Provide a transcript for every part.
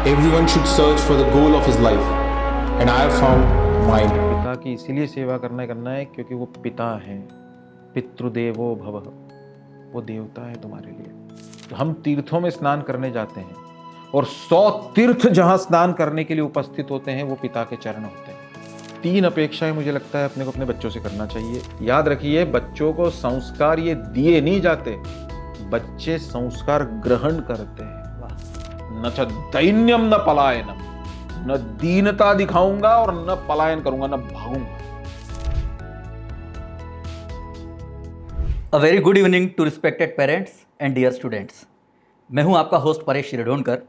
Everyone should search for the goal of his life, and I have found mine. पिता की इसीलिए सेवा करना है क्योंकि वो पिता हैं। पितृदेवो भवः, वो देवता है तुम्हारे लिए। तो हम तीर्थों में स्नान करने जाते हैं और 100 तीर्थ जहां स्नान करने के लिए उपस्थित होते हैं वो पिता के चरण होते हैं। 3 अपेक्षाएं मुझे लगता है अपने को अपने बच्चों से करना चाहिए। याद रखिए, बच्चों को संस्कार ये दिए नहीं जाते, बच्चे संस्कार ग्रहण करते हैं। न च दैन्यम न पलायनम, न दीनता दिखाऊंगा और न पलायन करूंगा, न भागूंगा। A very good evening to respected parents and dear students. मैं हूं आपका host Paresh Shirdonkar.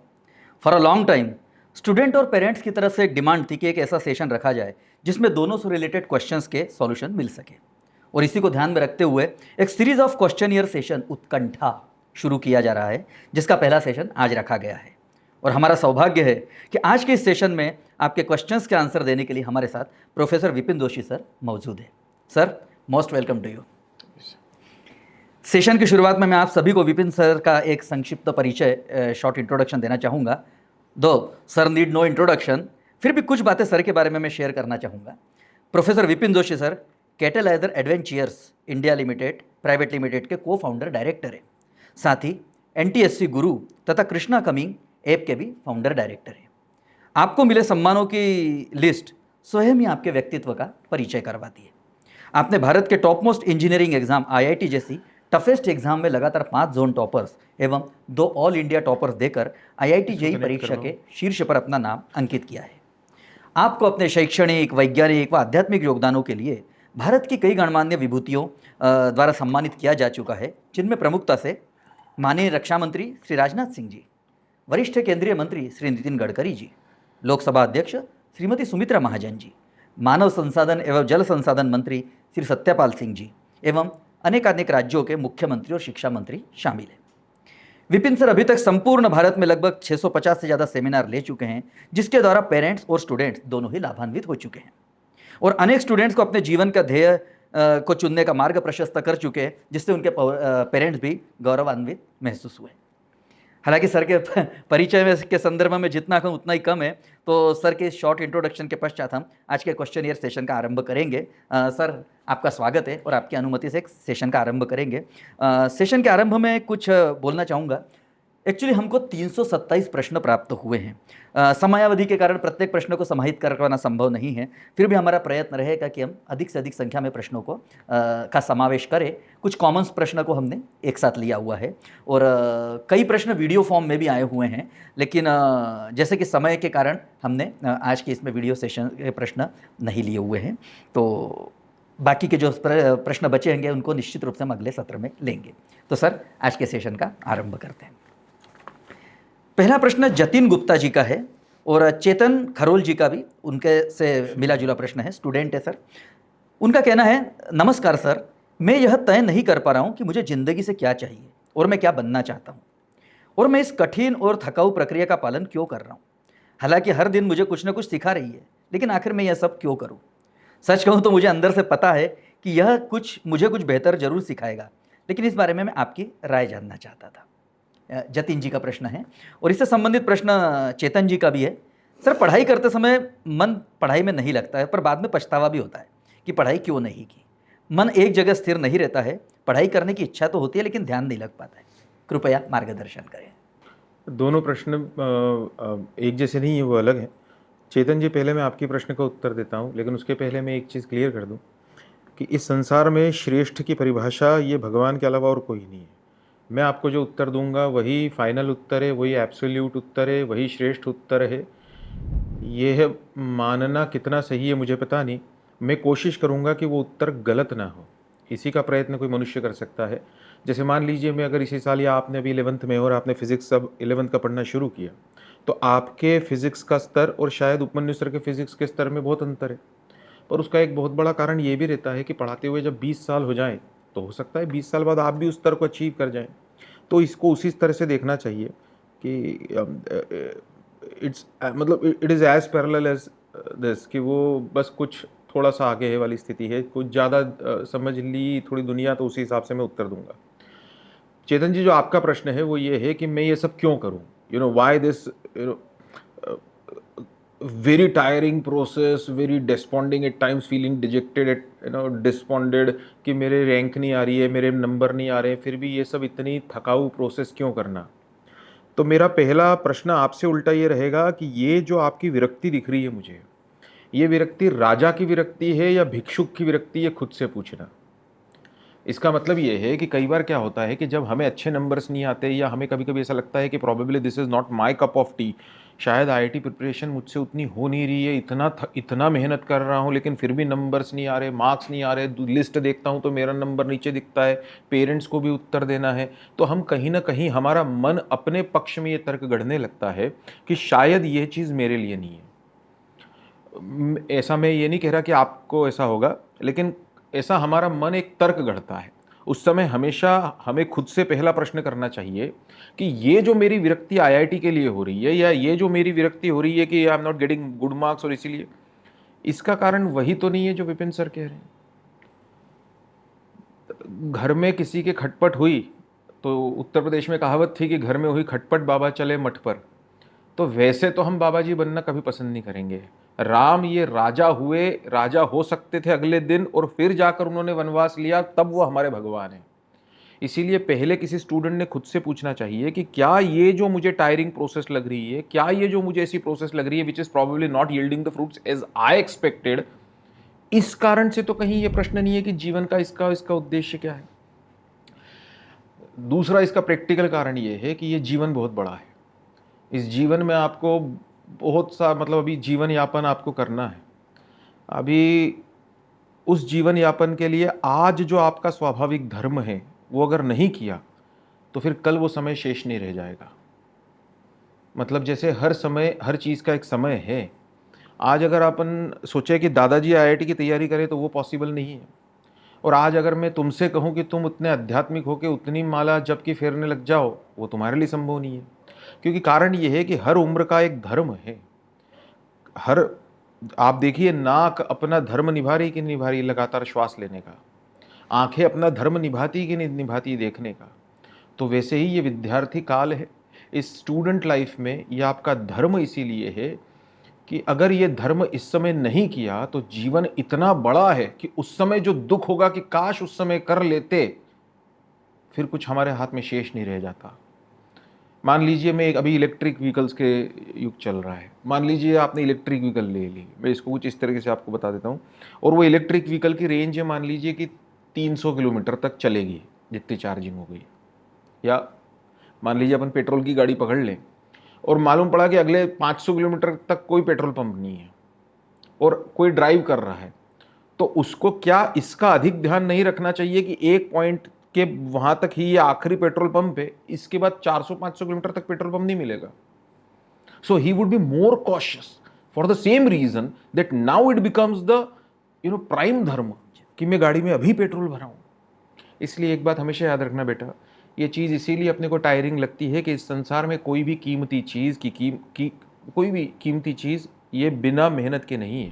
For a long time student और पेरेंट्स की तरफ से एक डिमांड थी कि एक ऐसा सेशन रखा जाए जिसमें दोनों से रिलेटेड क्वेश्चंस के सॉल्यूशन मिल सके, और इसी को ध्यान में रखते हुए एक सीरीज ऑफ क्वेश्चनियर सेशन उत्कंठा शुरू किया जा रहा है, जिसका पहला सेशन आज रखा गया है। और हमारा सौभाग्य है कि आज के इस सेशन में आपके क्वेश्चंस के आंसर देने के लिए हमारे साथ प्रोफेसर विपिन जोशी सर मौजूद हैं। Sir, most welcome to you. Session की शुरुआत में मैं आप सभी को विपिन सर का एक संक्षिप्त परिचय, शॉर्ट इंट्रोडक्शन देना चाहूँगा। दो सर नीड नो इंट्रोडक्शन, फिर भी कुछ बातें सर के बारे में मैं शेयर करना चाहूँगा। Professor Vipin Joshi sir Catalyser Adventures India Limited Private Limited के को फाउंडर डायरेक्टर हैं। साथ ही NTSC गुरु तथा कृष्णा कमिंग ऐप के भी फाउंडर डायरेक्टर हैं। आपको मिले सम्मानों की लिस्ट स्वयं ही आपके व्यक्तित्व का परिचय करवाती है। आपने भारत के top most engineering exam IIT जैसी टफेस्ट एग्जाम में लगातार 5 जोन टॉपर्स एवं 2 ऑल इंडिया टॉपर्स देकर IIT JEE परीक्षा के शीर्ष पर अपना नाम अंकित किया है। आपको अपने शैक्षणिक, वैज्ञानिक व आध्यात्मिक योगदानों के लिए भारत की कई गणमान्य विभूतियों द्वारा सम्मानित किया जा चुका है, जिनमें प्रमुखता से माननीय रक्षा मंत्री श्री राजनाथ सिंह जी, वरिष्ठ केंद्रीय मंत्री श्री नितिन गडकरी जी, लोकसभा अध्यक्ष श्रीमती सुमित्रा महाजन जी, मानव संसाधन एवं जल संसाधन मंत्री श्री सत्यपाल सिंह जी एवं अनेकानेक राज्यों के मुख्यमंत्री और शिक्षा मंत्री शामिल हैं। विपिन सर अभी तक संपूर्ण भारत में लगभग 650 से ज़्यादा सेमिनार ले चुके हैं, जिसके द्वारा पेरेंट्स और स्टूडेंट्स दोनों ही लाभान्वित हो चुके हैं, और अनेक स्टूडेंट्स को अपने जीवन का ध्येय को चुनने का मार्ग प्रशस्त कर चुके हैं, जिससे उनके पेरेंट्स भी गौरवान्वित महसूस हुए। हालांकि सर के परिचय में के संदर्भ में जितना कहूँ उतना ही कम है, तो सर के शॉर्ट इंट्रोडक्शन के पश्चात हम आज के क्वेश्चनियर सेशन का आरंभ करेंगे। सर, आपका स्वागत है और आपकी अनुमति से एक सेशन का आरंभ करेंगे। सेशन के आरंभ में कुछ बोलना चाहूँगा। एक्चुअली हमको 327 प्रश्न प्राप्त हुए हैं। समयावधि के कारण प्रत्येक प्रश्न को समाहित करवाना संभव नहीं है, फिर भी हमारा प्रयत्न रहेगा कि हम अधिक से अधिक संख्या में प्रश्नों को का समावेश करें। कुछ कॉमन्स प्रश्न को हमने एक साथ लिया हुआ है, और कई प्रश्न वीडियो फॉर्म में भी आए हुए हैं, लेकिन जैसे कि समय के कारण हमने आज के इसमें वीडियो सेशन के प्रश्न नहीं लिए हुए हैं, तो बाकी के जो प्रश्न बचे होंगे उनको निश्चित रूप से हम अगले सत्र में लेंगे। तो सर, आज के सेशन का आरंभ करते हैं। पहला प्रश्न जतिन गुप्ता जी का है, और चेतन खरोल जी का भी उनके से मिला जुला प्रश्न है, स्टूडेंट है सर। उनका कहना है, नमस्कार सर, मैं यह तय नहीं कर पा रहा हूँ कि मुझे ज़िंदगी से क्या चाहिए और मैं क्या बनना चाहता हूँ, और मैं इस कठिन और थकाऊ प्रक्रिया का पालन क्यों कर रहा हूँ। हालांकि हर दिन मुझे कुछ न कुछ सिखा रही है, लेकिन आखिर मैं यह सब क्यों करूँ। सच कहूँ तो मुझे अंदर से पता है कि यह मुझे कुछ बेहतर जरूर सिखाएगा, लेकिन इस बारे में मैं आपकी राय जानना चाहता था। जतिन जी का प्रश्न है, और इससे संबंधित प्रश्न चेतन जी का भी है। सर, पढ़ाई करते समय मन पढ़ाई में नहीं लगता है, पर बाद में पछतावा भी होता है कि पढ़ाई क्यों नहीं की। मन एक जगह स्थिर नहीं रहता है, पढ़ाई करने की इच्छा तो होती है लेकिन ध्यान नहीं लग पाता है। कृपया मार्गदर्शन करें। दोनों प्रश्न एक जैसे नहीं है, वो अलग है। चेतन जी, पहले मैं आपके प्रश्न का उत्तर देता हूँ, लेकिन उसके पहले मैं एक चीज़ क्लियर कर दूँ कि इस संसार में श्रेष्ठ की परिभाषा ये भगवान के अलावा और कोई नहीं है। मैं आपको जो उत्तर दूंगा वही फाइनल उत्तर है, वही एब्सोल्यूट उत्तर है, वही श्रेष्ठ उत्तर है। यह मानना कितना सही है मुझे पता नहीं। मैं कोशिश करूंगा कि वो उत्तर गलत ना हो, इसी का प्रयत्न कोई मनुष्य कर सकता है। जैसे मान लीजिए, मैं अगर इसी साल, या आपने अभी 11th में और आपने फिजिक्स सब 11th का पढ़ना शुरू किया, तो आपके फिजिक्स का स्तर और शायद उपमन्यु सर के फिजिक्स के स्तर में बहुत अंतर है। पर उसका एक बहुत बड़ा कारण ये भी रहता है कि पढ़ाते हुए जब 20 साल हो जाएं, तो हो सकता है 20 साल बाद आप भी उस स्तर को अचीव कर जाएं। तो इसको उसी तरह से देखना चाहिए कि it is as parallel as this, कि वो बस कुछ थोड़ा सा आगे है वाली स्थिति है। कुछ ज़्यादा समझ ली थोड़ी दुनिया, तो उसी हिसाब से मैं उत्तर दूंगा। चेतन जी, जो आपका प्रश्न है वो ये है कि मैं ये सब क्यों करूं, why this, very tiring process, very desponding at times, feeling dejected at desponded कि मेरे रैंक नहीं आ रही है, मेरे नंबर नहीं आ रहे हैं, फिर भी ये सब इतनी थकाऊ प्रोसेस क्यों करना। तो मेरा पहला प्रश्न आपसे उल्टा ये रहेगा कि ये जो आपकी विरक्ति दिख रही है मुझे, ये विरक्ति राजा की विरक्ति है या भिक्षुक की विरक्ति है, खुद से पूछना। इसका मतलब ये है कि कई बार क्या होता है कि जब हमें अच्छे नंबर्स नहीं आते या हमें कभी कभी ऐसा लगता है कि probably this is not my cup of T, शायद आईआईटी प्रिपरेशन मुझसे उतनी हो नहीं रही है, इतना मेहनत कर रहा हूँ लेकिन फिर भी नंबर्स नहीं आ रहे, मार्क्स नहीं आ रहे, लिस्ट देखता हूँ तो मेरा नंबर नीचे दिखता है, पेरेंट्स को भी उत्तर देना है, तो हम कहीं ना कहीं हमारा मन अपने पक्ष में ये तर्क गढ़ने लगता है कि शायद ये चीज़ मेरे लिए नहीं है। ऐसा मैं ये नहीं कह रहा कि आपको ऐसा होगा, लेकिन ऐसा हमारा मन एक तर्क गढ़ता है। उस समय हमेशा हमें खुद से पहला प्रश्न करना चाहिए कि ये जो मेरी विरक्ति आईआईटी के लिए हो रही है, या ये जो मेरी विरक्ति हो रही है कि I am not getting good marks और इसीलिए, इसका कारण वही तो नहीं है जो विपिन सर कह रहे हैं। घर में किसी के खटपट हुई तो उत्तर प्रदेश में कहावत थी कि घर में हुई खटपट बाबा चले मठ पर। तो वैसे तो हम बाबा जी बनना कभी पसंद नहीं करेंगे। राम ये राजा हुए, राजा हो सकते थे अगले दिन, और फिर जाकर उन्होंने वनवास लिया, तब वो हमारे भगवान हैं। इसीलिए पहले किसी स्टूडेंट ने खुद से पूछना चाहिए कि क्या ये जो मुझे टायरिंग प्रोसेस लग रही है, क्या ये जो मुझे ऐसी प्रोसेस लग रही है which is probably not yielding the fruits as I expected, इस कारण से तो कहीं ये प्रश्न नहीं है कि जीवन का इसका उद्देश्य क्या है। दूसरा इसका प्रैक्टिकल कारण ये है कि ये जीवन बहुत बड़ा है। इस जीवन में आपको बहुत सा अभी जीवन यापन आपको करना है। अभी उस जीवन यापन के लिए आज जो आपका स्वाभाविक धर्म है वो अगर नहीं किया तो फिर कल वो समय शेष नहीं रह जाएगा। जैसे हर समय हर चीज़ का एक समय है। आज अगर अपन सोचे कि दादाजी आईआईटी की तैयारी करें तो वो पॉसिबल नहीं है। और आज अगर मैं तुमसे कहूँ कि तुम उतने आध्यात्मिक हो के उतनी माला जप की फेरने लग जाओ, वो तुम्हारे लिए संभव नहीं है। क्योंकि कारण ये है कि हर उम्र का एक धर्म है। आप देखिए, नाक अपना धर्म निभा रही कि नहीं निभा रही लगातार श्वास लेने का, आंखें अपना धर्म निभाती कि नहीं निभाती देखने का। तो वैसे ही ये विद्यार्थी काल है, इस स्टूडेंट लाइफ में ये आपका धर्म इसीलिए है कि अगर ये धर्म इस समय नहीं किया तो जीवन इतना बड़ा है कि उस समय जो दुख होगा कि काश उस समय कर लेते, फिर कुछ हमारे हाथ में शेष नहीं रह जाता। मान लीजिए मैं अभी इलेक्ट्रिक व्हीकल्स के युग चल रहा है, मान लीजिए आपने इलेक्ट्रिक व्हीकल ले ली, मैं इसको कुछ इस तरीके से आपको बता देता हूँ, और वो इलेक्ट्रिक व्हीकल की रेंज है मान लीजिए कि 300 किलोमीटर तक चलेगी जितनी चार्जिंग हो गई, या मान लीजिए अपन पेट्रोल की गाड़ी पकड़ लें और मालूम पड़ा कि अगले 500 किलोमीटर तक कोई पेट्रोल पंप नहीं है और कोई ड्राइव कर रहा है, तो उसको क्या इसका अधिक ध्यान नहीं रखना चाहिए कि एक पॉइंट के वहां तक ही ये आखिरी पेट्रोल पंप है, इसके बाद 400-500 किलोमीटर तक पेट्रोल पंप नहीं मिलेगा। So he would be more cautious for the same reason that now it becomes the prime dharma कि मैं गाड़ी में अभी पेट्रोल भराऊं। इसलिए एक बात हमेशा याद रखना बेटा, ये चीज़ इसीलिए अपने को टायरिंग लगती है कि इस संसार में कोई भी कीमती चीज़ कोई भी कीमती चीज़ ये बिना मेहनत के नहीं है।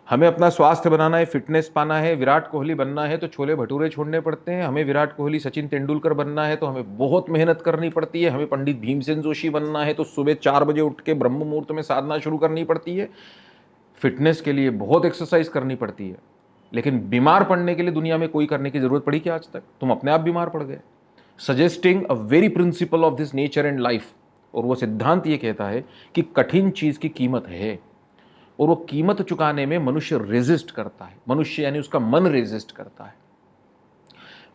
हमें अपना स्वास्थ्य बनाना है, फिटनेस पाना है, विराट कोहली बनना है तो छोले भटूरे छोड़ने पड़ते हैं। हमें विराट कोहली सचिन तेंदुलकर बनना है तो हमें बहुत मेहनत करनी पड़ती है। हमें पंडित भीमसेन जोशी बनना है तो सुबह 4 बजे उठ के ब्रह्म मुहूर्त में साधना शुरू करनी पड़ती है। फिटनेस के लिए बहुत एक्सरसाइज करनी पड़ती है। लेकिन बीमार पड़ने के लिए दुनिया में कोई करने की जरूरत पड़ी क्या आज तक? तुम अपने आप बीमार पड़ गए। Suggesting a very principle of this nature and life, और वो सिद्धांत ये कहता है कि कठिन चीज की कीमत है और वो कीमत चुकाने में मनुष्य रेजिस्ट करता है। मनुष्य यानी उसका मन रेजिस्ट करता है।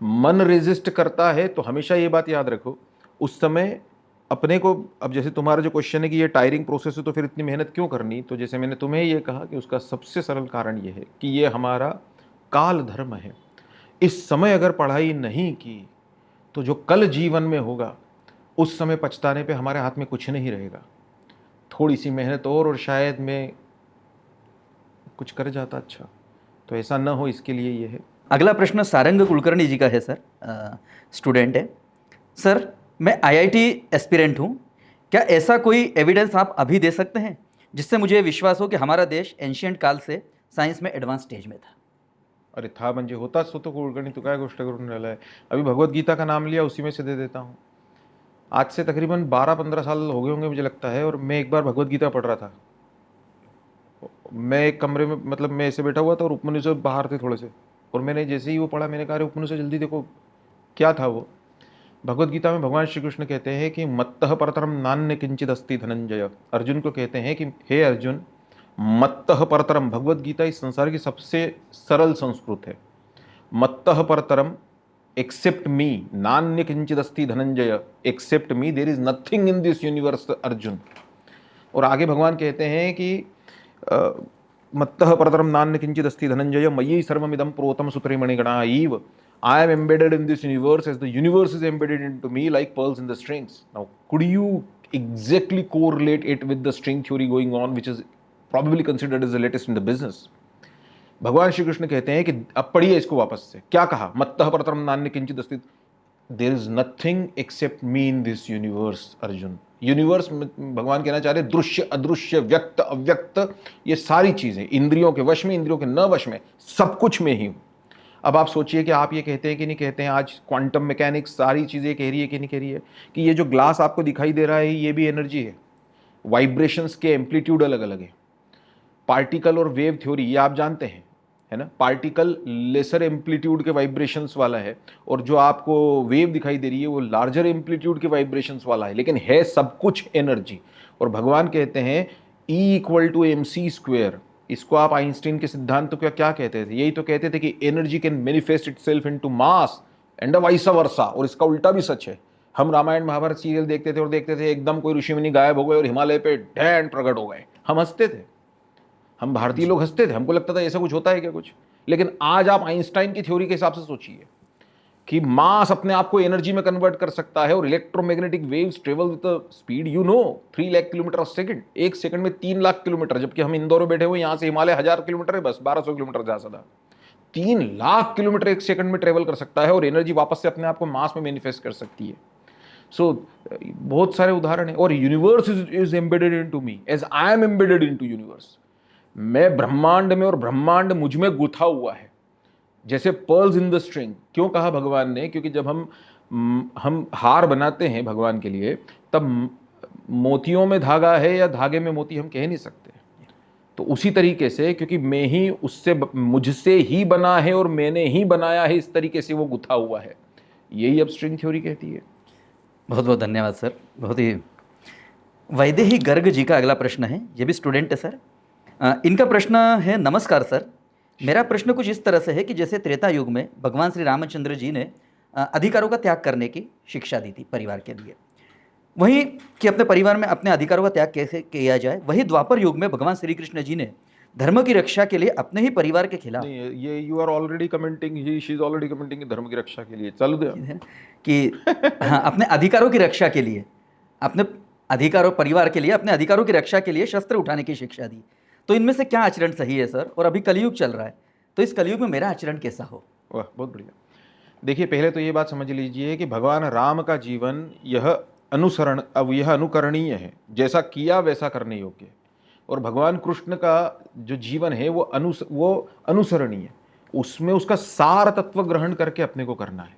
मन रेजिस्ट करता है तो हमेशा ये बात याद रखो, उस समय अपने को, अब जैसे तुम्हारा जो क्वेश्चन है कि ये टायरिंग प्रोसेस है तो फिर इतनी मेहनत क्यों करनी, तो जैसे मैंने तुम्हें ये कहा कि उसका सबसे सरल कारण ये है कि ये हमारा काल धर्म है। इस समय अगर पढ़ाई नहीं की तो जो कल जीवन में होगा उस समय पछताने पे हमारे हाथ में कुछ नहीं रहेगा। थोड़ी सी मेहनत और शायद मैं कुछ कर जाता अच्छा, तो ऐसा न हो इसके लिए ये है। अगला प्रश्न सारंग कुलकर्णी जी का है सर, स्टूडेंट है। सर, मैं आईआईटी एस्पिरेंट हूँ, क्या ऐसा कोई एविडेंस आप अभी दे सकते हैं जिससे मुझे विश्वास हो कि हमारा देश एंशियंट काल से साइंस में एडवांस स्टेज में था? अरे था म्हणजे होता सो तो कुलकर्णी तो काय गोष्ट करून राहिला है। अभी भगवत गीता का नाम लिया, उसी में से दे देता हूँ। आज से तकरीबन 12-15 साल हो गए होंगे मुझे लगता है, और मैं एक बार भगवत गीता पढ़ रहा था मैं एक कमरे में, मतलब मैं ऐसे बैठा हुआ था और उपमन्यु से बाहर थे थोड़े से, और मैंने जैसे ही वो पढ़ा, मैंने कहा अरे उपमन्यु से जल्दी देखो क्या था वो। भगवत गीता में भगवान श्री कृष्ण कहते हैं कि मत्तः परतरम नान्य किंचित अस्ति धनंजय। अर्जुन को कहते हैं कि हे अर्जुन, मत्तः परतरम, भगवत गीता इस संसार की सबसे सरल संस्कृत है। मत्तः परतरम, एक्सेप्ट मी, नान्य किंचित अस्ति Dhananjay, except me there is nothing in this universe Arjun. और आगे भगवान कहते हैं कि मत्तः परतरम नान्य किंचित अस्ति धनंजय मयि सर्वमिदं प्रोतम सुत्रिमणिगणा इव। I am embedded in this universe as the universe is embedded into me like pearls in the strings. Now, could you exactly correlate it with the string theory going on, which is probably considered as the latest in the business? भगवान श्री कृष्ण कहते हैं कि अब पढ़िए इसको वापस से, क्या कहा? मत्तः परतरम नान्य किंचित अस्ति, there is nothing except me in this universe Arjun. Universe में भगवान कहना चाह रहे दृश्य अदृश्य व्यक्त अव्यक्त, ये सारी चीजें इंद्रियों के वश में, इंद्रियों के न वश में, सब कुछ में ही हूं। अब आप सोचिए कि आप ये कहते हैं कि नहीं कहते हैं, आज क्वांटम मैकेनिक्स सारी चीज़ें कह रही है कि नहीं कह रही है कि ये जो ग्लास आपको दिखाई दे रहा है ये भी एनर्जी है। वाइब्रेशंस के एम्पलीट्यूड अलग अलग है। पार्टिकल और वेव थ्योरी ये आप जानते हैं, है ना। पार्टिकल लेसर एम्पलीट्यूड के वाइब्रेशंस वाला है और जो आपको वेव दिखाई दे रही है वो लार्जर एम्पलीट्यूड के वाइब्रेशंस वाला है, लेकिन है सब कुछ एनर्जी। और भगवान कहते हैं E=mc²। इसको आप आइंस्टीन के सिद्धांत तो क्या कहते थे? यही तो कहते थे कि energy can manifest itself into mass and vice versa. और इसका उल्टा भी सच है। हम रामायण महाभारत सीरियल देखते थे और देखते थे एकदम कोई ऋषि मुनि गायब हो गए और हिमालय पे ढैंड प्रकट हो गए, हम हंसते थे, हम भारतीय लोग हंसते थे, हमको लगता था ऐसा कुछ होता है क्या कुछ। लेकिन आज आप आइंस्टाइन की थ्योरी के हिसाब से सोचिए कि मास अपने आप को एनर्जी में कन्वर्ट कर सकता है और electromagnetic waves travel with speed 3 lakh kilometre second, एक सेकंड में 3 लाख किलोमीटर, जबकि हम इंदौर में बैठे हुए यहाँ से हिमालय 1000 किलोमीटर है, बस 1200 किलोमीटर जा सकता। 3 लाख किलोमीटर एक सेकंड में ट्रेवल कर सकता है और एनर्जी वापस से अपने आप को मास में मैनिफेस्ट कर सकती है। सो बहुत सारे उदाहरण है। और universe is embedded into me as I am embedded into universe. मैं ब्रह्मांड में और ब्रह्मांड मुझ में गुथा हुआ है, जैसे पर्ल्स इन द स्ट्रिंग। क्यों कहा भगवान ने? क्योंकि जब हम हार बनाते हैं भगवान के लिए, तब मोतियों में धागा है या धागे में मोती हम कह नहीं सकते। तो उसी तरीके से, क्योंकि मैं ही उससे, मुझसे ही बना है और मैंने ही बनाया है, इस तरीके से वो गुथा हुआ है। यही अब स्ट्रिंग थ्योरी कहती है। बहुत बहुत धन्यवाद सर। बहुत ही वैदेही गर्ग जी का अगला प्रश्न है, ये भी स्टूडेंट है सर। इनका प्रश्न है, नमस्कार सर, मेरा प्रश्न कुछ इस तरह से है कि जैसे त्रेता युग में भगवान श्री रामचंद्र जी ने अधिकारों का त्याग करने की शिक्षा दी थी परिवार के लिए, वहीं कि अपने परिवार में अपने अधिकारों का त्याग कैसे किया जाए, वही द्वापर युग में भगवान श्री कृष्ण जी ने धर्म की रक्षा के लिए अपने ही परिवार के खिलाफ, ये you are already commenting, she is already commenting धर्म की रक्षा के लिए, चल दे कि हाँ, अपने अधिकारों की रक्षा के लिए, अपने अधिकारों, परिवार के लिए अपने अधिकारों की रक्षा के लिए शस्त्र उठाने की शिक्षा दी। तो इनमें से क्या आचरण सही है सर? और अभी कलयुग चल रहा है, तो इस कलयुग में मेरा आचरण कैसा हो? वाह, बहुत बढ़िया। देखिए, पहले तो ये बात समझ लीजिए कि भगवान राम का जीवन यह अनुकरणीय है, जैसा किया वैसा करने योग्य। और भगवान कृष्ण का जो जीवन है वो अनुसरणीय, उसमें उसका सार तत्व ग्रहण करके अपने को करना है।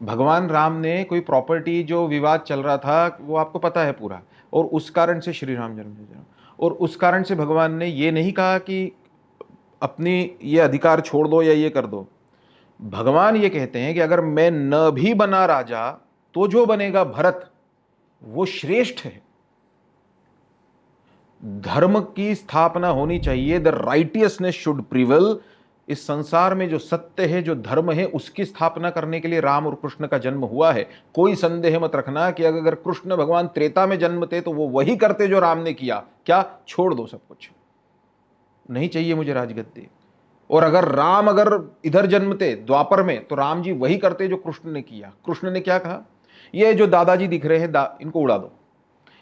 भगवान राम ने कोई प्रॉपर्टी, जो विवाद चल रहा था वो आपको पता है पूरा, और उस कारण से श्री राम जन्म, और उस कारण से भगवान ने ये नहीं कहा कि अपनी ये अधिकार छोड़ दो या ये कर दो। भगवान ये कहते हैं कि अगर मैं न भी बना राजा तो जो बनेगा भरत वो श्रेष्ठ है। धर्म की स्थापना होनी चाहिए, द राइटियसनेस शुड प्रिवेल। इस संसार में जो सत्य है, जो धर्म है, उसकी स्थापना करने के लिए राम और कृष्ण का जन्म हुआ है। कोई संदेह मत रखना कि अगर कृष्ण भगवान त्रेता में जन्मते तो वो वही करते जो राम ने किया। क्या? छोड़ दो सब कुछ, नहीं चाहिए मुझे राजगद्दी। और अगर राम इधर जन्मते द्वापर में, तो राम जी वही करते जो कृष्ण ने किया। कृष्ण ने क्या कहा? ये जो दादाजी दिख रहे हैं इनको उड़ा दो।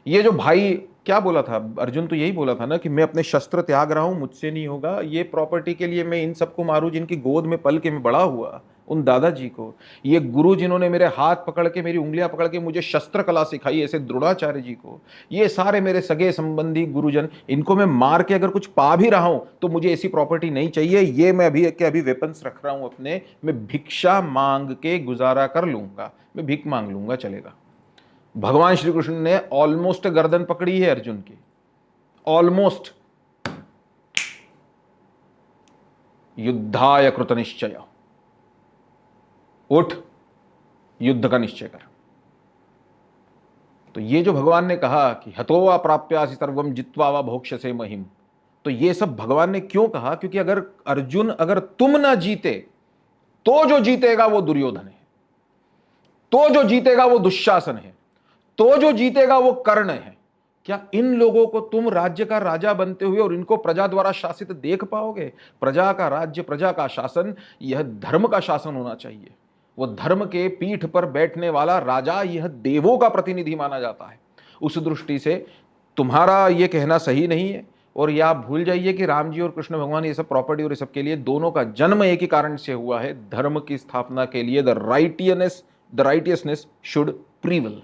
ये जो भाई, क्या बोला था अर्जुन? तो यही बोला था ना कि मैं अपने शस्त्र त्याग रहा हूं, मुझसे नहीं होगा। ये प्रॉपर्टी के लिए मैं इन सबको मारूं जिनकी गोद में पल के मैं बड़ा हुआ, उन दादाजी को। ये गुरु जिन्होंने मेरे हाथ पकड़ के, मेरी उंगलियां पकड़ के मुझे शस्त्र कला सिखाई, ऐसे द्रोणाचार्य जी को। ये सारे मेरे सगे संबंधी गुरुजन, इनको मैं मार के अगर कुछ पा भी रहा हूं तो मुझे ऐसी प्रॉपर्टी नहीं चाहिए। ये मैं अभी वेपन्स रख रहा हूं अपने, मैं भिक्षा मांग के गुजारा कर लूंगा, मैं भीख मांग लूंगा, चलेगा। भगवान श्री कृष्ण ने ऑलमोस्ट गर्दन पकड़ी है अर्जुन की, ऑलमोस्ट। युद्धाय कृत निश्चय, उठ युद्ध का निश्चय कर। तो ये जो भगवान ने कहा कि हतो वा प्राप्यासि सर्वम जित्वा वा भोक्ष्यसे महिम, तो ये सब भगवान ने क्यों कहा? क्योंकि अगर अर्जुन, अगर तुम ना जीते तो जो जीतेगा वो दुर्योधन है, तो जो जीतेगा वो दुशासन है, तो जो जीतेगा वो कर्ण है। क्या इन लोगों को तुम राज्य का राजा बनते हुए और इनको प्रजा द्वारा शासित देख पाओगे? प्रजा का राज्य, प्रजा का शासन, यह धर्म का शासन होना चाहिए। वो धर्म के पीठ पर बैठने वाला राजा यह देवों का प्रतिनिधि माना जाता है। उस दृष्टि से तुम्हारा यह कहना सही नहीं है। और यह आप भूल जाइए कि राम जी और कृष्ण भगवान ये सब प्रॉपर्टी और ये सब के लिए दोनों का जन्म एक ही कारण से हुआ है, धर्म की स्थापना के लिए। The righteousness should prevail,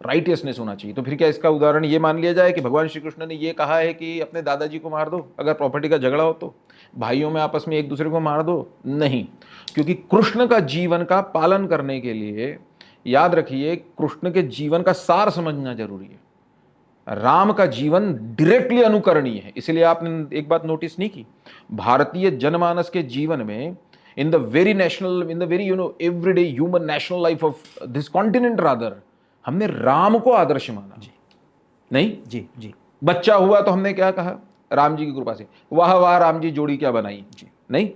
righteousness होना चाहिए। तो फिर क्या इसका उदाहरण ये मान लिया जाए कि भगवान श्री कृष्ण ने ये कहा है कि अपने दादाजी को मार दो अगर प्रॉपर्टी का झगड़ा हो, तो भाइयों में आपस में एक दूसरे को मार दो? नहीं, क्योंकि कृष्ण का जीवन का पालन करने के लिए, याद रखिए, कृष्ण के जीवन का सार समझना जरूरी है। राम का जीवन डायरेक्टली अनुकरणीय है। इसलिए आपने एक बात नोटिस नहीं की, भारतीय जनमानस के जीवन में, in the very everyday human national life of this continent rather, हमने राम को आदर्श माना। जी नहीं, जी जी। बच्चा हुआ तो हमने क्या कहा? राम जी की कृपा से वाह वाह राम जी जोड़ी क्या बनाई। जी नहीं,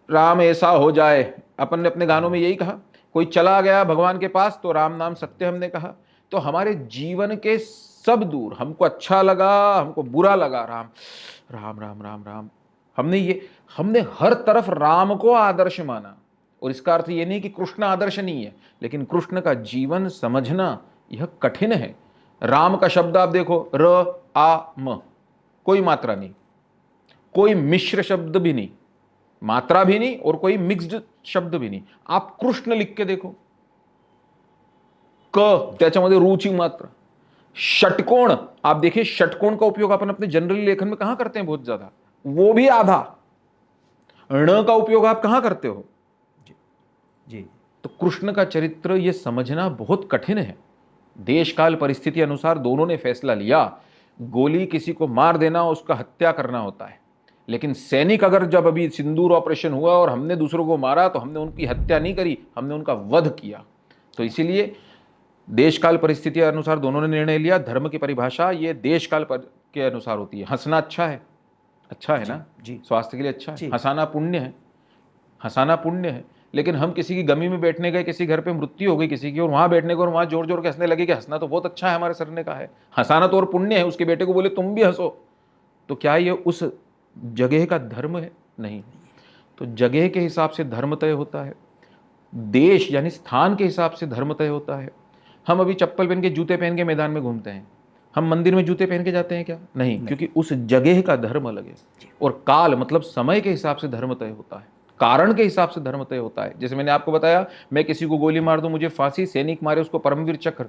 राम ऐसा हो जाए, अपन ने अपने गानों में यही कहा। कोई चला गया भगवान के पास तो राम नाम सत्य हमने कहा। तो हमारे जीवन के सब दूर, हमको अच्छा लगा, हमको बुरा लगा, राम राम राम राम राम, हमने हर तरफ राम को आदर्श माना। और इसका अर्थ ये नहीं कि कृष्ण आदर्श नहीं है, लेकिन कृष्ण का जीवन समझना यह कठिन है। राम का शब्द आप देखो, र आ म, कोई मात्रा नहीं, कोई मिश्र शब्द भी नहीं, मात्रा भी नहीं, और कोई मिक्स्ड शब्द भी नहीं। आप कृष्ण लिख के देखो, क त्याच्यामध्ये रुची मात्र। षटकोण आप देखिए, षटकोण का उपयोग अपन अपने जनरली लेखन में कहां करते हैं? बहुत ज्यादा, वो भी आधा। ण का उपयोग आप कहां करते हो? जी। तो कृष्ण का चरित्र ये समझना बहुत कठिन है। देश काल परिस्थिति अनुसार दोनों ने फैसला लिया। गोली किसी को मार देना, उसका हत्या करना होता है, लेकिन सैनिक अगर जब अभी सिंदूर ऑपरेशन हुआ और हमने दूसरों को मारा तो हमने उनकी हत्या नहीं करी, हमने उनका वध किया। तो इसीलिए देश काल परिस्थिति अनुसार दोनों ने निर्णय लिया। धर्म की परिभाषा ये देश काल के अनुसार होती है। हंसना अच्छा है, अच्छा है ना जी, स्वास्थ्य के लिए अच्छा है। हंसाना पुण्य है, हंसाना पुण्य है। लेकिन हम किसी की गमी में बैठने गए, किसी घर पे मृत्यु हो गई किसी की, और वहां बैठने को और वहां जोर जोर के हंसने लगे कि हंसना तो बहुत अच्छा है, हमारे सर ने कहा है। हंसाना तो और पुण्य है। उसके बेटे को बोले तुम भी हंसो, तो क्या ये उस जगह का धर्म है? नहीं। तो जगह के हिसाब से धर्म तय होता है, देश यानी स्थान के हिसाब से धर्म तय होता है। हम अभी चप्पल पहन के, जूते पहन के मैदान में घूमते हैं, हम मंदिर में जूते पहन के जाते हैं क्या? नहीं, क्योंकि उस जगह का धर्म अलग है। और काल मतलब समय के हिसाब से धर्म तय होता है, कारण के हिसाब से धर्म तय होता है। जैसे मैंने आपको बताया, मैं किसी को गोली मार दूं मुझे फांसी, सैनिक मारे उसको परमवीर चक्र।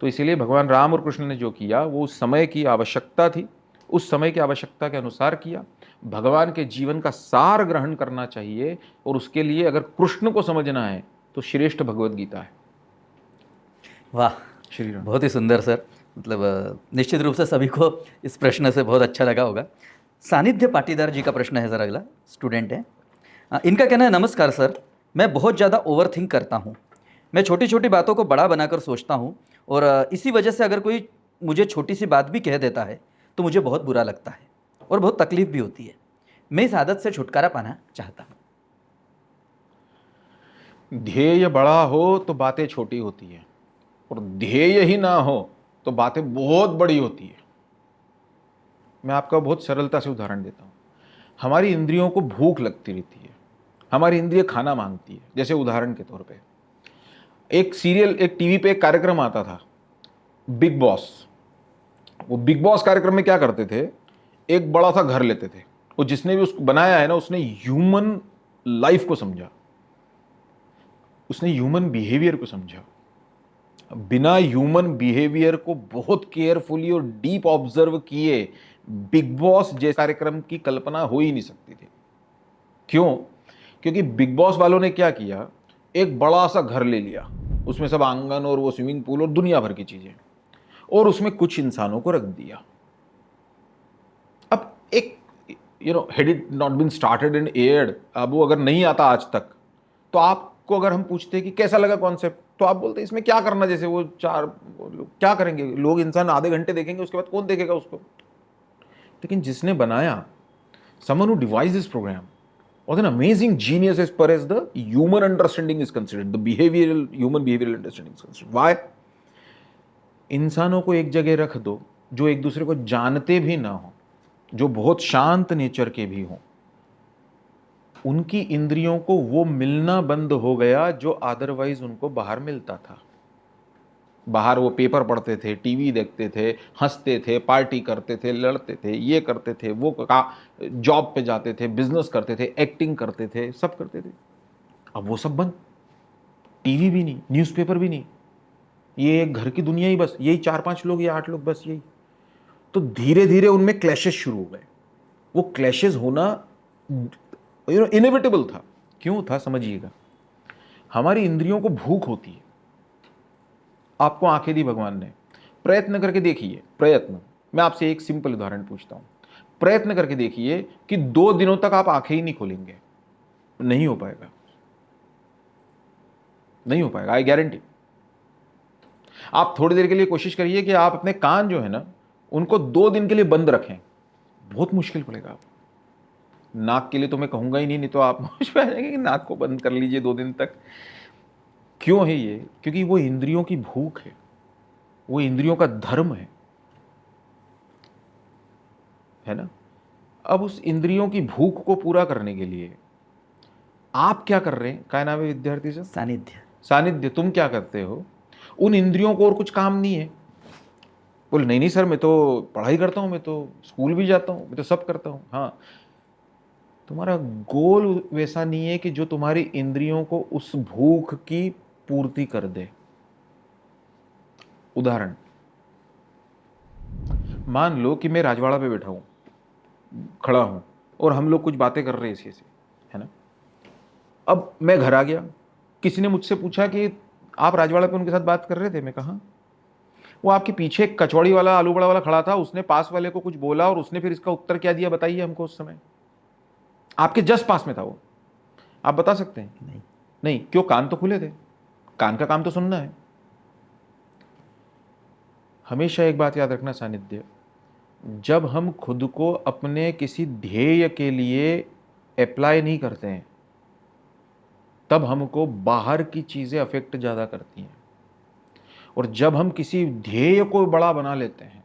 तो इसीलिए भगवान राम और कृष्ण ने जो किया वो उस समय की आवश्यकता थी, उस समय की आवश्यकता के अनुसार किया। भगवान के जीवन का सार ग्रहण करना चाहिए, और उसके लिए अगर कृष्ण को समझना है तो श्रेष्ठ भगवद गीता है। वाह, श्री राम। बहुत ही सुंदर सर। मतलब निश्चित रूप से सभी को इस प्रश्न से बहुत अच्छा लगा होगा। सानिध्य पाटीदार जी का प्रश्न है सर, अगला स्टूडेंट है। इनका कहना है, नमस्कार सर, मैं बहुत ज़्यादा ओवरथिंक करता हूँ। मैं छोटी छोटी बातों को बड़ा बनाकर सोचता हूँ, और इसी वजह से अगर कोई मुझे छोटी सी बात भी कह देता है तो मुझे बहुत बुरा लगता है और बहुत तकलीफ भी होती है। मैं इस आदत से छुटकारा पाना चाहता हूँ। ध्येय बड़ा हो तो बातें छोटी होती हैं, और ध्येय ही ना हो तो बातें बहुत बड़ी होती है। मैं आपका बहुत सरलता से उदाहरण देता हूँ। हमारी इंद्रियों को भूख लगती रहती है, हमारी इंद्रिय खाना मांगती है। जैसे उदाहरण के तौर पे एक सीरियल, एक टीवी पे एक कार्यक्रम आता था, बिग बॉस। वो बिग बॉस कार्यक्रम में क्या करते थे, एक बड़ा सा घर लेते थे। वो जिसने भी उसको बनाया है ना, उसने ह्यूमन लाइफ को समझा, उसने ह्यूमन बिहेवियर को समझा। बिना ह्यूमन बिहेवियर को बहुत केयरफुली और डीप ऑब्जर्व किए बिग बॉस जैसे कार्यक्रम की कल्पना हो ही नहीं सकती थी। क्यों? क्योंकि बिग बॉस वालों ने क्या किया, एक बड़ा सा घर ले लिया, उसमें सब आंगन और वो स्विमिंग पूल और दुनिया भर की चीजें, और उसमें कुछ इंसानों को रख दिया। अब एक had it not been started and aired, अब वो अगर नहीं आता आज तक, तो आपको अगर हम पूछते कि कैसा लगा कॉन्सेप्ट, तो आप बोलते इसमें क्या करना, जैसे वो क्या करेंगे लोग, इंसान आधे घंटे देखेंगे, उसके बाद कौन देखेगा उसको। लेकिन जिसने बनाया, someone who devised this program was an amazing genius as far as the human understanding is considered, the human behavioral understanding is considered. Why? इंसानों को एक जगह रख दो जो एक दूसरे को जानते भी ना हो, जो बहुत शांत नेचर के भी हों, उनकी इंद्रियों को वो मिलना बंद हो गया जो अदरवाइज उनको बाहर मिलता था। बाहर वो पेपर पढ़ते थे, टीवी देखते थे, हंसते थे, पार्टी करते थे, लड़ते थे, ये करते थे, वो जॉब पे जाते थे, बिजनेस करते थे, एक्टिंग करते थे, सब करते थे। अब वो सब बंद, टीवी भी नहीं, न्यूज़पेपर भी नहीं, ये एक घर की दुनिया ही बस, यही 4-5 लोग या 8 लोग, बस यही। तो धीरे धीरे उनमें क्लैशेस शुरू हो गए। वो क्लैशेस होना इनएविटेबल था। क्यों था समझिएगा, हमारी इंद्रियों को भूख होती है। आपको आंखें दी भगवान ने, प्रयत्न करके देखिए, प्रयत्न, मैं आपसे एक सिंपल उदाहरण पूछता हूं, प्रयत्न करके देखिए कि 2 दिनों तक आप आंखें ही नहीं खोलेंगे, नहीं हो पाएगा, नहीं हो पाएगा, आई गारंटी। आप थोड़ी देर के लिए कोशिश करिए कि आप अपने कान जो है ना, उनको 2 दिन के लिए बंद रखें, बहुत मुश्किल पड़ेगा। नाक के लिए तो मैं कहूंगा ही नहीं, नहीं तो आप मुझ पे आ जाएंगे कि नाक को बंद कर लीजिए 2 दिन तक। क्यों है ये? क्योंकि वो इंद्रियों की भूख है, वो इंद्रियों का धर्म है ना। अब उस इंद्रियों की भूख को पूरा करने के लिए आप क्या कर रहे हैं? क्या नाम है विद्यार्थी से? सानिध्य। सानिध्य। तुम क्या करते हो? उन इंद्रियों को और कुछ काम नहीं है। बोले नहीं नहीं सर, मैं तो पढ़ाई करता हूँ, मैं तो स्कूल भी जाता हूँ, मैं तो सब करता हूँ। हाँ, तुम्हारा गोल वैसा नहीं है कि जो तुम्हारी इंद्रियों को उस भूख की पूर्ति कर दे। उदाहरण, मान लो कि मैं राजवाड़ा पे बैठा हूं, खड़ा हूं, और हम लोग कुछ बातें कर रहे हैं इसी से, है ना। अब मैं घर आ गया, किसी ने मुझसे पूछा कि आप राजवाड़ा पे उनके साथ बात कर रहे थे, मैं कहा वो आपके पीछे एक कचौड़ी वाला, आलू बड़ा वाला खड़ा था, उसने पास वाले को कुछ बोला और उसने फिर इसका उत्तर क्या दिया, बताइए हमको। उस समय आपके जस्ट पास में था वो, आप बता सकते हैं? नहीं। नहीं, क्यों? कान तो खुले थे, कान का काम तो सुनना है। हमेशा एक बात याद रखना सानिध्य, जब हम खुद को अपने किसी ध्येय के लिए अप्लाई नहीं करते हैं, तब हमको बाहर की चीजें अफेक्ट ज्यादा करती हैं, और जब हम किसी ध्येय को बड़ा बना लेते हैं,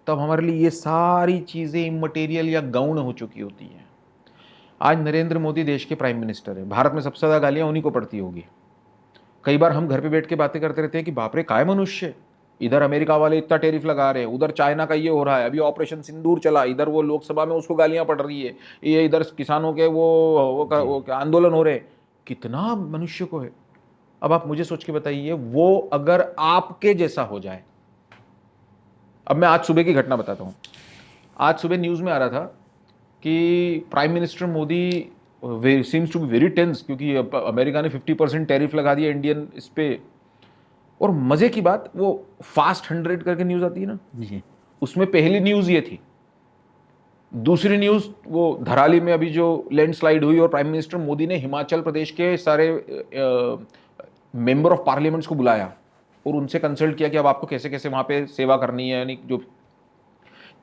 तब हमारे लिए ये सारी चीजें इमटेरियल या गौण हो चुकी होती हैं। आज नरेंद्र मोदी देश के प्राइम मिनिस्टर हैं, भारत में सबसे ज्यादा गालियां उन्हीं को पड़ती होगी। कई बार हम घर पे बैठ के बातें करते रहते हैं कि बाप रे काय मनुष्य, इधर अमेरिका वाले इतना टैरिफ लगा रहे हैं, उधर चाइना का ये हो रहा है, अभी ऑपरेशन सिंदूर चला, इधर वो लोकसभा में उसको गालियां पड़ रही है, ये इधर किसानों के वो आंदोलन हो रहे, कितना मनुष्य को है। अब आप मुझे सोच के बताइए, वो अगर आपके जैसा हो जाए। अब मैं आज सुबह की घटना बताता हूँ। आज सुबह न्यूज़ में आ रहा था कि prime minister Modi seems to be very tense, क्योंकि अमेरिका ने 50% टैरिफ लगा दिया इंडियन इस पे। और मजे की बात, वो फास्ट 100 करके न्यूज़ आती है ना जी। उसमें पहली न्यूज़ ये थी। दूसरी न्यूज़, वो धराली में अभी जो लैंडस्लाइड हुई और प्राइम मिनिस्टर मोदी ने हिमाचल प्रदेश के सारे मेंबर ऑफ पार्लियामेंट्स को बुलाया और उनसे कंसल्ट किया कि अब आपको कैसे कैसे वहाँ पे सेवा करनी है, यानी जो।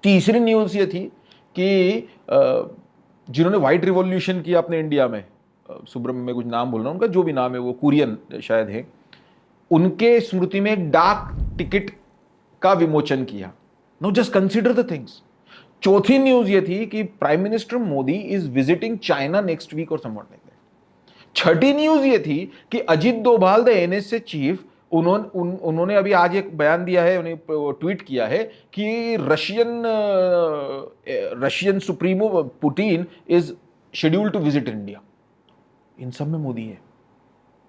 तीसरी न्यूज़ ये थी कि जिन्होंने व्हाइट रिवॉल्यूशन किया अपने इंडिया में, सुब्रमण्यम में कुछ नाम बोल रहा हूँ उनका, जो भी नाम है, वो कुरियन शायद है, उनके स्मृति में एक डाक टिकट का विमोचन किया। Now just consider the things. चौथी न्यूज ये थी कि prime minister Modi is visiting China next week और समवॉट लाइक दैट। छठी न्यूज ये थी कि Ajit Doval the NSA chief, उन्होंने अभी आज एक बयान दिया है, उन्हें ट्वीट किया है कि Russian supremo Putin is scheduled to visit India. इन सब में मोदी है,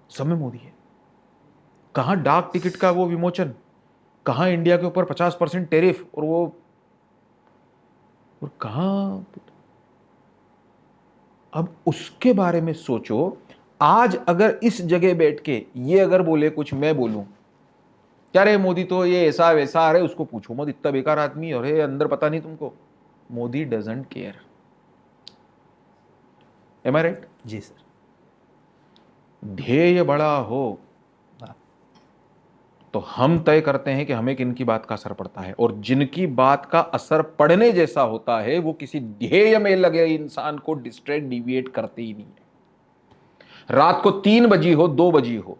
सब में मोदी है। कहां डाक टिकट का वो विमोचन, कहां इंडिया के ऊपर 50% टैरिफ, और वो, और कहां। अब उसके बारे में सोचो, आज अगर इस जगह बैठ के ये अगर बोले कुछ, मैं बोलूं क्या रे मोदी तो ये ऐसा वैसा, अरे उसको पूछो मत, इतना बेकार आदमी, और अंदर पता नहीं तुमको। Modi doesn't care. Am I right? जी सर। ध्येय बड़ा हो वाह। तो हम तय करते हैं कि हमें किनकी बात का असर पड़ता है, और जिनकी बात का असर पड़ने जैसा होता है वो किसी ध्येय में लगे इंसान को डिस्ट्रैक्ट डिविएट करते ही नहीं है। रात को 3 बजी हो, 2 बजी हो,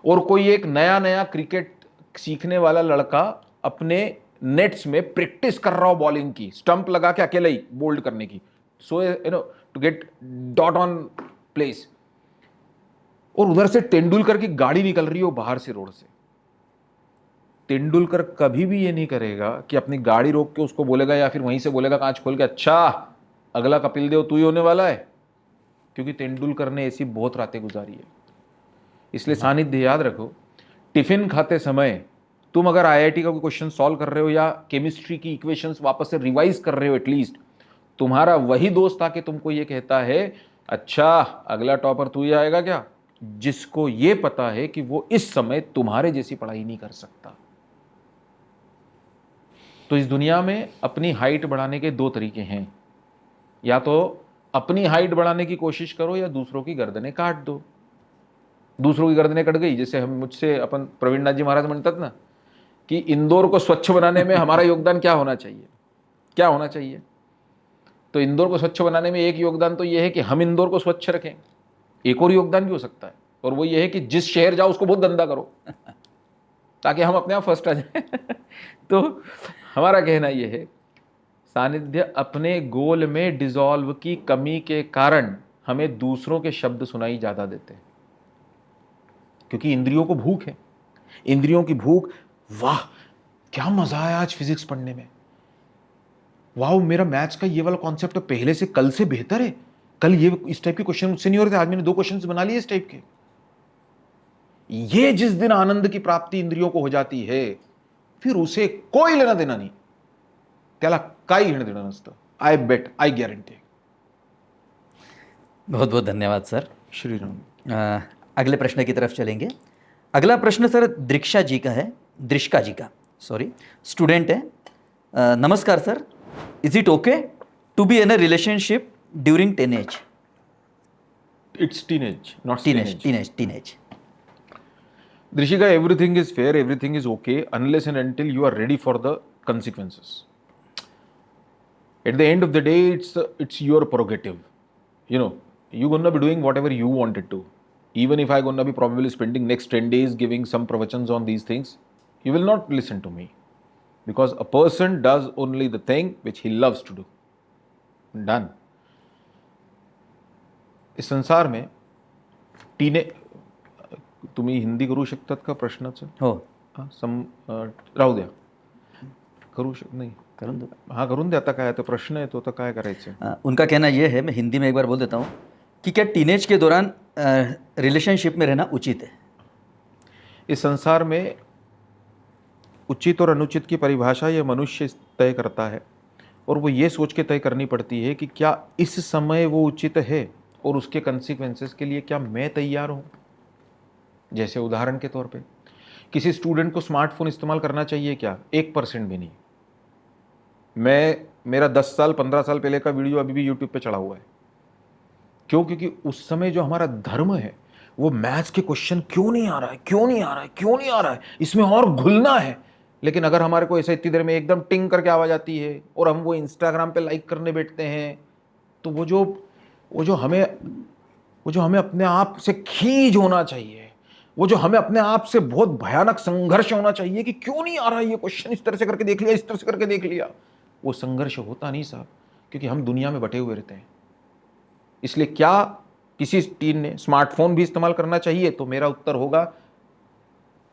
और कोई एक नया नया क्रिकेट सीखने वाला लड़का अपने नेट्स में प्रैक्टिस कर रहा हो बॉलिंग की, स्टंप लगा के अकेले ही बोल्ड करने की, so to get dot on place, और उधर से तेंदुलकर की गाड़ी निकल रही हो बाहर से रोड से, तेंदुलकर कभी भी ये नहीं करेगा कि अपनी गाड़ी रोक के उसको बोलेगा या फिर वहीं से बोलेगा कांच खोल के, अच्छा अगला कपिल देव तू ही होने वाला है, क्योंकि तेंदुलकर ने ऐसी बहुत रातें गुजारी है। इसलिए सानिध्य याद रखो, टिफिन खाते समय तुम अगर आईआईटी का कोई क्वेश्चन सॉल्व कर रहे हो या केमिस्ट्री की इक्वेशंस वापस से रिवाइज कर रहे हो, एटलीस्ट तुम्हारा वही दोस्त आके तुमको ये कहता है, अच्छा अगला टॉपर तू ही आएगा क्या, जिसको ये पता है कि वो इस समय तुम्हारे जैसी पढ़ाई नहीं कर सकता। तो इस दुनिया में अपनी हाइट बढ़ाने के 2 तरीके हैं, या तो अपनी हाइट बढ़ाने की कोशिश करो या दूसरों की गर्दनें काट दो। दूसरों की गर्दनें कट गई, जैसे हम मुझसे अपन प्रवीण नाथ जी महाराज म्हणतात ना कि इंदौर को स्वच्छ बनाने में हमारा योगदान क्या होना चाहिए, क्या होना चाहिए। तो इंदौर को स्वच्छ बनाने में एक योगदान तो ये है कि हम इंदौर को स्वच्छ रखें, एक और योगदान भी हो सकता है, और वो ये है कि जिस शहर जाओ उसको बहुत गंदा करो ताकि हम अपने आप फर्स्ट आ जाए तो हमारा कहना यह है, सानिध्य अपने गोल में डिसॉल्व की कमी के कारण हमें दूसरों के शब्द सुनाई ज्यादा देते हैं, क्योंकि इंद्रियों को भूख है, इंद्रियों की भूख, वाह क्या मजा आया आज फिजिक्स पढ़ने में, वाह मेरा मैथ्स का ये वाला कॉन्सेप्ट तो पहले से कल से बेहतर है, कल ये इस टाइप के क्वेश्चन मुझसे नहीं हो रहे थे, आज मैंने 2 क्वेश्चन बना लिए इस टाइप के। ये जिस दिन आनंद की प्राप्ति इंद्रियों को हो जाती है, फिर उसे कोई लेना देना नहीं, त्याला काही घेणं देणं नसतं। आई बेट, आई गॅरंटी। बहुत बहुत धन्यवाद सर। श्री राम। अगले प्रश्न की तरफ चलेंगे। अगला प्रश्न सर दृक्षा जी का है, दृष्का जी का, सॉरी, स्टूडेंट है। नमस्कार sir, is it okay to be in a relationship during teenage? It's teenage, not teenage. Drishika, everything is fair, everything is okay unless and until you are ready for the consequences. At the end of the day, it's your prerogative. You know, you're gonna be doing whatever you wanted to. Even if I'm gonna be probably spending next 10 days giving some pravachans on these things, you will not listen to me. Because a person does only the thing which he loves to do. Done. इस संसार में तुम्ही हिंदी करू शकतात का प्रश्नाचं? हो, राहू द्या, करू नाही करून दो। हाँ करून द्या, आता काय आता प्रश्न आहे तो, आता काय करायचं? उनका कहना यह है, मैं हिंदी में एक बार बोल देता हूँ, कि क्या टीनेज के दौरान रिलेशनशिप में रहना उचित है? इस संसार में उचित और अनुचित की परिभाषा यह मनुष्य तय करता है, और वो ये सोच के तय करनी पड़ती है कि क्या इस समय वो उचित है और उसके कंसिक्वेंसेस के लिए क्या मैं तैयार हूँ। जैसे उदाहरण के तौर पे किसी स्टूडेंट को स्मार्टफोन इस्तेमाल करना चाहिए क्या? 1% भी नहीं। मेरा 10 साल 15 साल पहले का वीडियो अभी भी यूट्यूब पे चढ़ा हुआ है। क्यों? क्योंकि उस समय जो हमारा धर्म है वो मैथ्स के क्वेश्चन क्यों नहीं आ रहा है, क्यों नहीं आ रहा है, क्यों नहीं आ रहा है, इसमें और घुलना है। लेकिन अगर हमारे को ऐसा इतनी देर में एकदम टिंग करके आवाज आती है और हम वो इंस्टाग्राम पे लाइक करने बैठते हैं, तो वो जो हमें अपने आप से खींच होना चाहिए, वो जो हमें अपने आप से बहुत भयानक संघर्ष होना चाहिए कि क्यों नहीं आ रहा है ये क्वेश्चन, इस तरह से करके देख लिया, इस तरह से करके देख लिया, वो संघर्ष होता नहीं साहब, क्योंकि हम दुनिया में बटे हुए रहते हैं। इसलिए क्या किसी टीन ने स्मार्टफोन भी इस्तेमाल करना चाहिए? तो मेरा उत्तर होगा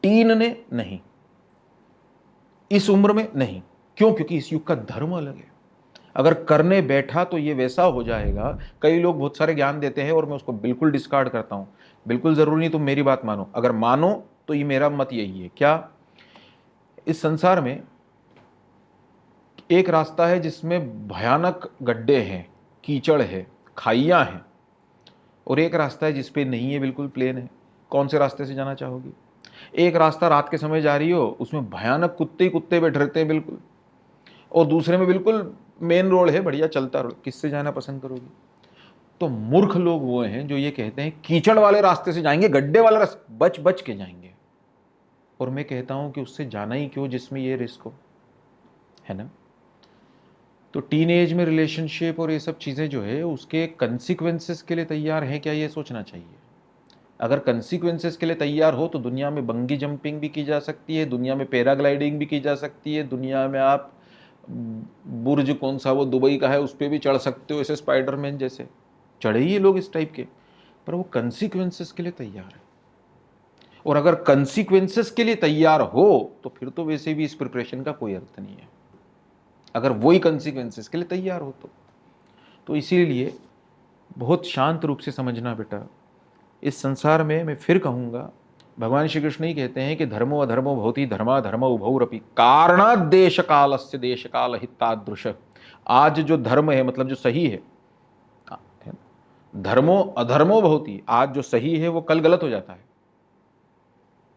टीन ने नहीं, इस उम्र में नहीं। क्यों? क्योंकि इस युग का धर्म अलग है। अगर करने बैठा तो ये वैसा हो जाएगा, कई लोग बहुत सारे ज्ञान देते हैं और मैं उसको बिल्कुल डिस्कार्ड करता हूं। बिल्कुल जरूरी नहीं तुम मेरी बात मानो, अगर मानो तो ये मेरा मत यही है। क्या? इस संसार में एक रास्ता है जिसमें भयानक गड्ढे हैं, कीचड़ है, खाइयां हैं, और एक रास्ता है जिसपे नहीं है, बिल्कुल प्लेन है। कौन से रास्ते से जाना चाहोगी? एक रास्ता रात के समय जा रही हो, उसमें भयानक कुत्ते ही कुत्ते बैठ रहते हैं बिल्कुल, और दूसरे में बिल्कुल मेन रोड है, बढ़िया चलता रोड, किससे जाना पसंद करोगी? तो मूर्ख लोग वो हैं जो ये कहते हैं कीचड़ वाले रास्ते से जाएंगे, गड्ढे वाले रास्ते बच बच के जाएंगे। और मैं कहता हूं कि उससे जाना ही क्यों जिसमें ये रिस्क हो, है ना। तो टीन एज में रिलेशनशिप और ये सब चीज़ें जो है उसके कंसिक्वेंसेस के लिए तैयार हैं क्या, ये सोचना चाहिए। अगर कंसिक्वेंसेस के लिए तैयार हो तो दुनिया में बंगी जंपिंग भी की जा सकती है, दुनिया में पैराग्लाइडिंग भी की जा सकती है, दुनिया में आप बुर्ज कौन सा वो दुबई का है उस पर भी चढ़ सकते हो, ऐसे स्पाइडरमैन जैसे चढ़े ही लोग इस टाइप के। पर वो कंसिक्वेंसेस के लिए तैयार है। और अगर कंसिक्वेंसेस के लिए तैयार हो तो फिर तो वैसे भी इस प्रिपरेशन का कोई अर्थ नहीं है, अगर वही कंसिक्वेंसेस के लिए तैयार हो तो इसीलिए बहुत शांत रूप से समझना बेटा, इस संसार में मैं फिर कहूँगा, भगवान श्री कृष्ण ही कहते हैं कि धर्मो अधर्मो भवति धर्मा धर्म उभौरपि कारणात् देश कालस्य देश काल हितादृश। आज जो धर्म है मतलब जो सही है, धर्मो अधर्मो भवति, आज जो सही है वो कल गलत हो जाता है।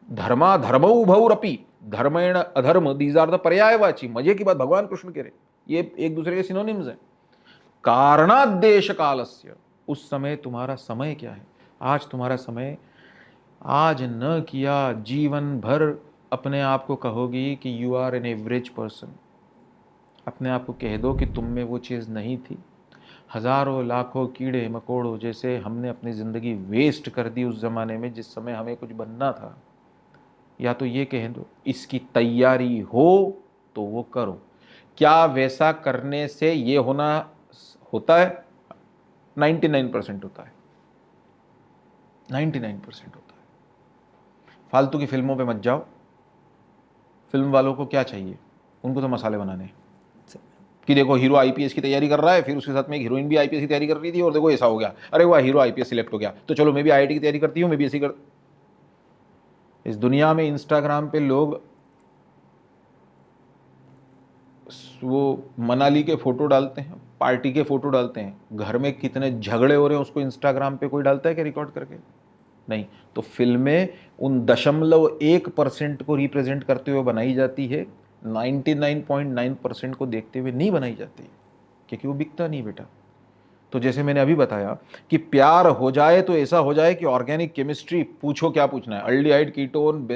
धर्मा धर्मो उभौरपि, धर्मेण अधर्म, दीज आर द पर्यायवाची। मजे की बात भगवान कृष्ण कह रहे, ये एक दूसरे के सिनोनिम्स हैं। कारणात् देश कालस्य, उस समय तुम्हारा समय क्या है, आज तुम्हारा समय, आज न किया जीवन भर अपने आप को कहोगी कि you are an average person, अपने आप को कह दो कि तुम में वो चीज़ नहीं थी। हज़ारों लाखों कीड़े मकोड़ों जैसे हमने अपनी ज़िंदगी वेस्ट कर दी उस ज़माने में जिस समय हमें कुछ बनना था। या तो ये कह दो इसकी तैयारी हो तो वो करो। क्या वैसा करने से ये होता है? 99% होता है, 99% होता है। फालतू की फिल्मों पे मत जाओ। फिल्म वालों को क्या चाहिए, उनको तो मसाले बनाने हैं कि देखो हीरो आईपीएस की तैयारी कर रहा है, फिर उसके साथ में एक हीरोइन भी आईपीएस की तैयारी कर रही थी और देखो ऐसा हो गया, अरे वाह हीरो आईपीएस सिलेक्ट हो गया तो चलो मैं भी आईआईटी की तैयारी करती हूँ, मैं भी ऐसी कर। इस दुनिया में इंस्टाग्राम पे लोग वो मनाली के फोटो डालते हैं, पार्टी के फोटो डालते हैं, घर में कितने झगड़े हो रहे हैं उसको इंस्टाग्राम पे कोई डालता है क्या रिकॉर्ड करके? नहीं। तो फिल्में उन 0.1% को रिप्रेजेंट करते हुए बनाई जाती है, 99.9% को देखते हुए नहीं बनाई जाती, क्योंकि वो बिकता नहीं बेटा। तो जैसे मैंने अभी बताया कि प्यार हो जाए तो ऐसा हो जाए कि ऑर्गेनिक केमिस्ट्री, पूछो क्या पूछना है, aldehyde ketone,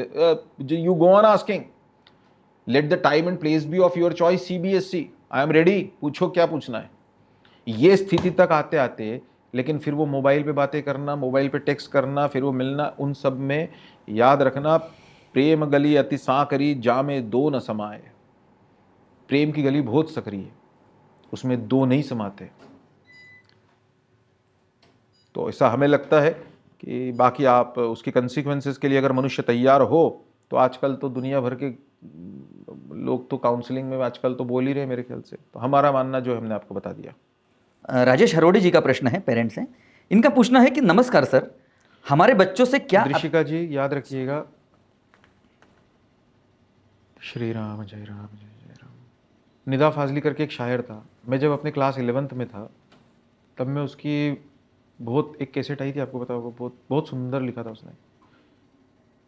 you go on asking, let the time and place be of your choice, CBSE, I am ready, पूछो क्या पूछना है। ये स्थिति तक आते आते लेकिन फिर वो मोबाइल पे बातें करना, मोबाइल पे टेक्स्ट करना, फिर वो मिलना, उन सब में याद रखना, प्रेम गली अति सांकरी जामे दो न समाए। प्रेम की गली बहुत सकरी है, उसमें दो नहीं समाते। तो ऐसा हमें लगता है कि बाकी आप उसके कंसिक्वेंसेस के लिए अगर मनुष्य तैयार हो तो आजकल तो दुनिया भर के लोग तो काउंसलिंग में आजकल तो बोल ही रहे मेरे ख्याल से। तो हमारा मानना जो हमने आपको बता दिया। राजेश हरोड़ी जी का प्रश्न है, पेरेंट्स हैं, इनका पूछना है कि नमस्कार सर, हमारे बच्चों से क्या दृशिका जी याद रखिएगा, श्री राम जय राम जय जय राम। निदा फाजली करके एक शायर था, मैं जब अपने क्लास 11th में था तब मैं उसकी बहुत एक कैसेट आई थी, आपको पता होगा, बहुत बहुत सुंदर लिखा था उसने।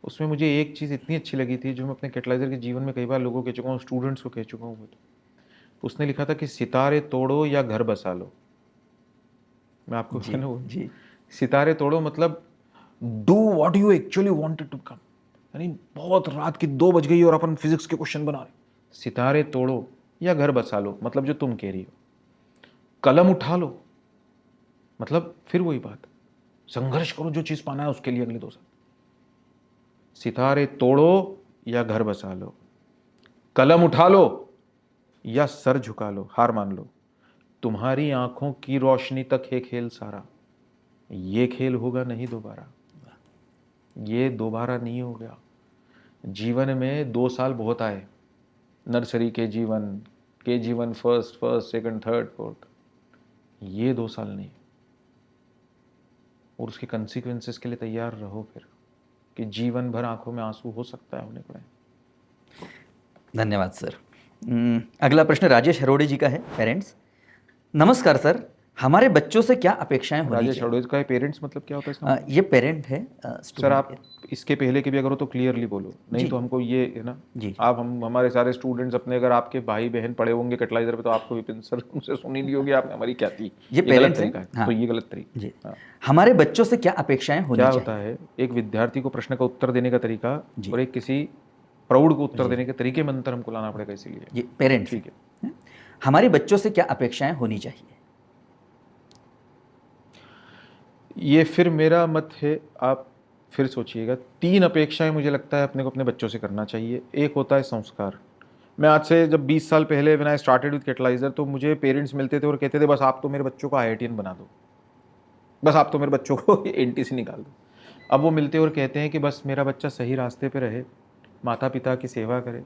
उसमें मुझे एक चीज़ इतनी अच्छी लगी थी जो मैं अपने कैटलाइजर के जीवन में कई बार लोगों को कह चुका हूँ, स्टूडेंट्स को कह चुका हूँ। उसने लिखा था कि सितारे तोड़ो या घर बसा लो। मैं आपको जी सितारे तोड़ो मतलब do what you actually wanted to come, यानी बहुत रात की 2 बज गई और अपन फिजिक्स के क्वेश्चन बना रहे। सितारे तोड़ो या घर बसा लो मतलब जो तुम कह रही हो। कलम उठा लो मतलब फिर वही बात, संघर्ष करो जो चीज़ पाना है उसके लिए अगले 2 साल। सितारे तोड़ो या घर बसा लो, कलम उठा लो या सर झुका लो, हार मान लो। तुम्हारी आंखों की रोशनी तक है खेल सारा, ये खेल होगा नहीं दोबारा, ये दोबारा नहीं हो गया। जीवन में 2 साल बहुत आए, नर्सरी के जीवन फर्स्ट सेकंड थर्ड फोर्थ, ये 2 साल नहीं। और उसके कंसिक्वेंसेस के लिए तैयार रहो फिर, कि जीवन भर आंखों में आंसू हो सकता है होने पड़े। धन्यवाद सर। अगला प्रश्न राजेश हरोड़ी जी का है, पेरेंट्स। नमस्कार सर, हमारे बच्चों से क्या अपेक्षाएं होनी राजेश चाहिए? हड़ोज का पेरेंट्स मतलब क्या होता है इसका? ये पेरेंट है सर स्टूडेंट आप इसके पहले के भी अगर हो तो क्लियरली बोलो, नहीं जी। तो हमको ये है ना, जी। आप हम हमारे सारे स्टूडेंट्स अपने, अगर आपके भाई बहन पढ़े होंगे कैटलाइजर पे तो आपको विपिन सर उनसे सुनी ली होगी आपने हमारी क्या थी, ये गलत पेरेंट्स तरीका है। हाँ। तो ये गलत तरीका जी। हाँ। हमारे बच्चों से क्या अपेक्षाएं होनी क्या चाहिए? होता है, एक विद्यार्थी को प्रश्न का उत्तर देने का तरीका जी। और एक किसी प्रौढ़ को उत्तर देने के तरीके में अंतर हमको लाना पड़ेगा, इसीलिए ये पेरेंट्स ठीक है। हमारे बच्चों से क्या अपेक्षाएं होनी चाहिए? ये फिर मेरा मत है, आप फिर सोचिएगा। 3 अपेक्षाएं मुझे लगता है अपने को अपने बच्चों से करना चाहिए। एक होता है संस्कार। मैं आज से जब 20 साल पहले व्हेन आई स्टार्टेड विद कैटलाइजर, तो मुझे पेरेंट्स मिलते थे और कहते थे बस आप तो मेरे बच्चों को IITian बना दो, बस आप तो मेरे बच्चों को NT से निकाल दो। अब वो मिलते और कहते हैं कि बस मेरा बच्चा सही रास्ते पे रहे, माता पिता की सेवा करे,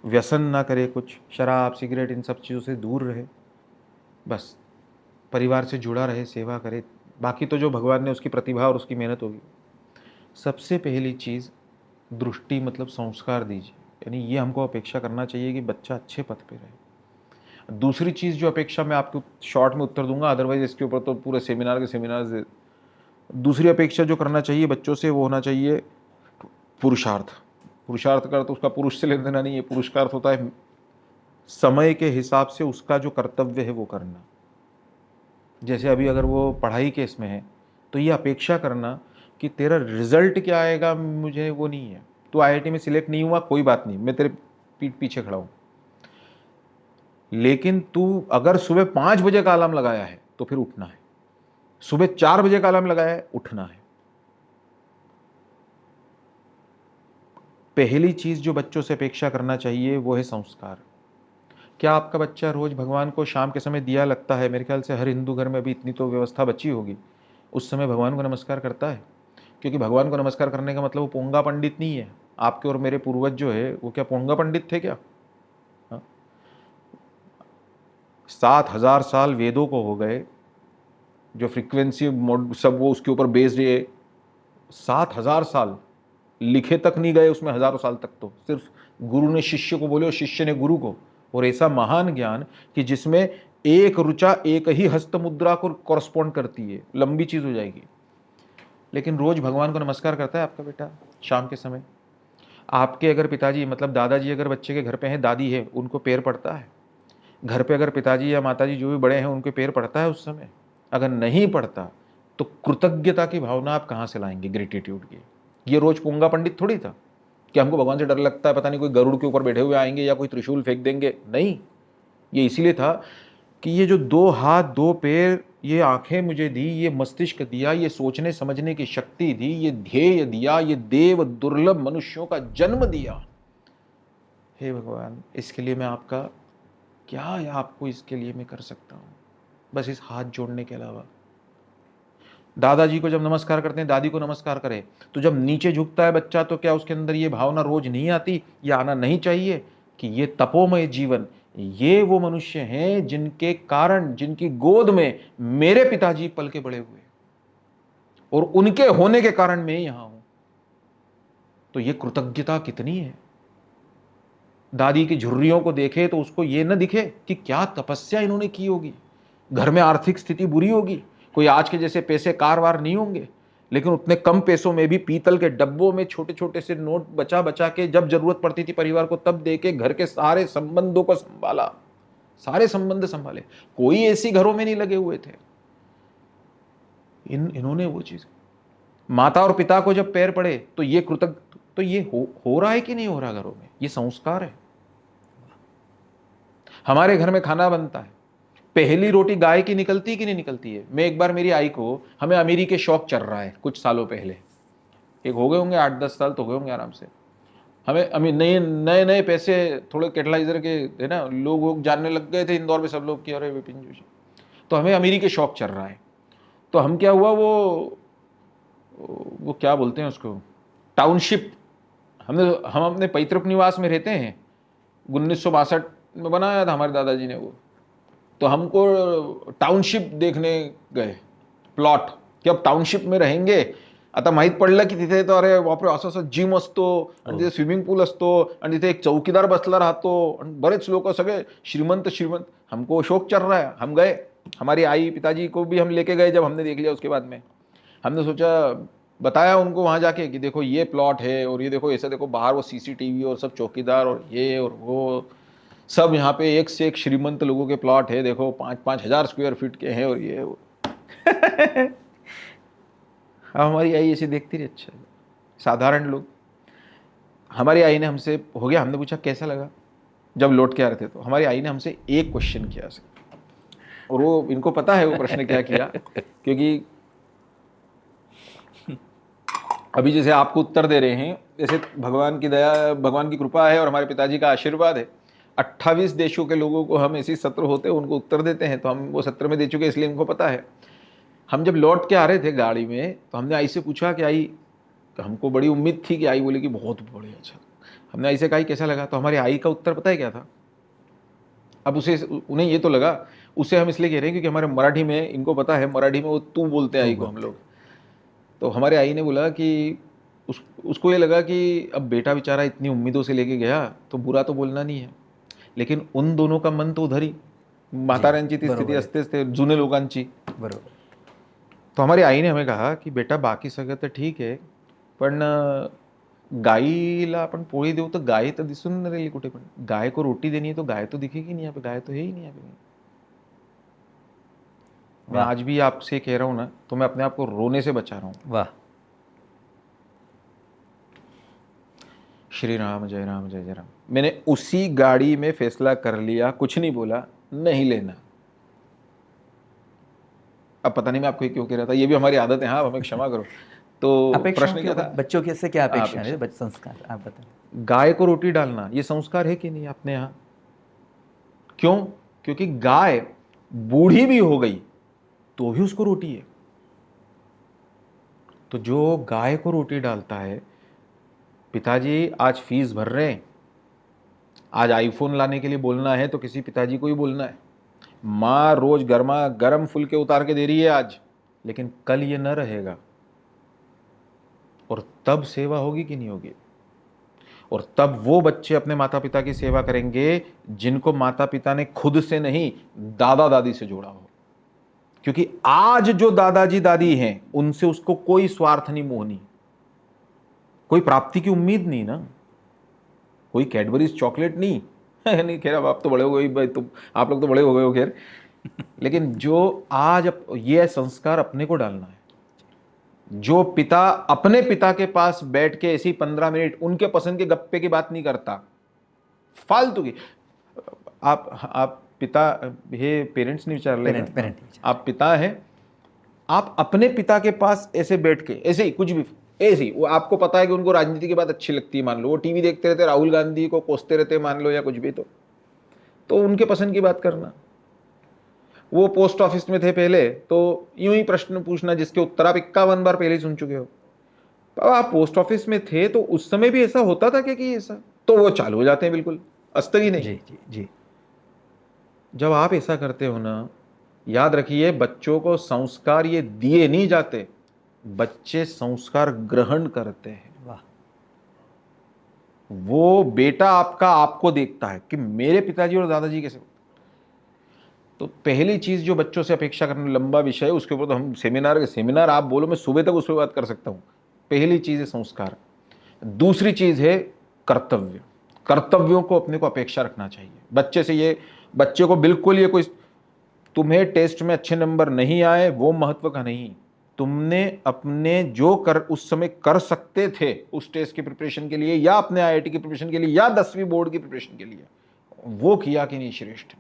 व्यसन ना करे, कुछ शराब सिगरेट इन सब चीज़ों से दूर रहे, बस परिवार से जुड़ा रहे, सेवा करे, बाकी तो जो भगवान ने उसकी प्रतिभा और उसकी मेहनत होगी। सबसे पहली चीज़ दृष्टि मतलब संस्कार दीजिए, यानी ये हमको अपेक्षा करना चाहिए कि बच्चा अच्छे पथ पे रहे। दूसरी चीज़ जो अपेक्षा मैं आपको शॉर्ट में उत्तर दूंगा, अदरवाइज इसके ऊपर तो पूरे सेमिनार। दूसरी अपेक्षा जो करना चाहिए बच्चों से वो होना चाहिए पुरुषार्थ। पुरुषार्थ का तो उसका पुरुष से लेना देना नहीं है, पुरुषार्थ होता है समय के हिसाब से उसका जो कर्तव्य है वो करना। जैसे अभी अगर वो पढ़ाई के इसमें है तो ये अपेक्षा करना कि तेरा रिजल्ट क्या आएगा मुझे वो नहीं है, तू IIT में सिलेक्ट नहीं हुआ कोई बात नहीं, मैं तेरे पीठ पीछे खड़ा हूँ, लेकिन तू अगर सुबह 5 बजे का अलार्म लगाया है तो फिर उठना है, सुबह 4 बजे का अलार्म लगाया है उठना है। पहली चीज जो बच्चों से अपेक्षा करना चाहिए वो है संस्कार। क्या आपका बच्चा रोज भगवान को शाम के समय दिया लगता है? मेरे ख्याल से हर हिंदू घर में अभी इतनी तो व्यवस्था बची होगी, उस समय भगवान को नमस्कार करता है? क्योंकि भगवान को नमस्कार करने का मतलब वो पोंगा पंडित नहीं है। आपके और मेरे पूर्वज जो है वो क्या पोंगा पंडित थे क्या? 7,000 साल वेदों को हो गए, जो फ्रीक्वेंसी सब वो उसके ऊपर बेस्ड है। 7,000 साल लिखे तक नहीं गए उसमें, हजारों साल तक तो सिर्फ गुरु ने शिष्य को बोले और शिष्य ने गुरु को, और ऐसा महान ज्ञान कि जिसमें एक रुचा एक ही हस्त मुद्रा को कॉरस्पॉन्ड करती है, लंबी चीज हो जाएगी। लेकिन रोज भगवान को नमस्कार करता है आपका बेटा शाम के समय? आपके अगर पिताजी मतलब दादाजी अगर बच्चे के घर पे हैं, दादी है, उनको पैर पड़ता है? घर पे अगर पिताजी या माताजी जो भी बड़े हैं उनके पैर पड़ता है उस समय? अगर नहीं पड़ता तो कृतज्ञता की भावना आप कहाँ से लाएंगे, ग्रेटिट्यूड की? ये रोज पोंगा पंडित थोड़ी था कि हमको भगवान से डर लगता है, पता नहीं कोई गरुड़ के ऊपर बैठे हुए आएंगे या कोई त्रिशूल फेंक देंगे। नहीं, ये इसीलिए था कि ये जो 2 हाथ 2 पैर, ये आंखें मुझे दी, ये मस्तिष्क दिया, ये सोचने समझने की शक्ति दी, ये ध्येय दिया, ये देव दुर्लभ मनुष्यों का जन्म दिया। हे भगवान, इसके लिए मैं आपका क्या है, आपको इसके लिए मैं कर सकता हूँ? बस इस हाथ जोड़ने के अलावा। दादाजी को जब नमस्कार करते हैं, दादी को नमस्कार करें, तो जब नीचे झुकता है बच्चा तो क्या उसके अंदर ये भावना रोज नहीं आती, या आना नहीं चाहिए कि ये तपोमय जीवन, ये वो मनुष्य हैं जिनके कारण, जिनकी गोद में मेरे पिताजी पल के बड़े हुए और उनके होने के कारण मैं यहां हूं। तो ये कृतज्ञता कितनी है। दादी की झुर्रियों को देखे तो उसको ये न दिखे कि क्या तपस्या इन्होंने की होगी, घर में आर्थिक स्थिति बुरी होगी, कोई आज के जैसे पैसे कारवार नहीं होंगे, लेकिन उतने कम पैसों में भी पीतल के डब्बों में छोटे छोटे से नोट बचा बचा के जब जरूरत पड़ती थी परिवार को तब दे के घर के सारे संबंधों को संभाला, सारे संबंध संभाले। कोई ऐसी घरों में नहीं लगे हुए थे। इन्होंने वो चीज, माता और पिता को जब पैर पड़े तो ये कृतज्ञ, तो ये हो रहा है कि नहीं हो रहा घरों में? ये संस्कार है। हमारे घर में खाना बनता है, पहली रोटी गाय की निकलती कि नहीं निकलती है? मैं एक बार मेरी आई को, हमें अमीरी के शौक चल रहा है कुछ सालों पहले, एक हो गए होंगे 8-10 साल तो हो गए होंगे आराम से, हमें नए नए पैसे थोड़े कैटलाइजर के है ना, लोग जानने लग गए थे इंदौर में सब लोग कि अरे विपिन जोशी, तो हमें अमीरी के शौक चल रहा है। तो हम क्या हुआ, वो क्या बोलते हैं उसको, टाउनशिप, हम अपने पैतृक निवास में रहते हैं, 1962 में बनाया था हमारे दादाजी ने वो, तो हमको टाउनशिप देखने गए, प्लॉट, की अब टाउनशिप में रहेंगे, आता माहीत पडलं की तिथे तो अरे बापरे असं असं जिम असतो आणि तिथे स्विमिंग पूल असतो आणि तिथे एक चौकीदार बसला राहतो आणि बरेच लोक सगळे श्रीमंत, हमको शौक चल रहा है, हम गए। हमारी आई पिताजी को भी हम लेके गए, जब हमने देख लिया उसके बाद में हमने सोचा, बताया उनको वहाँ जाके कि देखो ये प्लॉट है और ये देखो ऐसा, देखो बाहर वो सीसीटीवी और सब चौकीदार और ये और वो सब, यहाँ पे एक से एक श्रीमंत लोगों के प्लॉट है, देखो 5-5 हज़ार स्क्वायर फीट के हैं और ये वो। अब हमारी आई ऐसे देखती रही, अच्छा साधारण लोग। हमारी आई ने हमसे, हो गया, हमने पूछा कैसा लगा, जब लौट के आ रहे थे तो हमारी आई ने हमसे एक क्वेश्चन किया सिर्फ, और वो इनको पता है वो प्रश्न क्या किया, क्योंकि अभी जैसे आपको उत्तर दे रहे हैं, जैसे भगवान की दया, भगवान की कृपा है और हमारे पिताजी का आशीर्वाद है, 28 देशों के लोगों को हम ऐसे सत्र होते हैं उनको उत्तर देते हैं, तो हम वो सत्र में दे चुके इसलिए इनको पता है। हम जब लौट के आ रहे थे गाड़ी में तो हमने आई से पूछा कि आई, हमको बड़ी उम्मीद थी कि आई बोले कि बहुत बढ़िया, अच्छा। हमने आई से कहा कैसा लगा, तो हमारी आई का उत्तर पता है क्या था? अब उसे, उन्हें ये तो लगा, उसे हम इसलिए कह रहे हैं क्योंकि हमारे मराठी में, इनको पता है मराठी में वो तू बोलते हैं आई को हम लोग। तो हमारे आई ने बोला कि उसको ये लगा कि अब बेटा बेचारा इतनी उम्मीदों से लेके गया तो बुरा तो बोलना नहीं है, लेकिन उन दोनों का मन तो उधर ही, म्हाताऱ्यांची ती स्थिती असतेच, ते जुने लोकांची, बरोबर। तो हमारी आई ने हमें कहा की बेटा बाकी सगळं तर ठीक आहे, पण गाईला आपण पोळी देऊ तर गाय तर दिसून न राहिली कुठे पण, गाय को रोटी देनी है तो गाय तो दिखेगी नहीं, यहाँ पे गाय तो है ही नहीं यहाँ पे। मैं आज भी आपसे कह रहा हूँ ना, तो मैं अपने आप को रोने से बचा रहा हूँ। वाह। श्री राम जय राम जय जय राम। मैंने उसी गाड़ी में फैसला कर लिया, कुछ नहीं बोला, नहीं लेना। अब पता नहीं मैं आपको क्यों कह रहा था, ये भी हमारी आदत है, हाँ हमें क्षमा करो। तो प्रश्न क्या था? बच्चों के से क्या अपेक्षा है? संस्कार आप बताएं। गाय को रोटी डालना ये संस्कार है कि नहीं अपने यहाँ? क्यों? क्योंकि गाय बूढ़ी भी हो गई तो भी उसको रोटी है। तो जो गाय को रोटी डालता है, पिताजी आज फीस भर रहे हैं, आज आईफोन लाने के लिए बोलना है तो किसी पिताजी को ही बोलना है, माँ रोज गर्मा गर्म फुलके उतार के दे रही है आज, लेकिन कल ये न रहेगा, और तब सेवा होगी कि नहीं होगी? और तब वो बच्चे अपने माता पिता की सेवा करेंगे जिनको माता पिता ने खुद से नहीं, दादा दादी से जोड़ा हो। क्योंकि आज जो दादाजी दादी हैं उनसे उसको कोई स्वार्थ नहीं, मोह नहीं, कोई प्राप्ति की उम्मीद नहीं ना, कोई कैडबरीज चॉकलेट नहीं। नहीं खैर, अब आप तो बड़े हो गए भाई, तुम आप लोग तो बड़े हो गए हो खैर, लेकिन जो आज ये संस्कार अपने को डालना है। जो पिता अपने पिता के पास बैठ के ऐसी 15 मिनट उनके पसंद के गप्पे की बात नहीं करता, फालतू की। आप पिता, हे पेरेंट्स नहीं विचार, आप पिता हैं, आप अपने पिता के पास ऐसे बैठ के, ऐसे ही कुछ भी, ऐसे ही, वो आपको पता है कि उनको राजनीति की बात अच्छी लगती है, मान लो वो टीवी देखते रहते, राहुल गांधी को कोसते रहते मान लो, या कुछ भी, तो उनके पसंद की बात करना। वो पोस्ट ऑफिस में थे पहले तो यूं ही प्रश्न पूछना जिसके उत्तर आप 51 बार पहले ही सुन चुके हो। आप पोस्ट ऑफिस में थे तो उस समय भी ऐसा होता था क्या कि ऐसा, तो वो चालू हो जाते हैं बिल्कुल अस्तगी नहीं। जी जी जी। जब आप ऐसा करते हो ना, याद रखिए बच्चों को संस्कार ये दिए नहीं जाते, बच्चे संस्कार ग्रहण करते हैं। वाह। वो बेटा आपका आपको देखता है कि मेरे पिताजी और दादाजी कैसे। तो पहली चीज जो बच्चों से अपेक्षा करना, लंबा विषय है उसके ऊपर तो हम सेमिनार आप बोलो मैं सुबह तक उस पर बात कर सकता हूं। पहली चीज है संस्कार, दूसरी चीज है कर्तव्य। कर्तव्यों को अपने को अपेक्षा रखना चाहिए बच्चे से। ये बच्चे को बिल्कुल, ये कोई तुम्हें टेस्ट में अच्छे नंबर नहीं आए वो महत्व का नहीं, तुमने अपने जो उस समय कर सकते थे उस टेस्ट की प्रिपरेशन के लिए, या अपने आईआईटी की प्रिपरेशन के लिए, या 10वीं बोर्ड की प्रिपरेशन के लिए, वो किया कि नहीं, श्रेष्ठ।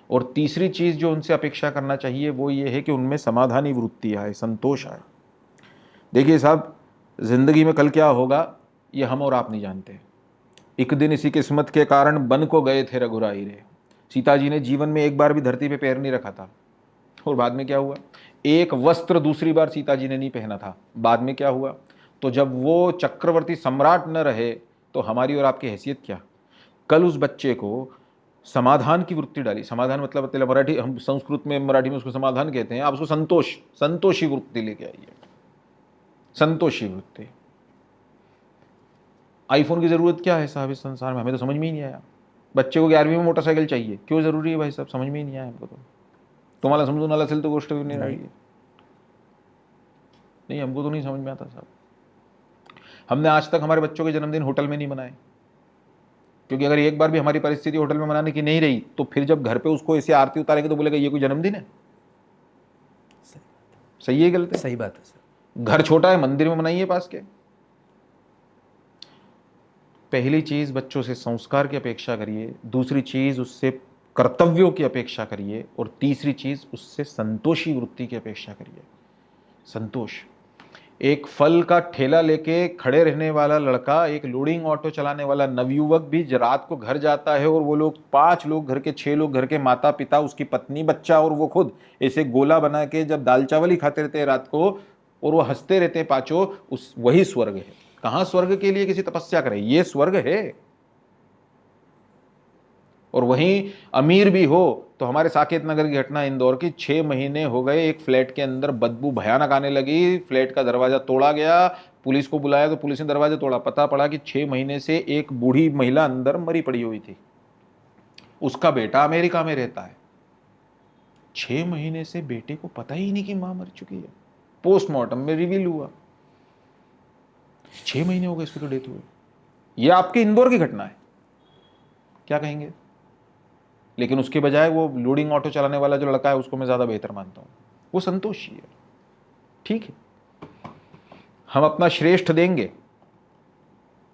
और तीसरी चीज जो उनसे अपेक्षा करना चाहिए वो ये है कि उनमें समाधानी वृत्ति आए, संतोष आए। देखिए साहब, जिंदगी में कल क्या होगा ये हम और आप नहीं जानते। एक दिन इसी किस्मत के कारण बन को गए थे रघुराई रे। सीता जी ने जीवन में एक बार भी धरती पे पैर नहीं रखा था, और बाद में क्या हुआ, एक वस्त्र दूसरी बार सीता जी ने नहीं पहना था, बाद में क्या हुआ। तो जब वो चक्रवर्ती सम्राट न रहे तो हमारी और आपकी हैसियत क्या। कल उस बच्चे को समाधान की वृत्ति डाली, समाधान मतलब मराठी, हम संस्कृत में मराठी में उसको समाधान कहते हैं, आप उसको संतोषी वृत्ति लेके आइए, संतोषी वृत्ति। आईफोन की जरूरत क्या है साहब इस संसार में, हमें तो समझ में ही नहीं आया। बच्चे को 11वीं में मोटरसाइकिल चाहिए, क्यों जरूरी है भाई साहब, समझ में ही नहीं आया हमको तो। तुम्हाला समजून आलं असेल तो गोष्ट नाही रही है. नहीं, हमको तो नहीं समझ में आता साहब. हमने आज तक हमारे बच्चों के जन्मदिन होटल में नहीं मनाए, क्योंकि अगर एक बार भी हमारी परिस्थिति होटल में मनाने की नहीं रही तो फिर जब घर पे उसको ऐसे आरती उतारेंगे तो बोलेगा ये कोई जन्मदिन है. सही है गलत है? सही बात है सर. घर छोटा है, मंदिर में मनाइए पास के. पहली चीज बच्चों से संस्कार की अपेक्षा करिए, दूसरी चीज उससे कर्तव्यों की अपेक्षा करिए, और तीसरी चीज उससे संतोषी वृत्ति की अपेक्षा करिए. संतोष. एक फल का ठेला लेके खड़े रहने वाला लड़का, एक लोडिंग ऑटो चलाने वाला नवयुवक भी रात को घर जाता है और वो लोग 5 लोग घर के, 6 लोग घर के, माता पिता, उसकी पत्नी, बच्चा और वो खुद ऐसे गोला बना के जब दाल चावल ही खाते रहते हैं रात को और वो हंसते रहते हैं पांचों, उस वही स्वर्ग है. कहां स्वर्ग के लिए किसी तपस्या करे, ये स्वर्ग है. और वहीं अमीर भी हो तो हमारे साकेत नगर की घटना इंदौर की, 6 महीने हो गए, एक फ्लैट के अंदर बदबू भयानक आने लगी, फ्लैट का दरवाजा तोड़ा गया, पुलिस को बुलाया तो पुलिस ने दरवाजा तोड़ा, पता पड़ा कि 6 महीने से एक बूढ़ी महिला अंदर मरी पड़ी हुई थी. उसका बेटा अमेरिका में रहता है. 6 महीने से बेटे को पता ही नहीं कि मां मर चुकी है. पोस्टमार्टम में रिवील हुआ 6 महीने हो गए इसकी तो डेथ हुई. यह आपके इंदौर की घटना है, क्या कहेंगे? लेकिन उसके बजाय वो लोडिंग ऑटो चलाने वाला जो लड़का है उसको मैं ज्यादा बेहतर मानता हूं. वो संतोषी है. ठीक है, हम अपना श्रेष्ठ देंगे.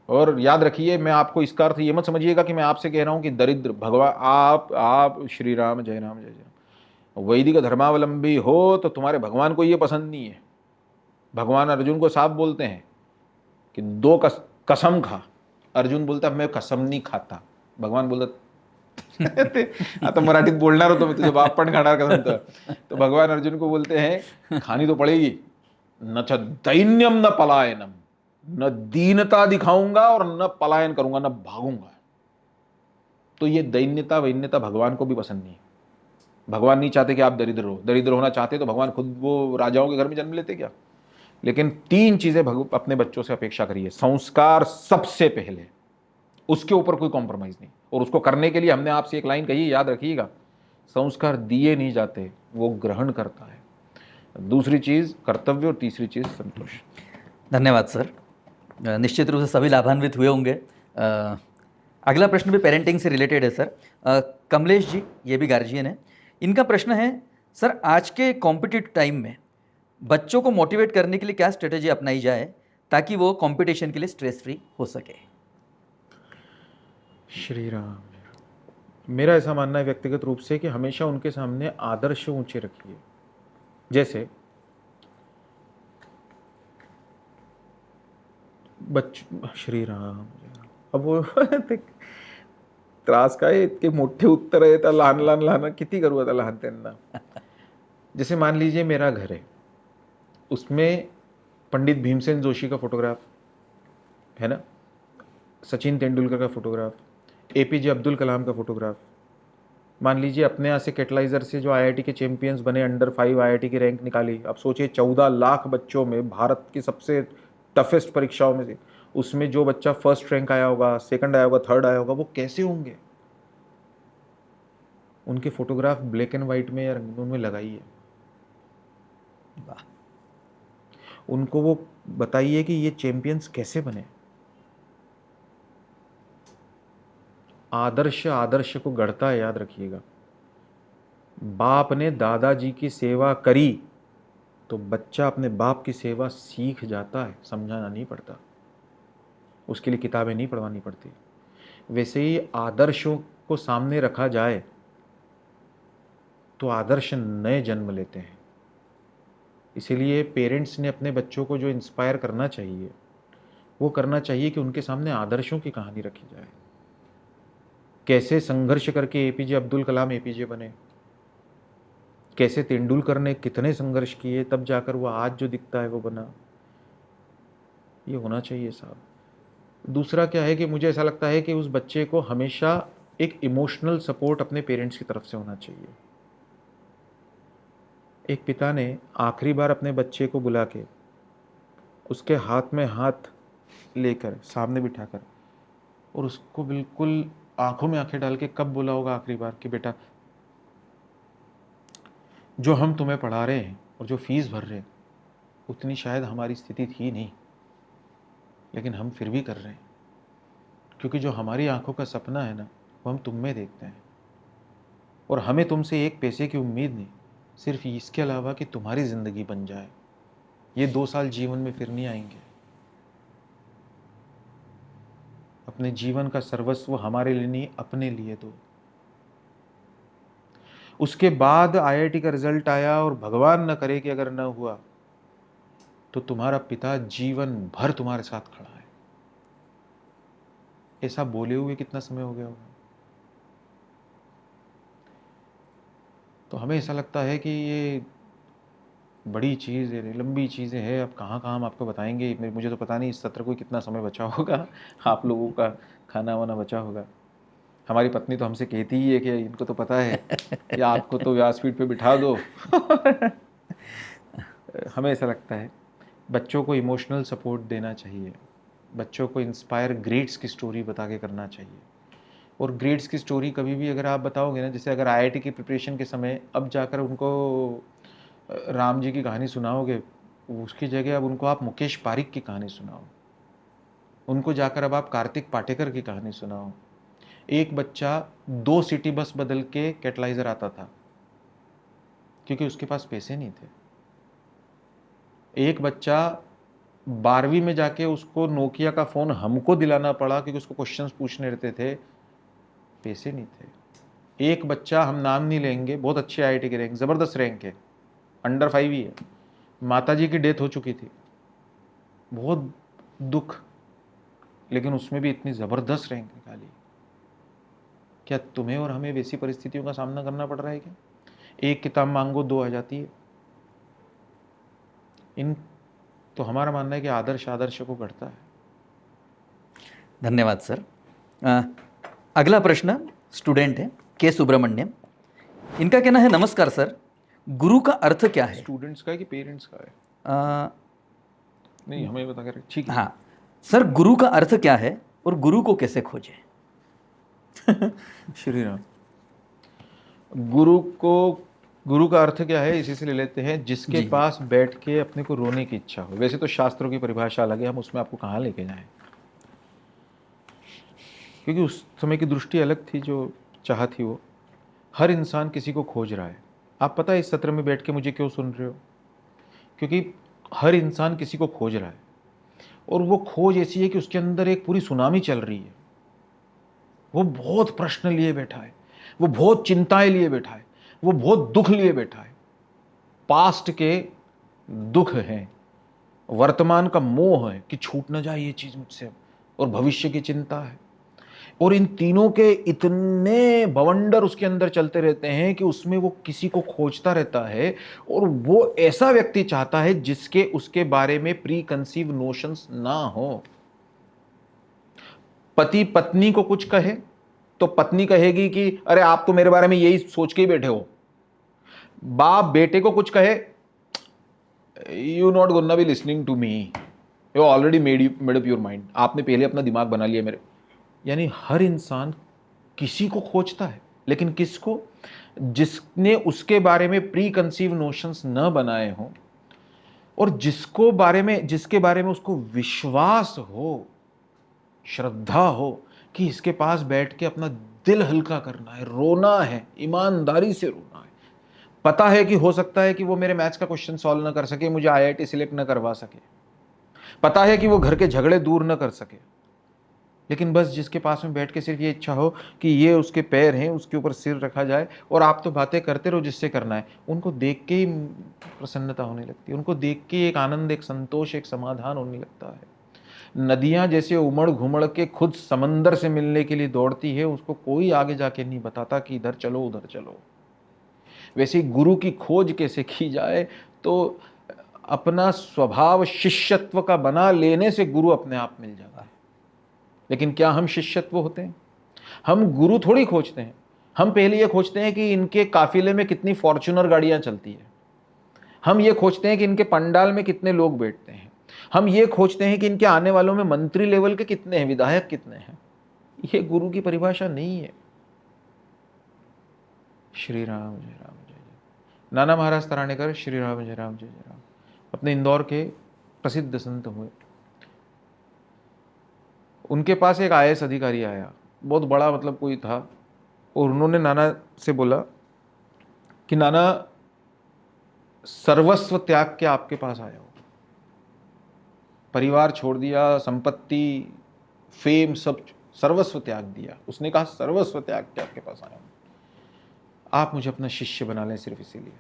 और याद रखिए, मैं आपको इसका अर्थ ये मत समझिएगा कि मैं आपसे कह रहा हूं कि दरिद्र भगवान आप श्री राम जय राम जय जय वैदिक धर्मावलंबी हो तो तुम्हारे भगवान को ये पसंद नहीं है. भगवान अर्जुन को साफ बोलते हैं कि 2 कसम खा. अर्जुन बोलता मैं कसम नहीं खाता. भगवान बोलता आता मराठीत बोलणार होतो मी, तुझे बाप पण खाणार कसम तर. तो भगवान अर्जुन को बोलते हैं खानी तो पड़ेगी. न च दैन्यम न पलायनम, न दीनता दिखाऊंगा और न पलायन करूंगा, न भागूंगा. तो ये दैन्यता वैन्यता भगवान को भी पसंद नहीं. भगवान नहीं चाहते कि आप दरिद्र हो. दरिद्र होना चाहते तो भगवान खुद वो राजाओं के घर में जन्म लेते क्या? लेकिन 3 चीजें अपने बच्चों से अपेक्षा करिए. संस्कार सबसे पहले, उसके ऊपर कोई कॉम्प्रोमाइज नहीं. और उसको करने के लिए हमने आपसे एक लाइन कही, याद रखिएगा, संस्कार दिए नहीं जाते, वो ग्रहण करता है. दूसरी चीज कर्तव्य और तीसरी चीज संतोष. धन्यवाद सर. निश्चित रूप से सभी लाभान्वित हुए होंगे. अगला प्रश्न भी पेरेंटिंग से रिलेटेड है सर. कमलेश जी, ये भी गार्जियन है. इनका प्रश्न है सर, आज के कॉम्पिटिटिव टाइम में बच्चों को मोटिवेट करने के लिए क्या स्ट्रेटेजी अपनाई जाए ताकि वो कंपटीशन के लिए स्ट्रेस फ्री हो सके? श्री राम. मेरा ऐसा मानना है व्यक्तिगत रूप से कि हमेशा उनके सामने आदर्श ऊंचे रखिए. जैसे श्री राम. अब वो त्रास काय, इतके मोठे उत्तर आहे, लहान लहान लहान किती करू आता लहान त्यांना. जैसे मान लीजिए मेरा घर है, उसमें पंडित भीमसेन जोशी का फोटोग्राफ है ना, सचिन तेंदुलकर का फोटोग्राफ, एपीजे अब्दुल कलाम का फोटोग्राफ. मान लीजिए अपने यहाँ से कैटलाइजर से जो आईआईटी के चैंपियंस बने, अंडर 5 आईआईटी की रैंक निकाली. अब सोचिए 14 लाख बच्चों में, भारत की सबसे टफेस्ट परीक्षाओं में से, उसमें जो बच्चा फर्स्ट रैंक आया होगा, सेकंड आया होगा, थर्ड आया होगा, वो कैसे होंगे? उनके फोटोग्राफ ब्लैक एंड व्हाइट में या रंगीन में लगाइए. उनको वो बताइए कि ये चैंपियंस कैसे बने. आदर्श आदर्श को गढ़ता है, याद रखिएगा. बाप ने दादाजी की सेवा करी तो बच्चा अपने बाप की सेवा सीख जाता है, समझाना नहीं पड़ता, उसके लिए किताबें नहीं पढ़वानी पड़ती. वैसे ही आदर्शों को सामने रखा जाए तो आदर्श नए जन्म लेते हैं. इसीलिए पेरेंट्स ने अपने बच्चों को जो इंस्पायर करना चाहिए वो करना चाहिए कि उनके सामने आदर्शों की कहानी रखी जाए. कैसे संघर्ष करके एपीजे अब्दुल कलाम एपीजे बने, कैसे तेंदुलकर ने कितने संघर्ष किए तब जाकर वो आज जो दिखता है वो बना. ये होना चाहिए साहब. दूसरा क्या है कि मुझे ऐसा लगता है कि उस बच्चे को हमेशा एक इमोशनल सपोर्ट अपने पेरेंट्स की तरफ से होना चाहिए. एक पिता ने आखिरी बार अपने बच्चे को बुला के उसके हाथ में हाथ लेकर सामने बिठाकर और उसको बिल्कुल आंखों में आंखें डाल के कब बोला होगा आखिरी बार कि बेटा जो हम तुम्हें पढ़ा रहे हैं और जो फीस भर रहे हैं उतनी शायद हमारी स्थिति थी नहीं, लेकिन हम फिर भी कर रहे हैं, क्योंकि जो हमारी आंखों का सपना है ना, वो हम तुम में देखते हैं। और हमें तुमसे एक पैसे की उम्मीद नहीं, सिर्फ इसके अलावा कि तुम्हारी ज़िंदगी बन जाए। ये 2 साल जीवन में फिर नहीं आएंगे। अपने जीवन का सर्वस्व हमारे लिए नहीं, अपने लिए दो। उसके बाद आईआईटी का रिजल्ट आया और भगवान न करे कि अगर न हुआ तो तुम्हारा पिता जीवन भर तुम्हारे साथ खड़ा है। ऐसा बोले हुए कितना समय हो गया होगा। तो हमें ऐसा लगता है कि ये बड़ी चीज़ है, लंबी चीज़ें हैं, अब कहाँ कहाँ हम आपको बताएंगे। मुझे तो पता नहीं इस सत्र को कितना समय बचा होगा, आप लोगों का खाना वाना बचा होगा। हमारी पत्नी तो हमसे कहती ही है कि इनको तो पता है या आपको तो व्यासपीठ पे बिठा दो। हमें ऐसा लगता है बच्चों को इमोशनल सपोर्ट देना चाहिए, बच्चों को इंस्पायर ग्रेड्स की स्टोरी बता के करना चाहिए। और ग्रेड्स की स्टोरी कभी भी अगर आप बताओगे ना, जैसे अगर आईआईटी की प्रिपरेशन के समय अब जाकर उनको राम जी की कहानी सुनाओगे, उसकी जगह अब उनको आप मुकेश पारिक की कहानी सुनाओ, उनको जाकर अब आप कार्तिक पाटेकर की कहानी सुनाओ। एक बच्चा 2 सिटी बस बदल के कैटलाइजर आता था क्योंकि उसके पास पैसे नहीं थे। एक बच्चा 12वीं में जाके उसको नोकिया का फ़ोन हमको दिलाना पड़ा क्योंकि उसको क्वेश्चंस पूछने रहते थे, पैसे नहीं थे। एक बच्चा, हम नाम नहीं लेंगे, बहुत अच्छे आईआईटी के रैंक, ज़बरदस्त रैंक है, अंडर 5 ही है, माताजी की डेथ हो चुकी थी, बहुत दुख, लेकिन उसमें भी इतनी ज़बरदस्त रैंक निकाली। क्या तुम्हें और हमें वैसी परिस्थितियों का सामना करना पड़ रहा है क्या? एक किताब मांगो 2 आ जाती है। इन तो हमारा मानना है कि आदर्श को घटता है। धन्यवाद सर। अगला प्रश्न स्टूडेंट है के सुब्रमण्यम। इनका कहना है, नमस्कार सर, गुरु का अर्थ क्या है? स्टूडेंट्स का है कि पेरेंट्स का है? नहीं, हमें बता कर, ठीक है। हाँ सर, गुरु का अर्थ क्या है और गुरु को कैसे खोजें? श्री राम। गुरु का अर्थ क्या है, इसी से ले लेते हैं, जिसके जी। पास बैठ के अपने को रोने की इच्छा हो। वैसे तो शास्त्रों की परिभाषा अलग है, हम उसमें आपको कहाँ लेके जाएं, क्योंकि उस समय की दृष्टि अलग थी, जो चाह थी वो। हर इंसान किसी को खोज रहा है। आप पता है इस सत्र में बैठ के मुझे क्यों सुन रहे हो? क्योंकि हर इंसान किसी को खोज रहा है, और वो खोज ऐसी है कि उसके अंदर एक पूरी सुनामी चल रही है। वो बहुत प्रश्न लिए बैठा है, वो बहुत चिंताएं लिए बैठा है, वो बहुत दुख लिए बैठा है। पास्ट के दुख हैं, वर्तमान का मोह है कि छूट न जाए ये चीज मुझसे, और भविष्य की चिंता है। और इन तीनों के इतने बवंडर उसके अंदर चलते रहते हैं कि उसमें वो किसी को खोजता रहता है, और वो ऐसा व्यक्ति चाहता है जिसके उसके बारे में प्री कंसीव नोशंस ना हो। पति पत्नी को कुछ कहे तो पत्नी कहेगी कि अरे आप तो मेरे बारे में यही सोच के ही बैठे हो। बाप बेटे को कुछ कहे, you not gonna be listening to me, you already made up your mind, आपने पहले अपना दिमाग बना लिया मेरे। यानी हर इंसान किसी को खोजता है, लेकिन किसको? जिसने उसके बारे में प्री कंसीव नोशंस न बनाए हों, और जिसके बारे में उसको विश्वास हो, श्रद्धा हो कि इसके पास बैठ के अपना दिल हल्का करना है, रोना है, ईमानदारी से रोना है। पता है कि हो सकता है कि वो मेरे मैथ्स का क्वेश्चन सॉल्व न कर सके, मुझे आईआईटी सिलेक्ट न करवा सके, पता है कि वो घर के झगड़े दूर न कर सके, लेकिन बस जिसके पास में बैठ के सिर्फ ये इच्छा हो कि ये उसके पैर हैं, उसके ऊपर सिर रखा जाए और आप तो बातें करते रहो जिससे करना है, उनको देख के ही प्रसन्नता होने लगती है, उनको देख के एक आनंद, एक संतोष, एक समाधान होने लगता है। नदियां जैसे उमड़ घुमड़ के खुद समंदर से मिलने के लिए दौड़ती है, उसको कोई आगे जाके नहीं बताता कि इधर चलो उधर चलो। वैसे ही गुरु की खोज कैसे की जाए, तो अपना स्वभाव शिष्यत्व का बना लेने से गुरु अपने आप मिल जाता है। लेकिन क्या हम शिष्यत्व होते हैं? हम गुरु थोड़ी खोजते हैं। हम पहले ये खोजते हैं कि इनके काफिले में कितनी फॉर्च्यूनर गाड़ियां चलती है, हम ये खोजते हैं कि इनके पंडाल में कितने लोग बैठते हैं, हम ये खोजते हैं कि इनके आने वालों में मंत्री लेवल के कितने हैं, विधायक कितने हैं। ये गुरु की परिभाषा नहीं है। श्री राम जय राम जय जय। नाना महाराज तरानेकर श्री राम जय राम जय जय राम अपने इंदौर के प्रसिद्ध संत हुए। उनके पास एक IAS अधिकारी आया, बहुत बड़ा मतलब कोई था, और उन्होंने नाना से बोला कि नाना सर्वस्व त्याग के आपके पास आया हो, परिवार छोड़ दिया, संपत्ति, फेम, सब सर्वस्व त्याग दिया। उसने कहा सर्वस्व त्याग के आपके पास आया हूं, आप मुझे अपना शिष्य बना लें सिर्फ इसीलिए।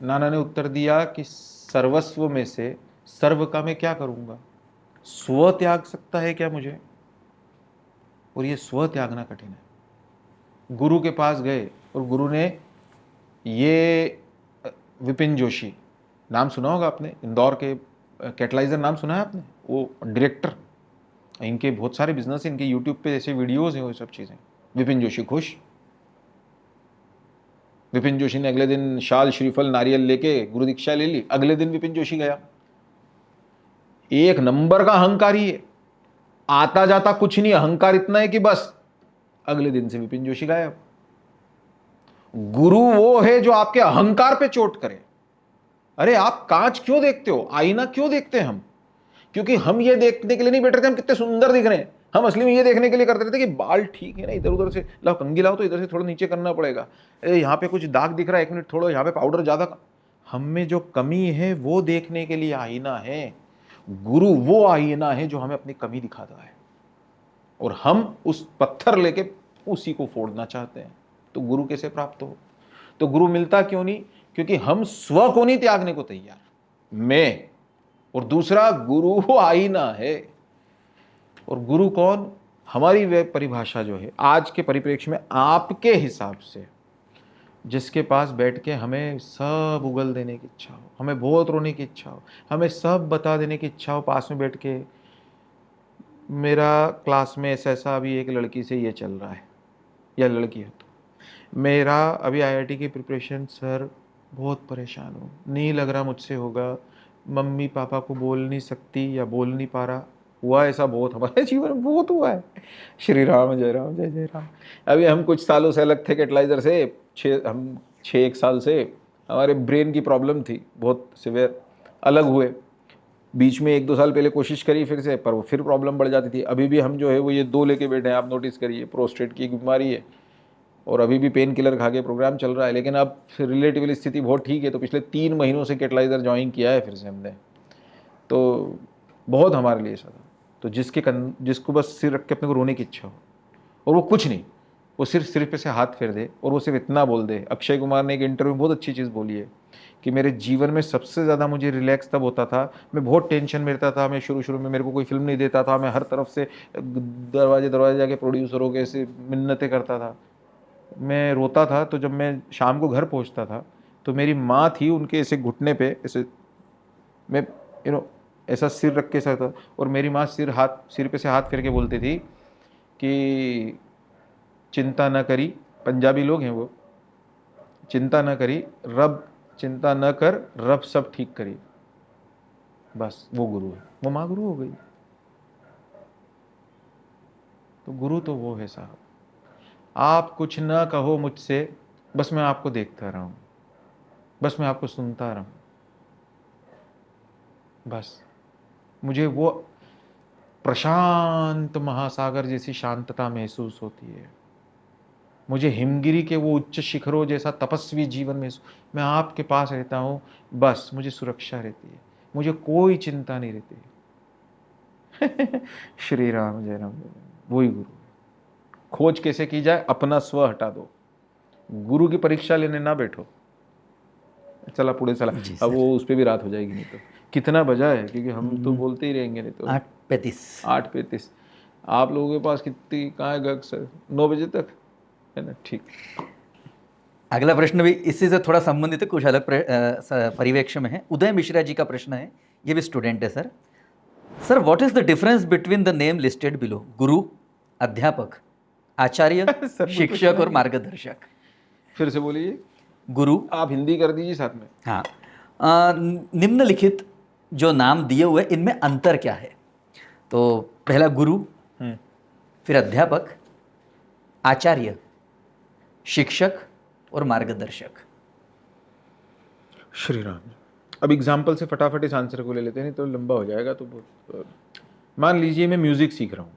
नाना ने उत्तर दिया कि सर्वस्व में से सर्व का मैं क्या करूंगा, स्व त्याग सकता है क्या मुझे? और ये स्व त्यागना कठिन है। गुरु के पास गए और गुरु ने ये विपिन जोशी, नाम सुना होगा आपने, इंदौर के कैटलाइजर, नाम सुना है आपने? वो डायरेक्टर, इनके बहुत सारे बिजनेस हैं, इनके यूट्यूब पे ऐसे वीडियोस हैं, वो सब चीज़ें। विपिन जोशी खुश। विपिन जोशी ने अगले दिन शाल श्रीफल नारियल लेके गुरु दीक्षा ले ली। अगले दिन विपिन जोशी गया। एक नंबर का अहंकारी है, आता जाता कुछ नहीं, अहंकार इतना है कि बस। अगले दिन से विपिन जोशी गायब। गुरु वो है जो आपके अहंकार पे चोट करे। अरे आप कांच क्यों देखते हो, आईना क्यों देखते हैं हम? क्योंकि हम ये देखने के लिए नहीं बैठ रहे थे हम कितने सुंदर दिख रहे हैं, हम असली में ये देखने के लिए करते रहते कि बाल ठीक है ना, इधर उधर से लाओ कंघी लाओ तो इधर से थोड़ा नीचे करना पड़ेगा, यहाँ पे कुछ दाग दिख रहा है, 1 मिनट थोड़ा यहाँ पे पाउडर ज्यादा। हम में जो कमी है वो देखने के लिए आईना है। गुरु वो आईना है जो हमें अपनी कमी दिखाता है, और हम उस पत्थर लेके उसी को फोड़ना चाहते हैं। तो गुरु कैसे प्राप्त हो? तो गुरु मिलता क्यों नहीं? क्योंकि हम स्व को नहीं त्यागने को तैयार, मैं। और दूसरा, गुरु वो आईना है। और गुरु कौन? हमारी वे परिभाषा जो है आज के परिप्रेक्ष्य में आपके हिसाब से, जिसके पास बैठ के हमें सब उगल देने की इच्छा हो, हमें बहुत रोने की इच्छा हो, हमें सब बता देने की इच्छा हो, पास में बैठ के मेरा क्लास में ऐसा ऐसा अभी एक लड़की से ये चल रहा है, या लड़की है, तो मेरा अभी IIT की प्रिपरेशन सर बहुत परेशान हूँ, नहीं लग रहा मुझसे होगा, मम्मी पापा को बोल नहीं सकती या बोल नहीं पा रहा। हुआ ऐसा बहुत, हमारे जीवन में बहुत हुआ है। श्री राम जय राम जय जय राम। अभी हम कुछ सालों से अलग थे कैटलाइजर से, 6-1 साल से हमारे ब्रेन की प्रॉब्लम थी बहुत सिवियर, अलग हुए। बीच में 1-2 साल पहले कोशिश करी फिर से, पर वो फिर प्रॉब्लम बढ़ जाती थी। अभी भी हम जो है वो ये 2 लेके बैठे हैं, आप नोटिस करिए, प्रोस्टेट की बीमारी है, और अभी भी पेन किलर खा के प्रोग्राम चल रहा है। लेकिन अब फिर रिलेटिवली स्थिति बहुत ठीक है, तो पिछले 3 महीनों से कैटलाइजर ज्वाइन किया है फिर से हमने, तो बहुत हमारे लिए ऐसा था। तो जिसको बस सिर रख के अपने को रोने की इच्छा हो, और वो कुछ नहीं, वो सिर्फ सिर पे से हाथ फेर दे और वो सिर्फ इतना बोल दे। अक्षय कुमार ने एक इंटरव्यू में बहुत अच्छी चीज़ बोली है कि मेरे जीवन में सबसे ज़्यादा मुझे रिलैक्स तब होता था, मैं बहुत टेंशन में रहता था, मैं शुरू में मेरे को कोई फिल्म नहीं देता था, मैं हर तरफ से दरवाजे जाके प्रोड्यूसरों के ऐसे मिन्नतें करता था, मैं रोता था। तो जब मैं शाम को घर पहुंचता था तो मेरी माँ थी, उनके ऐसे घुटने पे ऐसे मैं ऐसा सिर रख के था, और मेरी माँ सिर पे से हाथ फेर के बोलती थी कि चिंता न करी, पंजाबी लोग हैं वो, चिंता न करी, रब चिंता न कर, रब सब ठीक करी। बस वो गुरु है, वो माँ गुरु हो गई। तो गुरु तो वो है साहब, आप कुछ न कहो मुझसे, बस मैं आपको देखता रहूं, बस मैं आपको सुनता रहूं, बस मुझे वो प्रशांत महासागर जैसी शांतता महसूस होती है, मुझे हिमगिरी के वो उच्च शिखरों जैसा तपस्वी जीवन महसूस, मैं आपके पास रहता हूँ, बस मुझे सुरक्षा रहती है, मुझे कोई चिंता नहीं रहती। श्री राम जय राम जय राम, वही गुरु। खोज कैसे की जाए? अपना स्व हटा दो, गुरु की परीक्षा लेने ना बैठो। चला पुढे चला, अब वो उस पर भी रात हो जाएगी। नहीं तो कितना बजा है, क्योंकि हम तो बोलते ही रहेंगे। नहीं तो 8:35 आप लोगों के पास कितनी कहाँ है गग सर? 9 बजे तक है ना? ठीक। अगला प्रश्न भी इसी से थोड़ा संबंधित है, कुछ अलग परिवेक्ष्य में है। उदय मिश्रा जी का प्रश्न है, ये भी स्टूडेंट है sir. Sir, what is the difference between the name listed below? गुरु, अध्यापक, आचार्य, शिक्षक और मार्गदर्शक। फिर से बोलिए। गुरु, आप हिंदी कर दीजिए साथ में। हाँ। निम्नलिखित जो नाम दिए हुए, इनमें अंतर क्या है? तो पहला गुरु, फिर अध्यापक, आचार्य, शिक्षक और मार्गदर्शक। श्री राम। अब एग्जाम्पल से फटाफट इस आंसर को ले लेते हैं, नहीं तो लंबा हो जाएगा। तो मान लीजिए मैं म्यूज़िक सीख रहा हूँ,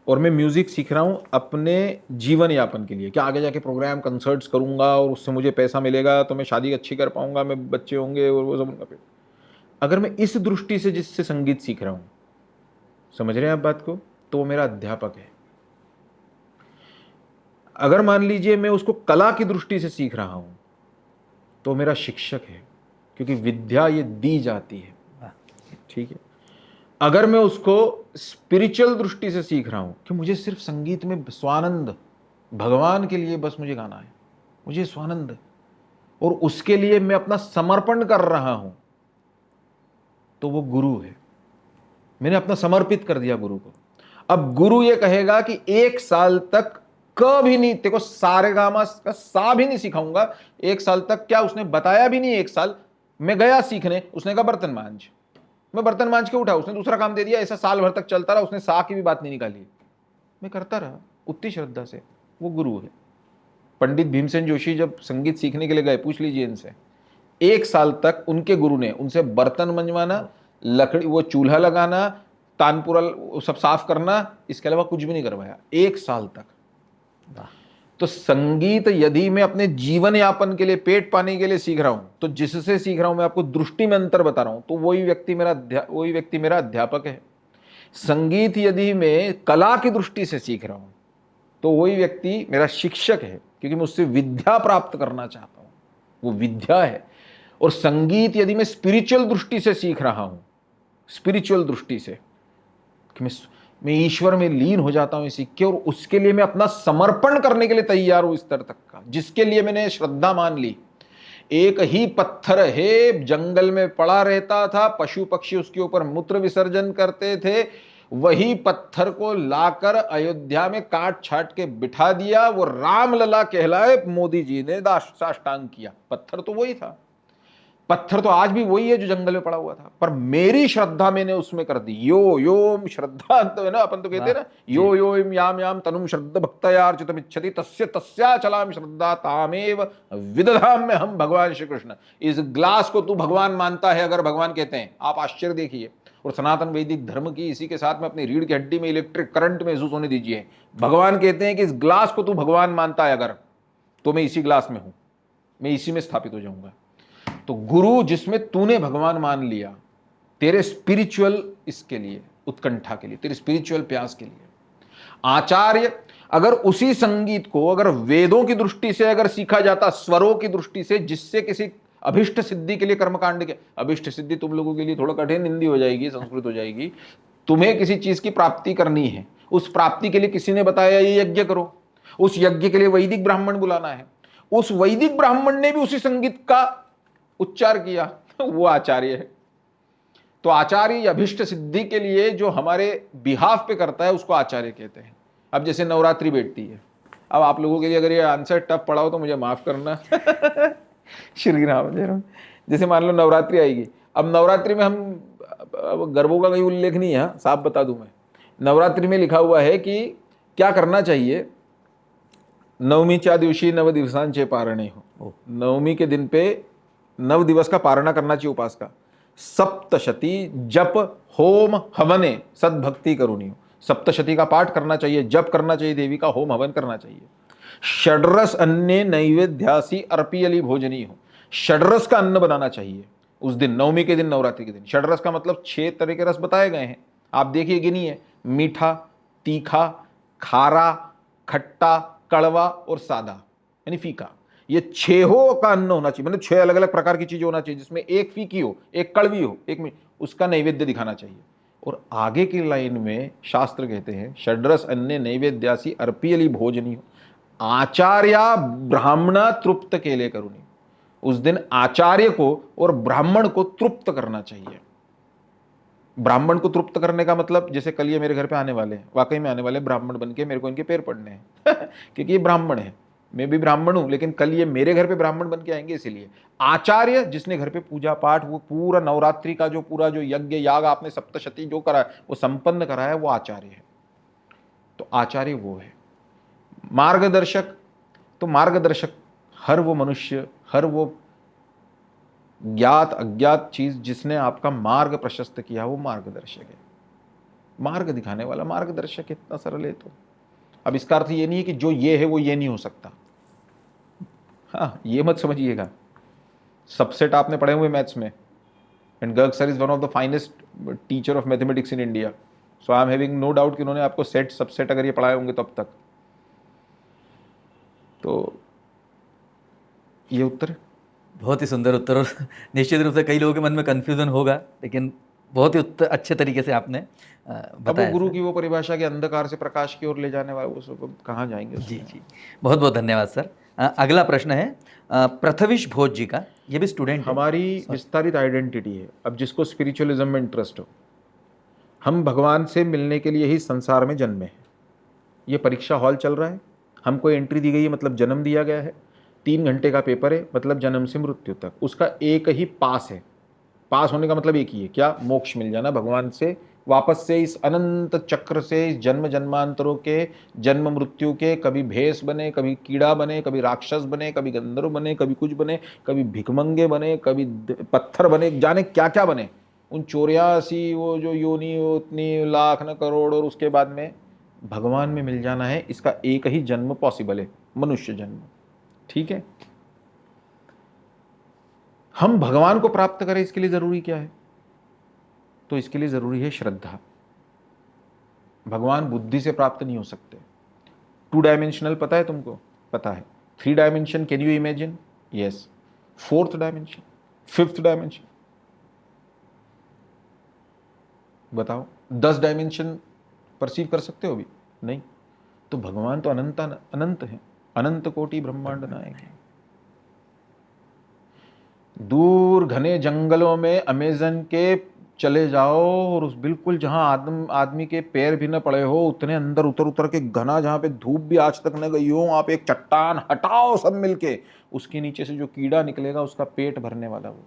और मैं म्यूज़िक सीख रहा हूँ अपने जीवन यापन के लिए, क्या आगे जाके प्रोग्राम कंसर्ट्स करूँगा और उससे मुझे पैसा मिलेगा तो मैं शादी अच्छी कर पाऊँगा, मैं बच्चे होंगे और वो सब उनका पेट। अगर मैं इस दृष्टि से जिससे संगीत सीख रहा हूँ, समझ रहे हैं आप बात को, तो वो मेरा अध्यापक है। अगर मान लीजिए मैं उसको कला की दृष्टि से सीख रहा हूँ, तो मेरा शिक्षक है, क्योंकि विद्या ये दी जाती है, ठीक है। अगर मैं उसको स्पिरिचुअल दृष्टि से सीख रहा हूं कि मुझे सिर्फ संगीत में स्वानंद, भगवान के लिए बस मुझे गाना है, मुझे स्वानंद, और उसके लिए मैं अपना समर्पण कर रहा हूं, तो वो गुरु है। मैंने अपना समर्पित कर दिया गुरु को। अब गुरु ये कहेगा कि 1 साल तक कभी नहीं, तेरे को सारे गामा का सा भी नहीं सिखाऊंगा 1 साल तक। क्या उसने बताया भी नहीं। 1 साल मैं गया सीखने, उसने कहा बर्तन मांझ, मैं बर्तन मांझ के उठा, उसने दूसरा काम दे दिया। ऐसा साल भर तक चलता रहा, उसने सा की भी बात नहीं निकाली, मैं करता रहा उतनी श्रद्धा से। वो गुरु है। पंडित भीमसेन जोशी जब संगीत सीखने के लिए गए, पूछ लीजिए इनसे, 1 साल तक उनके गुरु ने उनसे बर्तन मंजवाना, लकड़ी, वो चूल्हा लगाना, तानपुरा सब साफ करना, इसके अलावा कुछ भी नहीं करवाया 1 साल तक। तो संगीत यदि मैं अपने जीवन यापन के लिए, पेट पाने के लिए सीख रहा हूं, तो जिससे सीख रहा हूं, मैं आपको दृष्टि में अंतर बता रहा हूं, तो वही व्यक्ति मेरा अध्यापक है। संगीत यदि मैं कला की दृष्टि से सीख रहा हूं, तो वही व्यक्ति मेरा शिक्षक है, क्योंकि मैं उससे विद्या प्राप्त करना चाहता हूं, वो विद्या है। और संगीत यदि मैं स्पिरिचुअल दृष्टि से सीख रहा हूं, स्पिरिचुअल दृष्टि से कि मैं ईश्वर में लीन हो जाता हूं सीख के, और उसके लिए मैं अपना समर्पण करने के लिए तैयार हूं, इस स्तर तक का, जिसके लिए मैंने श्रद्धा मान ली। एक ही पत्थर है, जंगल में पड़ा रहता था, पशु पक्षी उसके ऊपर मूत्र विसर्जन करते थे, वही पत्थर को लाकर अयोध्या में काट छाट के बिठा दिया, वो रामलला कहलाए, मोदी जी ने साष्टांग किया। पत्थर तो वही था, पत्थर तो आज भी वही है जो जंगल में पड़ा हुआ था, पर मेरी श्रद्धा मैंने उसमें कर दी। यो योम श्रद्धा, तो है ना, अपन तो कहते हैं ना, यो योम याम याम तनुम श्रद्धा भक्तयार्चितमिच्छति तस्य तस्या चलाम श्रद्धा तामेव विदधाम में हम, भगवान श्री कृष्ण। इस ग्लास को तू भगवान मानता है, अगर भगवान कहते हैं, आप आश्चर्य देखिए। और सनातन वैदिक धर्म की इसी के साथ में अपनी रीढ़ की हड्डी में इलेक्ट्रिक करंट महसूस होने दीजिए। भगवान कहते हैं कि इस ग्लास को तू भगवान मानता है अगर, तो मैं इसी ग्लास में हूं, मैं इसी में स्थापित हो जाऊंगा। तो गुरु जिसमें तूने भगवान मान लिया, तेरे स्पिरिचुअल इसके लिए, उत्कंठा के लिए, तेरे स्पिरिचुअल प्यास के लिए। आचार्य अगर उसी संगीत को अगर वेदों की दृष्टि से अगर सीखा जाता, स्वरों की दृष्टि से, जिससे किसी अभिष्ट सिद्धि के लिए कर्मकांड के, अभिष्ट सिद्धि तुम लोगों के लिए थोड़ा कठिन हिंदी हो जाएगी, संस्कृत हो जाएगी। तुम्हें किसी चीज की प्राप्ति करनी है, उस प्राप्ति के लिए किसी ने बताया ये यज्ञ करो, उस यज्ञ के लिए वैदिक ब्राह्मण बुलाना है, उस वैदिक ब्राह्मण ने भी उसी संगीत का उच्चार किया, वो आचार्य है। तो आचार्य अभिष्ट सिद्धि के लिए जो हमारे बिहाफ पे करता है, उसको आचार्य कहते हैं। अब जैसे नवरात्रि बैठती है, अब आप लोगों के लिए अगर ये आंसर टफ पड़ा हो तो मुझे माफ करना। श्री राम जय राम। जैसे मान लो नवरात्रि आएगी, अब नवरात्रि में हम, गरबों का कहीं उल्लेख नहीं है, साफ बता दूं मैं, नवरात्रि में लिखा हुआ है कि क्या करना चाहिए, नवमीच्या दिवशी 9 दिवसांचे पारणे हो, नवमी के दिन पे 9 दिवस का पारणा करना चाहिए, उपास का। सप्तशती जप होम हवने सद्भक्ति करुणी हो, सप्तशती का पाठ करना चाहिए, जप करना चाहिए, देवी का होम हवन करना चाहिए। षड्रस अन्य नैवेद्यासी अर्पियली भोजनी हो, षड्रस का अन्न बनाना चाहिए उस दिन, नवमी के दिन, नवरात्रि के दिन। षड्रस का मतलब 6 तरह के रस बताए गए हैं, आप देखिए गिनिए, मीठा, तीखा, खारा, खट्टा, कड़वा और सादा यानी फीका। ये 6 का अन्न होना चाहिए, मतलब 6 अलग अलग प्रकार की चीजें होना चाहिए, जिसमें एक फीकी हो, एक कड़वी हो, एक उसका नैवेद्य दिखाना चाहिए। और आगे की लाइन में शास्त्र कहते हैं, षड्रस अन्य नैवेद्यासी अर्पियली भोजनी हो, आचार्या ब्राह्मणा तृप्त केले करुणी। उस दिन आचार्य को और ब्राह्मण को तृप्त करना चाहिए। ब्राह्मण को तृप्त करने का मतलब, जैसे कल ये मेरे घर पे आने वाले हैं, वाकई में आने वाले ब्राह्मण बन के, मेरे को इनके पैर पड़ने हैं क्योंकि ये ब्राह्मण है, मैं भी ब्राह्मण हूं, लेकिन कल ये मेरे घर पे ब्राह्मण बन के आएंगे। इसीलिए आचार्य जिसने घर पे पूजा पाठ, वो पूरा नवरात्रि का जो पूरा जो यज्ञ याग आपने सप्तशती जो करा है, वो संपन्न करा है, वो आचार्य है। तो आचार्य वो है। मार्गदर्शक, तो मार्गदर्शक हर वो मनुष्य, हर वो ज्ञात अज्ञात चीज जिसने आपका मार्ग प्रशस्त किया वो मार्गदर्शक है, मार्ग दिखाने वाला मार्गदर्शक है। इतना सरल है। तो अब इसका अर्थ ये नहीं है कि जो ये है वो ये नहीं हो सकता। हाँ, ये मत समझिएगा। सबसेट आपने पढ़े हुए मैथ्स में, and Garg sir is one of the finest teacher of mathematics in India, so I am having no doubt कि उन्होंने आपको सेट सबसेट अगर ये पढ़ाए होंगे तो अब तक। तो ये उत्तर है। बहुत ही सुंदर उत्तर, और निश्चित रूप से कई लोगों के मन में कन्फ्यूजन होगा, लेकिन बहुत ही उत्तर अच्छे तरीके से आपने अब बताया। वो गुरु की वो परिभाषा के अंधकार से प्रकाश की ओर ले जाने वाला, वो सब कहाँ जाएंगे जी उसमें। जी, बहुत बहुत धन्यवाद सर। अगला प्रश्न है प्रथविश भोज जी का, ये भी स्टूडेंट है। हमारी विस्तारित आइडेंटिटी है। अब जिसको स्पिरिचुअलिज्म में इंटरेस्ट हो, हम भगवान से मिलने के लिए ही संसार में जन्मे हैं। ये परीक्षा हॉल चल रहा है, हमको एंट्री दी गई है मतलब जन्म दिया गया है। 3 घंटे का पेपर है मतलब जन्म से मृत्यु तक, उसका एक ही पास है। पास होने का मतलब एक ही है, क्या? मोक्ष मिल जाना, भगवान से वापस से इस अनंत चक्र से, इस जन्म जन्मांतरों के, जन्म मृत्यु के, कभी भैंस बने, कभी कीड़ा बने, कभी राक्षस बने, कभी गंधर्व बने, कभी कुछ बने, कभी भिखमंगे बने, कभी पत्थर बने, जाने क्या क्या बने। उन 84 वो जो योनि, उतनी लाख न करोड़, और उसके बाद में भगवान में मिल जाना है। इसका एक ही जन्म पॉसिबल है, मनुष्य जन्म। ठीक है। हम भगवान को प्राप्त करें, इसके लिए जरूरी क्या है? तो इसके लिए जरूरी है श्रद्धा। भगवान बुद्धि से प्राप्त नहीं हो सकते। 2 डायमेंशनल पता है तुमको? पता है। 3 dimension can you imagine? Yes. 4th dimension, 5th dimension, बताओ। 10 डायमेंशन परसीव कर सकते हो अभी? नहीं। तो भगवान तो अनंत अनंत है, अनंत कोटि ब्रह्मांड नायक है। दूर घने जंगलों में अमेजन के चले जाओ, और उस बिल्कुल जहां आदमी के पैर भी न पड़े हो, उतने अंदर उतर उतर के घना, जहां पे धूप भी आज तक न गई हो, आप एक चट्टान हटाओ सब मिलके, उसके नीचे से जो कीड़ा निकलेगा उसका पेट भरने वाला वो।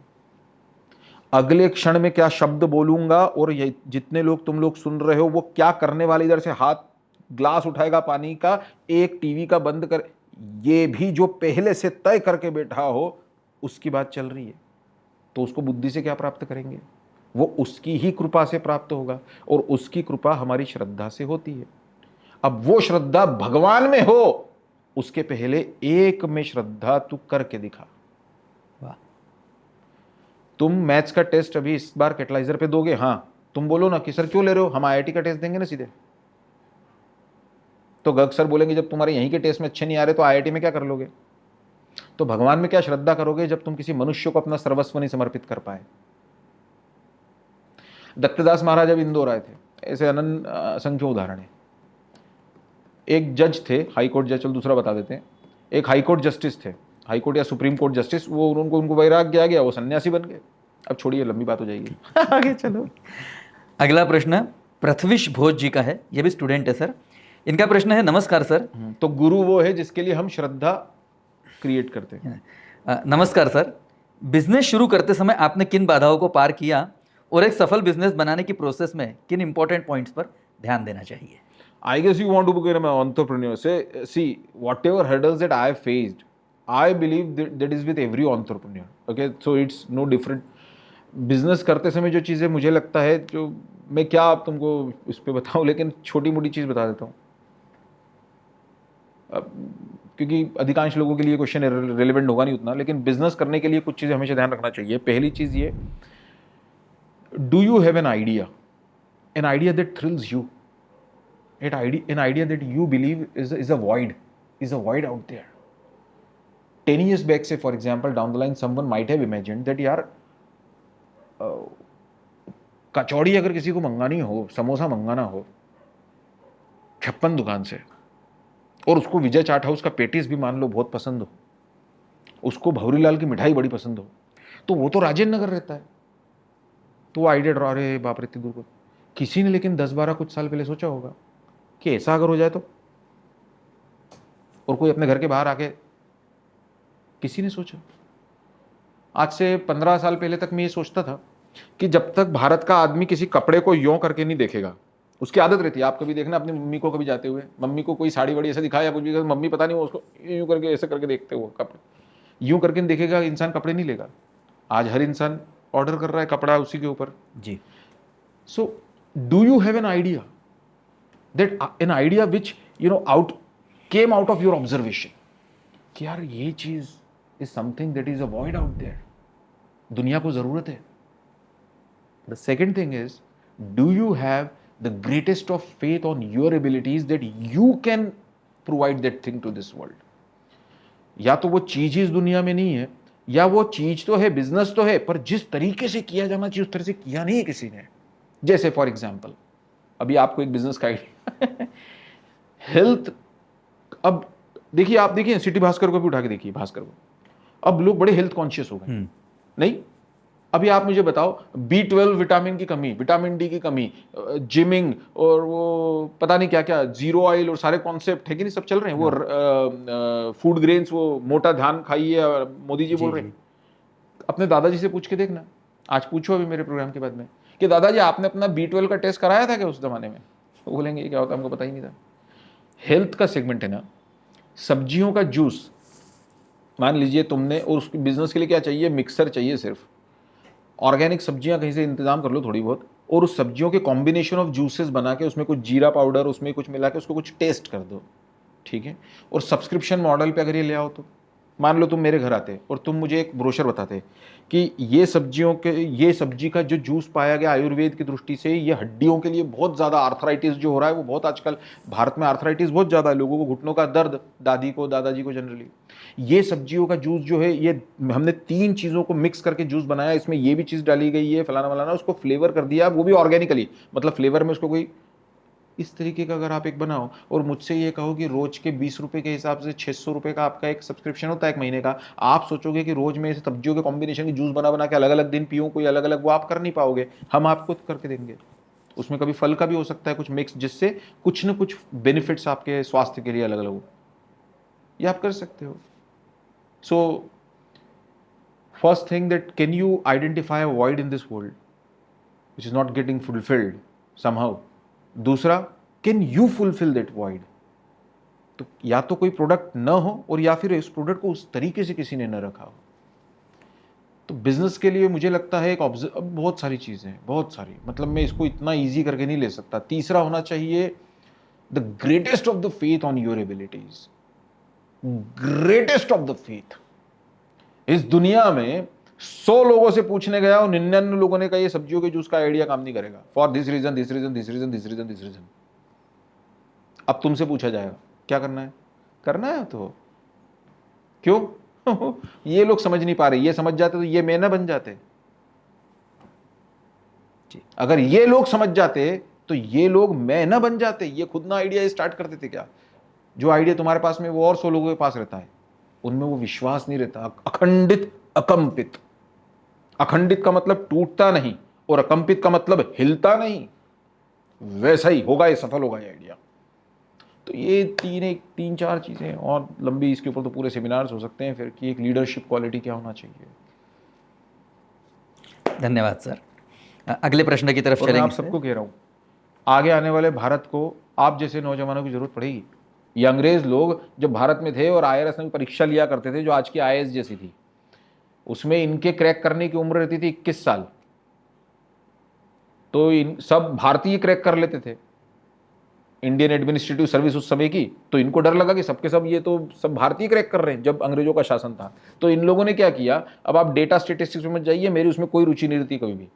अगले क्षण में क्या शब्द बोलूंगा, और ये जितने लोग तुम लोग सुन रहे हो वो क्या करने वाले, इधर से हाथ ग्लास उठाएगा पानी का, एक टीवी का बंद कर, ये भी जो पहले से तय करके बैठा हो उसकी बात चल रही है। तो उसको बुद्धि से क्या प्राप्त करेंगे? वो उसकी ही कृपा से प्राप्त होगा, और उसकी कृपा हमारी श्रद्धा से होती है। अब वो श्रद्धा भगवान में हो, उसके पहले एक में श्रद्धा तू करके दिखा। वाह। तुम मैथ्स का टेस्ट अभी इस बार कैटलाइजर पे दोगे, हाँ, तुम बोलो ना कि सर क्यों ले रहे हो, हम आईआईटी का टेस्ट देंगे ना सीधे। तो गर्ग सर बोलेंगे जब तुम्हारे यहीं के टेस्ट में अच्छे नहीं आ रहे तो आईआईटी में क्या कर लोगे? तो भगवान में क्या श्रद्धा करोगे जब तुम किसी मनुष्य को अपना सर्वस्व नहीं समर्पित कर पाए? दत्तदास महाराज जब इंदौर आए थे, ऐसे अनंत असंख्य उदाहरण है। एक जज थे, हाई कोर्ट जज, चलो दूसरा बता देते हैं। एक हाई कोर्ट जस्टिस थे, हाई कोर्ट या सुप्रीम कोर्ट जस्टिस, वो उनको वैराग्य आ गया, वो सन्यासी बन गए। अब छोड़िए, लंबी बात हो जाएगी। आगे चलो। अगला प्रश्न प्रथविश भोज जी का है, ये भी स्टूडेंट है सर। इनका प्रश्न है, नमस्कार सर। तो गुरु वो है जिसके लिए हम श्रद्धा क्रिएट करते हैं। नमस्कार सर, बिजनेस शुरू करते समय आपने किन बाधाओं को पार किया, और एक सफल बिजनेस बनाने की प्रोसेस में किन इंपॉर्टेंट पॉइंट्स पर ध्यान देना चाहिए? I guess you want to become an entrepreneur. See, whatever hurdles that I have faced, I believe that is with every entrepreneur. Okay, so it's no different. Business करते समय जो चीज़ें मुझे लगता है, जो मैं क्या आप तुमको इस पे बताऊं, लेकिन छोटी मोटी चीज़ बता देता हूँ। क्योंकि अधिकांश लोगों के लिए क्वेश्चन रेलिवेंट होगा नहीं उतना, लेकिन बिजनेस करने के लिए कुछ चीज़ें हमेशा ध्यान रखना चाहिए। पहली चीज़ ये, do you have an idea that thrills you? An idea that you believe is a void out there. 10 years back, say for example, down the line, someone might have imagined that यार कचौड़ी अगर किसी को मंगानी हो, समोसा मंगाना हो 56 दुकान से, और उसको विजय चाट हाउस का पेटीज भी मान लो बहुत पसंद हो, उसको भौरीलाल की मिठाई बड़ी पसंद हो, तो वो तो राजेंद्र नगर रहता है, तो वो आइडिया ड्रॉ, अरे बाप रे इतनी दूर को। किसी ने लेकिन 10-12 कुछ साल पहले सोचा होगा कि ऐसा अगर हो जाए तो, और कोई अपने घर के बाहर आके, किसी ने सोचा? आज से 15 साल पहले तक मैं ये सोचता था कि जब तक भारत का आदमी किसी कपड़े को यों करके नहीं देखेगा, उसकी आदत रहती है, आप कभी देखना अपनी मम्मी को, कभी जाते हुए मम्मी को कोई साड़ी वाड़ी ऐसे दिखाया या कुछ भी, मम्मी पता नहीं वो उसको यूं करके ऐसे करके देखते हो, कपड़े यूं करके नहीं देखेगा इंसान, कपड़े नहीं लेगा। आज हर इंसान ऑर्डर कर रहा है कपड़ा उसी के ऊपर। जी। So, do you have an idea an idea which came out of your observation कि यार ये चीज is something that is a void out there, दुनिया को जरूरत है। The second thing is, do you have the greatest of faith on your abilities that you can provide that thing to this world? या तो वो चीज इस दुनिया में नहीं है, या वो चीज तो है, बिजनेस तो है, पर जिस तरीके से किया जाना चाहिए उस तरह से किया नहीं है किसी ने। जैसे फॉर एग्जाम्पल, अभी आपको एक बिजनेस का आइडिया हेल्थ, अब देखिए, आप देखिए सिटी भास्कर को भी उठा के देखिए, भास्कर को, अब लोग बड़े हेल्थ कॉन्शियस हो गए। नहीं, अभी आप मुझे बताओ, B12 विटामिन की कमी, विटामिन डी की कमी, जिमिंग और वो पता नहीं क्या क्या, जीरो ऑयल और सारे कॉन्सेप्ट है कि नहीं, सब चल रहे हैं। वो फूड ग्रेन्स, वो मोटा ध्यान खाइए, मोदी जी बोल रहे हैं। अपने दादाजी से पूछ के देखना, आज पूछो अभी मेरे प्रोग्राम के बाद में कि दादाजी आपने अपना B12 का टेस्ट कराया था क्या उस जमाने में? तो बोलेंगे ये क्या होता है, हमको पता ही नहीं था। हेल्थ का सेगमेंट है ना, सब्जियों का जूस मान लीजिए तुमने, और उसके बिजनेस के लिए क्या चाहिए, मिक्सर चाहिए, सिर्फ ऑर्गेनिक सब्जियां कहीं से इंतजाम कर लो थोड़ी बहुत, और उस सब्जियों के कॉम्बिनेशन ऑफ जूसेस बना के उसमें कुछ जीरा पाउडर, उसमें कुछ मिला के उसको कुछ टेस्ट कर दो, ठीक है। और सब्सक्रिप्शन मॉडल पे अगर ये ले आओ, तो मान लो तुम मेरे घर आते और तुम मुझे एक ब्रोशर बताते कि ये सब्जियों के, ये सब्जी का जो जूस पाया गया आयुर्वेद की दृष्टि से, ये हड्डियों के लिए बहुत ज़्यादा, आर्थराइटिस जो हो रहा है वो बहुत, आजकल भारत में आर्थराइटिस बहुत ज़्यादा है, लोगों को घुटनों का दर्द, दादी को, दादाजी को जनरली, ये सब्जियों का जूस जो है, ये हमने 3 चीज़ों को मिक्स करके जूस बनाया, इसमें ये भी चीज़ डाली गई है, फलाना फलाना, उसको फ्लेवर कर दिया, वो भी ऑर्गेनिकली, मतलब फ्लेवर में उसको कोई, इस तरीके का अगर आप एक बनाओ और मुझसे ये कहो कि रोज के 20 रुपए के हिसाब से 600 रुपए का आपका एक सब्सक्रिप्शन होता है एक महीने का, आप सोचोगे कि रोज में सब्जियों के कॉम्बिनेशन की जूस बना बना के अलग अलग दिन पीऊँ कोई अलग अलग, वो आप कर नहीं पाओगे, हम आपको करके देंगे। उसमें कभी फल का भी हो सकता है कुछ मिक्स, जिससे कुछ न कुछ बेनिफिट्स आपके स्वास्थ्य के लिए अलग अलग हो, ये आप कर सकते हो। So first thing that can you identify a void in this world which is not getting fulfilled somehow. दूसरा, can you fulfil that void. तो या तो कोई प्रोडक्ट न हो, और या फिर उस प्रोडक्ट को उस तरीके से किसी ने न रखा हो। तो बिजनेस के लिए मुझे लगता है एक बहुत सारी चीजें हैं, बहुत सारी, मतलब मैं इसको इतना इजी करके नहीं ले सकता। तीसरा होना चाहिए the greatest of the faith on your abilities, greatest of the faith. इस दुनिया में 100 लोगों से पूछने गया और 99 लोगों ने कहा ये सब्जियों के जूस का आइडिया काम नहीं करेगा, for this reason, this reason, this reason, this reason, this reason. अब तुमसे पूछा जाएगा क्या करना है, करना है तो क्यों ये लोग समझ नहीं पा रहे, ये समझ जाते तो ये मैं ना बन जाते। अगर ये लोग समझ जाते तो ये लोग मैं ना बन जाते, ये खुद ना आइडिया स्टार्ट कर देते। क्या जो आइडिया तुम्हारे पास में वो और 100 लोगों के पास रहता है, उनमें वो विश्वास नहीं रहता। अखंडित, अकंपित। अखंडित का मतलब टूटता नहीं, और अकंपित का मतलब हिलता नहीं। वैसा ही होगा, ये सफल होगा ये आइडिया। तो ये 3-4 चीजें, और लंबी इसके ऊपर तो पूरे सेमिनार्स हो सकते हैं फिर, कि एक लीडरशिप क्वालिटी क्या होना चाहिए। धन्यवाद सर। अगले प्रश्न की तरफ और मैं चलेंगे। आप सबको कह रहा हूं, आगे आने वाले भारत को आप जैसे नौजवानों की जरूरत पड़ेगी। ये अंग्रेज लोग जब भारत में थे और IRS में परीक्षा लिया करते थे, जो आज की IAS जैसी थी, उसमें इनके क्रैक करने की उम्र रहती थी 21 साल। तो इन सब भारतीय क्रैक कर लेते थे, इंडियन एडमिनिस्ट्रेटिव सर्विस उस समय की। तो इनको डर लगा कि सबके सब ये तो सब भारतीय क्रैक कर रहे हैं, जब अंग्रेजों का शासन था। तो इन लोगों ने क्या किया, अब आप डेटा स्टेटिस्टिक्स में जाइए, मेरी उसमें कोई रुचि नहीं रहती कभी भी।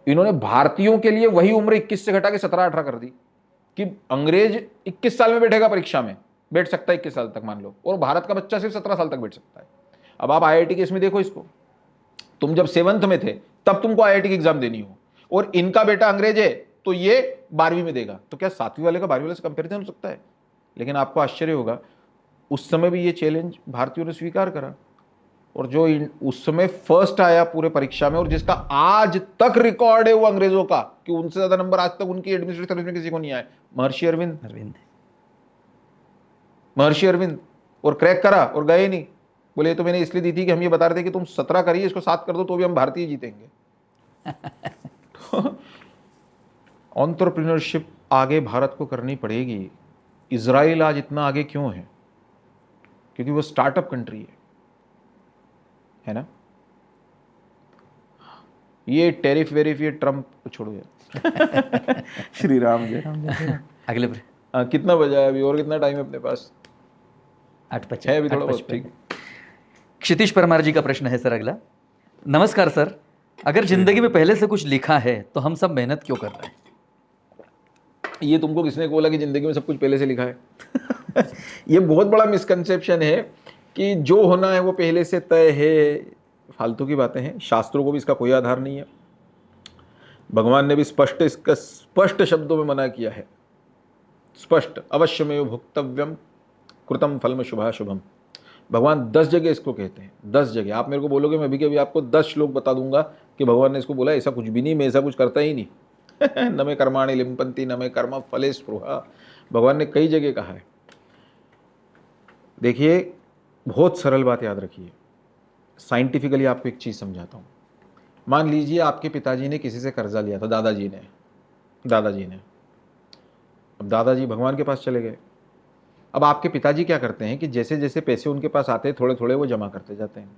इन्होंने भारतीयों के लिए वही उम्र 21 से घटा के 17-18 कर दी, कि अंग्रेज 21 साल में बैठेगा, परीक्षा में बैठ सकता है 21 साल तक मान लो, और भारत का बच्चा सिर्फ 17 साल तक बैठ सकता है। अब आप IIT के इसमें देखो इसको, तुम जब 7th में थे तब तुमको IIT की एग्जाम देनी हो, और इनका बेटा अंग्रेज है तो ये 12वीं में देगा। तो क्या 7वीं वाले का 12वीं वाले से कंपेरिजन हो सकता है? लेकिन आपको आश्चर्य होगा, उस समय भी ये चैलेंज भारतीयों ने स्वीकार करा, और जो उस समय फर्स्ट आया पूरे परीक्षा में, और जिसका आज तक रिकॉर्ड है वो अंग्रेजों का, कि उनसे ज्यादा नंबर आज तक उनकी एडमिनिस्ट्रेटिव सर्विस में किसी को नहीं आए, महर्षि अरविंद। महर्षि अरविंद, और क्रैक करा और गए नहीं। बोले तो मैंने इसलिए दी थी कि हम ये बता रहे थे कि तुम 17 करिए, इसको 7 कर दो तो भी हम भारतीय जीतेंगे। एंटरप्रेन्योरशिप आगे भारत को करनी पड़ेगी। इजराइल आज इतना आगे क्यों है? क्योंकि वो स्टार्टअप कंट्री है ना। ये टैरिफ वेरिफ ये ट्रम्प छोड़ो यार। श्री राम जय राम जय श्री राम। अगले प्रश्न। हाँ, कितना बजा है अभी और कितना टाइम है अपने पास? 8:55 है अभी थोड़ा बहुत, ठीक। क्षितिश परमार जी का प्रश्न है सर अगला। नमस्कार सर, अगर जिंदगी में पहले से कुछ लिखा है तो हम सब मेहनत क्यों कर रहे हैं? ये तुमको किसने बोला कि जिंदगी में सब कुछ पहले से लिखा है? ये बहुत बड़ा मिसकंसेप्शन है कि जो होना है वो पहले से तय है। फालतू की बातें हैं, शास्त्रों को भी इसका कोई आधार नहीं है। भगवान ने भी इसका स्पष्ट शब्दों में मना किया है, स्पष्ट, अवश्यमेव भुक्तव्यम कृतम फलम शुभाशुभम। भगवान 10 जगह इसको कहते हैं, 10 जगह। आप मेरे को बोलोगे, मैं भी आपको 10 श्लोक बता दूंगा कि भगवान ने इसको बोला। ऐसा कुछ भी नहीं, मैं ऐसा कुछ करता ही नहीं। न मे कर्माणि लिम्पन्ति न मे कर्म फले स्पृहा, भगवान ने कई जगह कहा है। देखिए, बहुत सरल बात याद रखिए, साइंटिफिकली आपको एक चीज़ समझाता हूँ। मान लीजिए आपके पिताजी ने किसी से कर्जा लिया था, दादाजी ने। अब दादाजी भगवान के पास चले गए। अब आपके पिताजी क्या करते हैं कि जैसे जैसे पैसे उनके पास आते हैं थोड़े थोड़े वो जमा करते जाते हैं,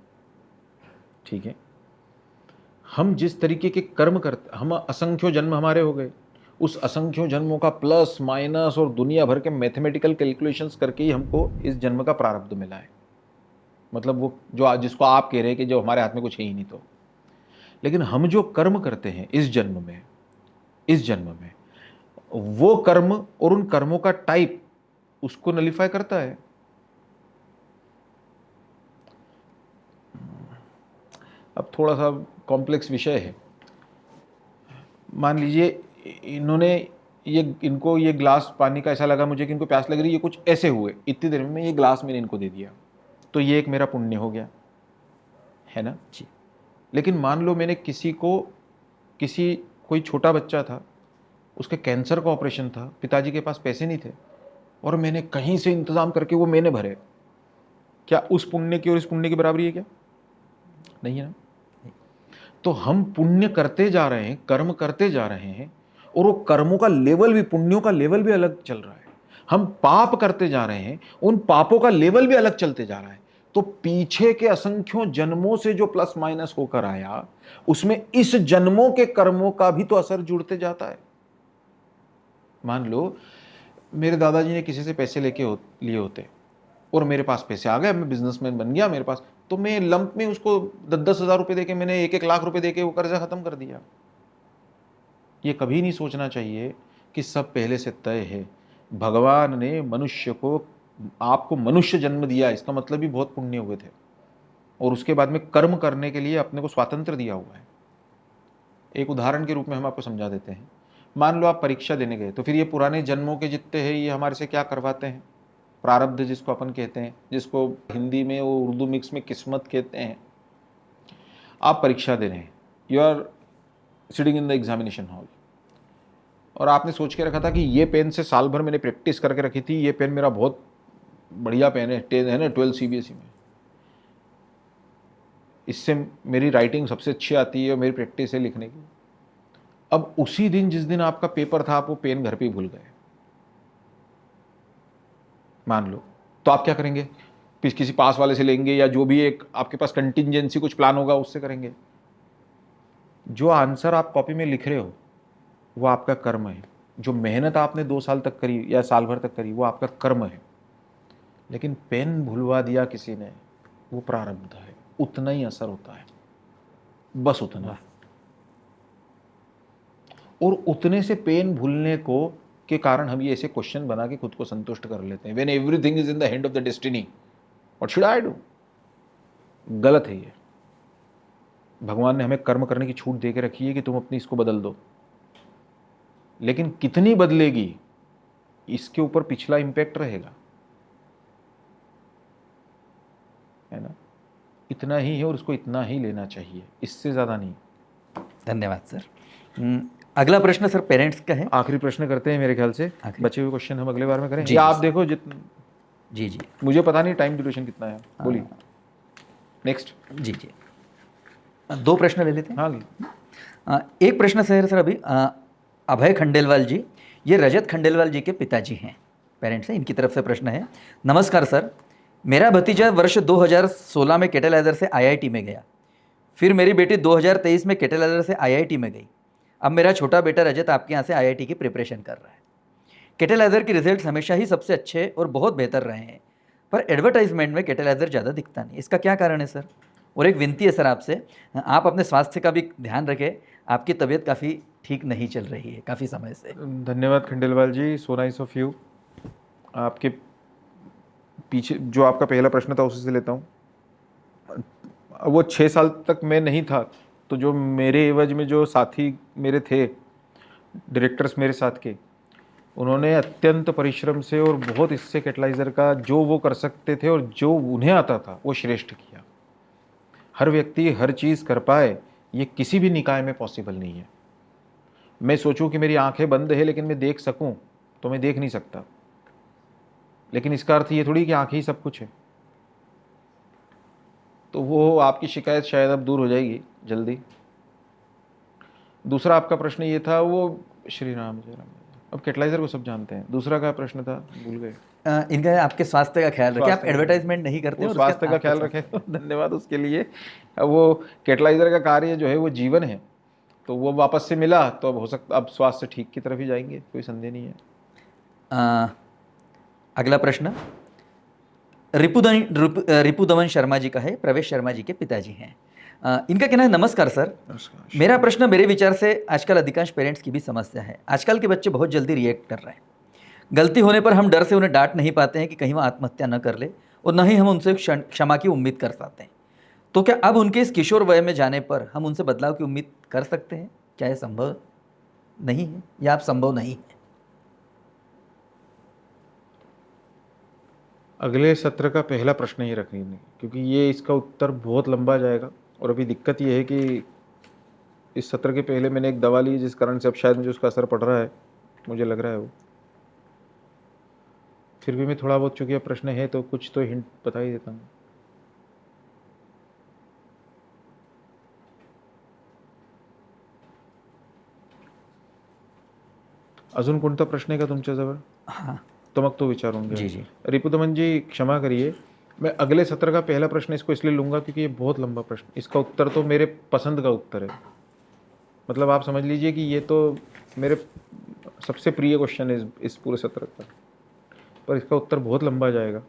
ठीक है। हम जिस तरीके के कर्म करते, हम असंख्यों जन्म हमारे हो गए, उस असंख्यों जन्मों का प्लस माइनस और दुनिया भर के मैथमेटिकल कैलकुलेशंस करके ही हमको इस जन्म का प्रारब्ध मिला है। मतलब वो जो जिसको आप कह रहे हैं कि जो हमारे हाथ में कुछ है ही नहीं तो। लेकिन हम जो कर्म करते हैं इस जन्म में वो कर्म और उन कर्मों का टाइप उसको नलिफाई करता है। अब थोड़ा सा कॉम्प्लेक्स विषय है। मान लीजिए इनको ये ग्लास पानी का ऐसा लगा मुझे कि इनको प्यास लग रही है, ये कुछ ऐसे हुए, इतनी देर में ये ग्लास मैंने इनको दे दिया, तो ये एक मेरा पुण्य हो गया, है ना जी। लेकिन मान लो मैंने कोई छोटा बच्चा था, उसके कैंसर का ऑपरेशन था, पिताजी के पास पैसे नहीं थे और मैंने कहीं से इंतजाम करके वो मैंने भरे, क्या उस पुण्य की और इस पुण्य की बराबरी है क्या? नहीं है ना। तो हम पुण्य करते जा रहे हैं, कर्म करते जा रहे हैं, और वो कर्मों का लेवल भी, पुण्यों का लेवल भी अलग चल रहा है। हम पाप करते जा रहे हैं, उन पापों का लेवल भी अलग चलते जा रहा है। तो पीछे के असंख्यों जन्मों से जो प्लस माइनस होकर आया, उसमें इस जन्मों के कर्मों का भी तो असर जुड़ते जाता है। मान लो मेरे दादाजी ने किसी से पैसे लिए होते और मेरे पास पैसे आ गए, मैं बिजनेसमैन बन गया मेरे पास, तो मैं लंप में उसको 10-10 हज़ार रुपये देके, मैंने 1-1 लाख रुपए देके वो कर्जा खत्म कर दिया। ये कभी नहीं सोचना चाहिए कि सब पहले से तय है। भगवान ने आपको मनुष्य जन्म दिया, इसका मतलब भी बहुत पुण्य हुए थे, और उसके बाद में कर्म करने के लिए अपने को स्वातंत्र दिया हुआ है। एक उदाहरण के रूप में हम आपको समझा देते हैं। मान लो आप परीक्षा देने गए, तो फिर ये पुराने जन्मों के जितने हैं ये हमारे से क्या करवाते हैं? प्रारब्ध जिसको अपन कहते हैं, जिसको हिंदी में और उर्दू मिक्स में किस्मत कहते हैं। आप परीक्षा दे रहे हैं, you are sitting in the examination hall, और आपने सोच के रखा था कि ये पेन से साल भर मैंने प्रैक्टिस करके रखी थी, ये पेन मेरा बहुत बढ़िया पेन है ना 12 CBSE में, इससे मेरी राइटिंग सबसे अच्छी आती है और मेरी प्रैक्टिस है लिखने की। अब उसी दिन जिस दिन आपका पेपर था, आप वो पेन घर पे ही भूल गए, मान लो, तो आप क्या करेंगे? किसी पास वाले से लेंगे, या जो भी एक आपके पास कंटिंजेंसी कुछ प्लान होगा उससे करेंगे। जो आंसर आप कॉपी में लिख रहे हो वो आपका कर्म है। जो मेहनत आपने 2 साल तक करी या साल भर तक करी वो आपका कर्म है। लेकिन पेन भुलवा दिया किसी ने, वो प्रारब्ध है। उतना ही असर होता है, बस उतना। और उतने से पेन भूलने को के कारण हम ये ऐसे क्वेश्चन बना के खुद को संतुष्ट कर लेते हैं। When everything is in the hand of the destiny, what should I do? गलत है ये। भगवान ने हमें कर्म करने की छूट दे के रखी है कि तुम अपनी इसको बदल दो, लेकिन कितनी बदलेगी इसके ऊपर पिछला इंपैक्ट रहेगा, है ना। इतना ही है और उसको इतना ही लेना चाहिए, इससे ज़्यादा नहीं। धन्यवाद सर। अगला प्रश्न सर पेरेंट्स का है। आखिरी प्रश्न करते हैं मेरे ख्याल से, बचे हुए क्वेश्चन हम अगले बार में करें। जी, या आप देखो जी मुझे पता नहीं टाइम ड्यूरेशन कितना है, बोलिए। नेक्स्ट। जी 2 प्रश्न ले लेते हैं। हाँ, एक प्रश्न सर अभी अभय खंडेलवाल जी, ये रजत खंडेलवाल जी के पिताजी हैं, पेरेंट्स हैं, इनकी तरफ से प्रश्न है। नमस्कार सर, मेरा भतीजा वर्ष 2016 में कैटेलाइजर से IIT में गया, फिर मेरी बेटी 2023 में कैटेलाइजर से आईआईटी में गई। अब मेरा छोटा बेटा रजत आपके यहाँ से आईआईटी की प्रिपरेशन कर रहा है। कैटेलाइजर के रिजल्ट हमेशा ही सबसे अच्छे और बहुत बेहतर रहे हैं, पर एडवर्टाइजमेंट में कैटेलाइजर ज़्यादा दिखता नहीं। इसका क्या कारण है सर? और एक विनती है सर आपसे, आप अपने स्वास्थ्य का भी ध्यान रखें। आपकी तबीयत काफ़ी ठीक नहीं चल रही है काफ़ी समय से। धन्यवाद खंडेलवाल जी, सो नाइस ऑफ यू। आपके पीछे जो आपका पहला प्रश्न था उसी से लेता हूँ। वो 6 साल तक मैं नहीं था, तो जो मेरे एवज में जो साथी मेरे थे, डायरेक्टर्स मेरे साथ के, उन्होंने अत्यंत परिश्रम से और बहुत इससे कैटलाइज़र का जो वो कर सकते थे और जो उन्हें आता था वो श्रेष्ठ किया। हर व्यक्ति हर चीज़ कर पाए ये किसी भी निकाय में पॉसिबल नहीं है। मैं सोचूं कि मेरी आंखें बंद है लेकिन मैं देख सकूं तो मैं देख नहीं सकता, लेकिन इसका अर्थ ये थोड़ी कि आंखें ही सब कुछ है। तो वो आपकी शिकायत शायद अब दूर हो जाएगी जल्दी। दूसरा आपका प्रश्न ये था, वो श्री राम जय राम, अब कैटलाइजर को सब जानते हैं। दूसरा क्या प्रश्न था, भूल गए। इनका आपके स्वास्थ्य का ख्याल रखें, आप स्वास्थ्य का- एडवर्टाइजमेंट नहीं करते वो और स्वास्थ्य का ख्याल रखें तो धन्यवाद उसके लिए। अब वो कैटलाइजर का कार्य जो है वो जीवन है, तो वो वापस से मिला तो अब हो सकता अब स्वास्थ्य ठीक की तरफ ही जाएंगे, कोई संदेह नहीं है। अगला प्रश्न रिपुदमन शर्मा जी का है, प्रवेश शर्मा जी के पिताजी हैं। इनका कहना है, नमस्कार सर, मेरा प्रश्न मेरे विचार से आजकल अधिकांश पेरेंट्स की भी समस्या है। आजकल के बच्चे बहुत जल्दी रिएक्ट कर रहे हैं। गलती होने पर हम डर से उन्हें डांट नहीं पाते हैं कि कहीं वो आत्महत्या न कर ले, और न ही हम उनसे क्षमा की उम्मीद कर पाते हैं। तो क्या अब उनके इस किशोर वय में जाने पर हम उनसे बदलाव की उम्मीद कर सकते हैं? क्या यह संभव नहीं है या आप संभव नहीं है? अगले सत्र का पहला प्रश्न ही रखेंगे, क्योंकि ये इसका उत्तर बहुत लंबा जाएगा। और अभी दिक्कत ये है कि इस सत्र के पहले मैंने एक दवा ली जिस कारण से अब शायद मुझे उसका असर पड़ रहा है, मुझे लग रहा है वो। फिर भी मैं थोड़ा बहुत, चूंकि अब प्रश्न है तो कुछ तो हिंट बता ही देता हूँ। अजून कोणता प्रश्न आहे का तुमच्याजवळ? हाँ तो मग तो विचारूंगा। जी जी। रिपुदमन जी क्षमा करिए, मैं अगले सत्र का पहला प्रश्न इसको इसलिए लूंगा क्योंकि ये बहुत लंबा प्रश्न, इसका उत्तर तो मेरे पसंद का उत्तर है। मतलब आप समझ लीजिए कि ये तो मेरे सबसे प्रिय क्वेश्चन है इस पूरे सत्र का, पर इसका उत्तर बहुत लंबा जाएगा।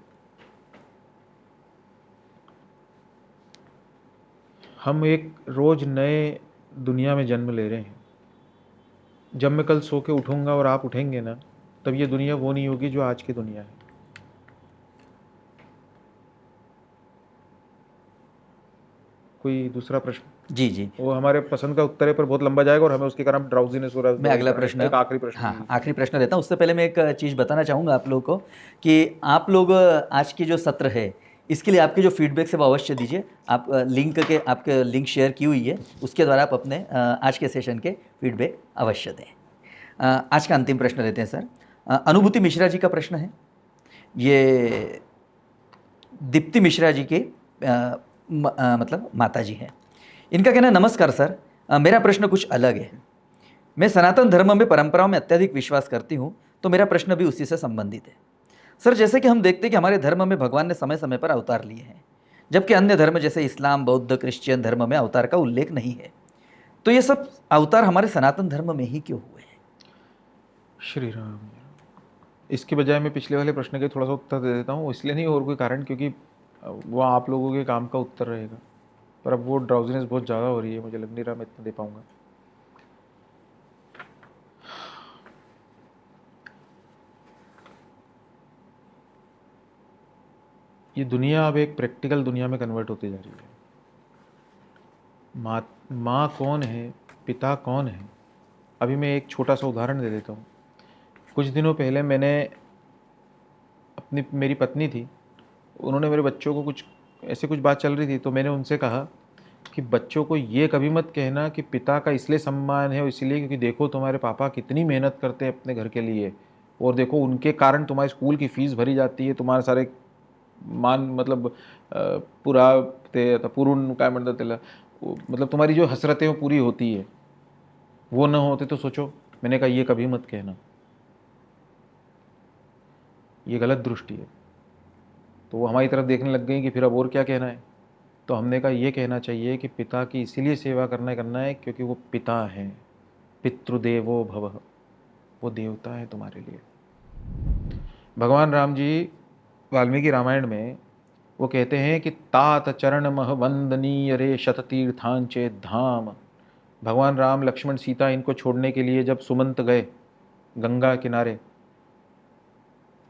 हम एक रोज नए दुनिया में जन्म ले रहे हैं। जब मैं कल सो के उठूंगा और आप उठेंगे ना, तब ये दुनिया वो नहीं होगी जो आज की दुनिया है। कोई दूसरा प्रश्न? जी जी, वो हमारे पसंद का उत्तर है पर बहुत लंबा जाएगा और हमें उसके कारण ड्राउजीनेस हो रहा है। मैं अगला प्रश्न, एक आखिरी प्रश्न। हाँ आखिरी प्रश्न लेता हूँ। उससे पहले मैं एक चीज़ बताना चाहूँगा आप लोगों को कि आप लोग आज की जो सत्र है इसके लिए आपके जो फीडबैक है वो अवश्य दीजिए। आप आपके लिंक शेयर की हुई है, उसके द्वारा आप अपने आज के सेशन के फीडबैक अवश्य दें। आज का अंतिम प्रश्न लेते हैं सर। अनुभूति मिश्रा जी का प्रश्न है। ये दीप्ति मिश्रा जी के मतलब माता जी हैं। इनका कहना है, नमस्कार सर, मेरा प्रश्न कुछ अलग है। मैं सनातन धर्म में परंपराओं में अत्यधिक विश्वास करती हूँ, तो मेरा प्रश्न भी उसी से संबंधित है। सर, जैसे कि हम देखते हैं कि हमारे धर्म में भगवान ने समय समय पर अवतार लिए हैं, जबकि अन्य धर्म जैसे इस्लाम, बौद्ध, क्रिश्चियन धर्म में अवतार का उल्लेख नहीं है। तो ये सब अवतार हमारे सनातन धर्म में ही क्यों हुए हैं? श्री राम। इसके बजाय मैं पिछले वाले प्रश्न के थोड़ा सा उत्तर दे देता हूँ, इसलिए नहीं और कोई कारण, क्योंकि वो आप लोगों के काम का उत्तर रहेगा। पर अब वो ड्राउजीनेस बहुत ज़्यादा हो रही है, मुझे लग नहीं रहा मैं इतना दे पाऊँगा। ये दुनिया अब एक प्रैक्टिकल दुनिया में कन्वर्ट होती जा रही है। माँ कौन है, पिता कौन है? अभी मैं एक छोटा सा उदाहरण दे देता हूँ। कुछ दिनों पहले मेरी पत्नी थी, उन्होंने मेरे बच्चों को कुछ बात चल रही थी, तो मैंने उनसे कहा कि बच्चों को ये कभी मत कहना कि पिता का इसलिए सम्मान है और इसलिए क्योंकि देखो तुम्हारे पापा कितनी मेहनत करते हैं अपने घर के लिए, और देखो उनके कारण तुम्हारी स्कूल की फ़ीस भरी जाती है, तुम्हारे सारे मतलब पुरा ते आता पुरून काय म्हणतात त्याला, मतलब तुम्हारी जो हसरतें वो पूरी होती है, वो ना होते तो सोचो। मैंने कहा ये कभी मत कहना, ये गलत दृष्टि है। तो वो हमारी तरफ देखने लग गई कि फिर अब और क्या कहना है। तो हमने कहा ये कहना चाहिए कि पिता की इसीलिए सेवा करना है क्योंकि वो पिता हैं, पितृदेवो भवः, वो देवता है तुम्हारे लिए। भगवान राम जी वाल्मीकि रामायण में वो कहते हैं कि तात चरण मह वंदनीय रे शततीर्थांचे धाम। भगवान राम, लक्ष्मण, सीता इनको छोड़ने के लिए जब सुमंत गए गंगा किनारे,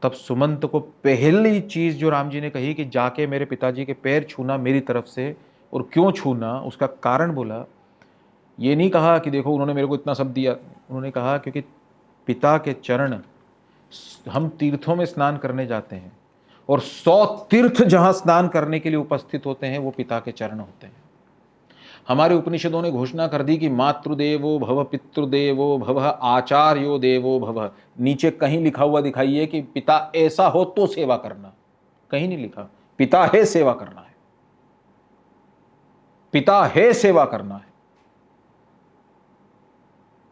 तब सुमंत को पहली चीज जो राम जी ने कही कि जाके मेरे पिताजी के पैर छूना मेरी तरफ से। और क्यों छूना, उसका कारण बोला। ये नहीं कहा कि देखो उन्होंने मेरे को इतना सब दिया, उन्होंने कहा क्योंकि पिता के चरण, हम तीर्थों में स्नान करने जाते हैं और 100 तीर्थ जहां स्नान करने के लिए उपस्थित होते हैं वो पिता के चरण होते हैं। हमारे उपनिषदों ने घोषणा कर दी कि मातृदेवो भव, पितृदेवो भव, आचार्यो देवो भव। नीचे कहीं लिखा हुआ दिखाइए कि पिता ऐसा हो तो सेवा करना, कहीं नहीं लिखा। पिता है सेवा करना है, पिता है सेवा करना है।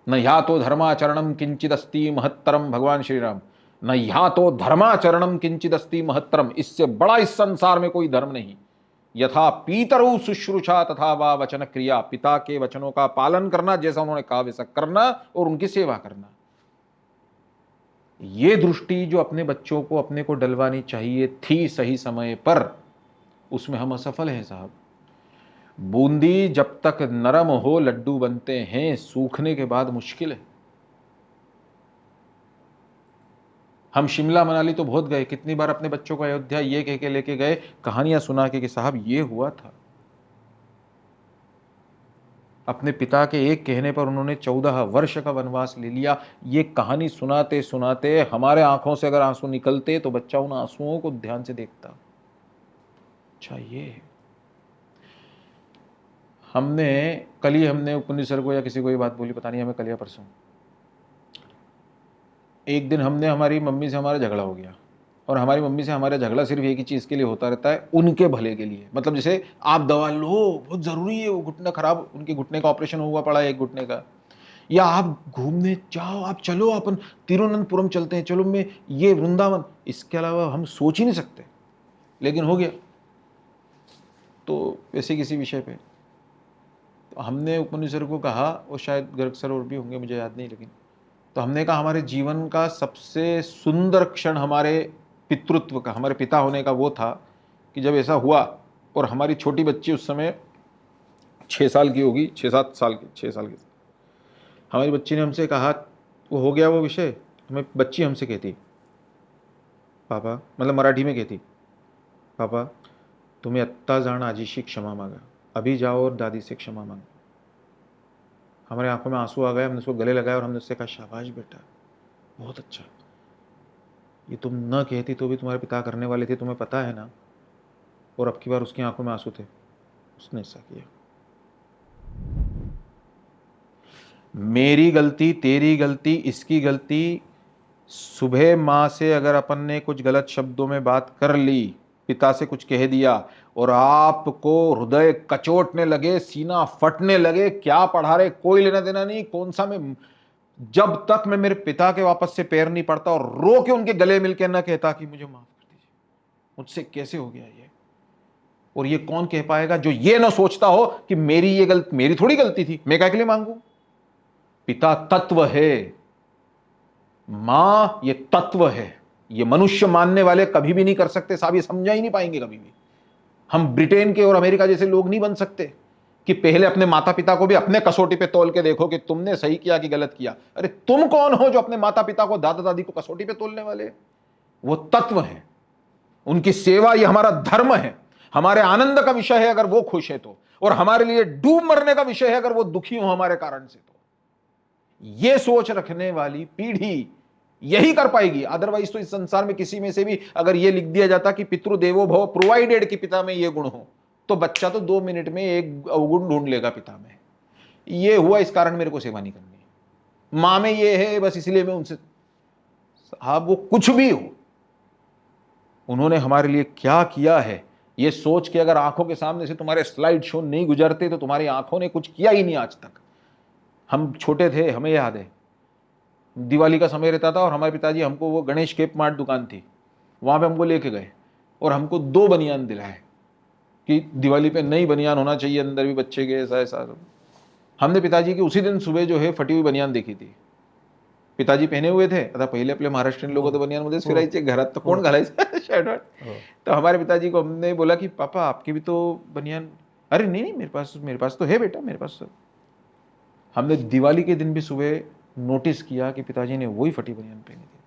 न या तो धर्माचरणम किंचिदस्ति महत्तरम, भगवान श्री राम, न या तो धर्माचरणम किंचिदस्ति महत्तरम, इससे बड़ा इस संसार में कोई धर्म नहीं। यथा पीतरु शुश्रूषा तथा वा वचन क्रिया, पिता के वचनों का पालन करना, जैसा उन्होंने कहा वैसा करना और उनकी सेवा करना। ये दृष्टि जो अपने बच्चों को अपने को डलवानी चाहिए थी सही समय पर, उसमें हम असफल हैं साहब। बूंदी जब तक नरम हो लड्डू बनते हैं, सूखने के बाद मुश्किल है। हम शिमला मनाली तो बहुत गए, कितनी बार अपने बच्चों को अयोध्या ये कह के लेके गए, कहानियां सुना के कि साहब ये हुआ था। अपने पिता के एक कहने पर उन्होंने 14 वर्ष का वनवास ले लिया। ये कहानी सुनाते सुनाते हमारे आंखों से अगर आंसू निकलते तो बच्चा उन आंसुओं को ध्यान से देखता। अच्छा, ये हमने उपनिषद सर को या किसी को ये बात बोली, पता नहीं हमें कल या परसों, एक दिन हमने हमारी मम्मी से हमारा झगड़ा हो गया। और हमारी मम्मी से हमारा झगड़ा सिर्फ एक ही चीज़ के लिए होता रहता है, उनके भले के लिए। मतलब जैसे आप दवा लो, बहुत ज़रूरी है, वो घुटना खराब, उनके घुटने का ऑपरेशन हुआ पड़ा है एक घुटने का, या आप घूमने जाओ, आप चलो अपन तिरुवनंतपुरम चलते हैं, चलो मैं ये वृंदावन, इसके अलावा हम सोच ही नहीं सकते। लेकिन हो गया। तो वैसे किसी विषय पे तो हमने उपनिषद को कहा, और शायद गर्ग सर और भी होंगे, मुझे याद नहीं, लेकिन तो हमने कहा हमारे जीवन का सबसे सुंदर क्षण हमारे पितृत्व का, हमारे पिता होने का वो था कि जब ऐसा हुआ और हमारी छोटी बच्ची उस समय 6 साल की होगी, 6-7 साल की, 6 साल की, हमारी बच्ची ने हमसे कहा, वो हो गया वो विषय, हमें बच्ची हमसे कहती, पापा, मतलब मराठी में कहती, पापा तुम्हें अत्ता जान आजीशी क्षमा मांगा, अभी जाओ और दादी से क्षमा मांगो। हमारे आंखों में आंसू आ गए, हमने उसको गले लगाया और हमने उससे कहा, शाबाश बेटा, बहुत अच्छा, ये तुम न कहती तो भी तुम्हारे पिता करने वाले थे, तुम्हें पता है ना। और अब की बार उसकी आंखों में आंसू थे, उसने ऐसा किया। मेरी गलती, तेरी गलती, इसकी गलती। सुबह माँ से अगर अपन ने कुछ गलत शब्दों में बात कर ली, पिता से कुछ कह दिया और आपको हृदय कचोटने लगे, सीना फटने लगे, क्या पढ़ा रहे, कोई लेना देना नहीं, कौन सा मैं, जब तक मैं मेरे पिता के वापस से पैर नहीं पड़ता और रो के उनके गले मिलके न कहता कि मुझे माफ कर दीजिए, मुझसे कैसे हो गया ये। और ये कौन कह पाएगा जो ये ना सोचता हो कि मेरी थोड़ी गलती थी, मैं क्या के लिए मांगू। पिता तत्व है, मां ये तत्व है। ये मनुष्य मानने वाले कभी भी नहीं कर सकते साहब, ये समझा ही नहीं पाएंगे कभी भी। हम ब्रिटेन के और अमेरिका जैसे लोग नहीं बन सकते कि पहले अपने माता पिता को भी अपने कसौटी पे तोल के देखो कि तुमने सही किया कि गलत किया। अरे तुम कौन हो जो अपने माता पिता को, दादा दादी को कसौटी पे तोलने वाले। वो तत्व है, उनकी सेवा ये हमारा धर्म है, हमारे आनंद का विषय है अगर वो खुश है तो, और हमारे लिए डूब मरने का विषय है अगर वो दुखी हो हमारे कारण से तो। ये सोच रखने वाली पीढ़ी यही कर पाएगी। अदरवाइज तो इस संसार में किसी में से भी अगर ये लिख दिया जाता कि पितृदेवो भव, प्रोवाइडेड कि पिता में ये गुण हो, तो बच्चा तो 2 मिनट में एक अवगुण ढूंढ लेगा पिता में। ये हुआ इस कारण मेरे को सेवा नहीं करनी, माँ में ये है बस इसलिए मैं उनसे, साहब वो कुछ भी हो, उन्होंने हमारे लिए क्या किया है ये सोच के अगर आंखों के सामने से तुम्हारे स्लाइड शो नहीं गुजरते तो तुम्हारी आंखों ने कुछ किया ही नहीं आज तक। हम छोटे थे, हमें याद है दिवाली का समय रहता था और हमारे पिताजी हमको, वो गणेश केप मार्ट दुकान थी, वहाँ पे हमको लेके गए और हमको 2 बनियान दिलाए। कि दिवाली पे नई बनियान होना चाहिए, अंदर भी बच्चे के, ऐसा ऐसा। हमने पिताजी की उसी दिन सुबह जो है फटी हुई बनियान देखी थी, पिताजी पहने हुए थे। आता पहिले आपले महाराष्ट्रीयन लोक तर बनियानमध्येच फिरायचे, घरात तर कोण घालायचं शर्ट वर्ट। तो हमारे पिताजी को हमने बोला कि पापा आपकी भी तो बनियान, अरे नहीं नहीं मेरे पास तो है बेटा, मेरे पास तो। हमने दिवाली के दिन भी सुबह नोटिस किया कि पिताजी ने वही फटी बनियान पहनी थी।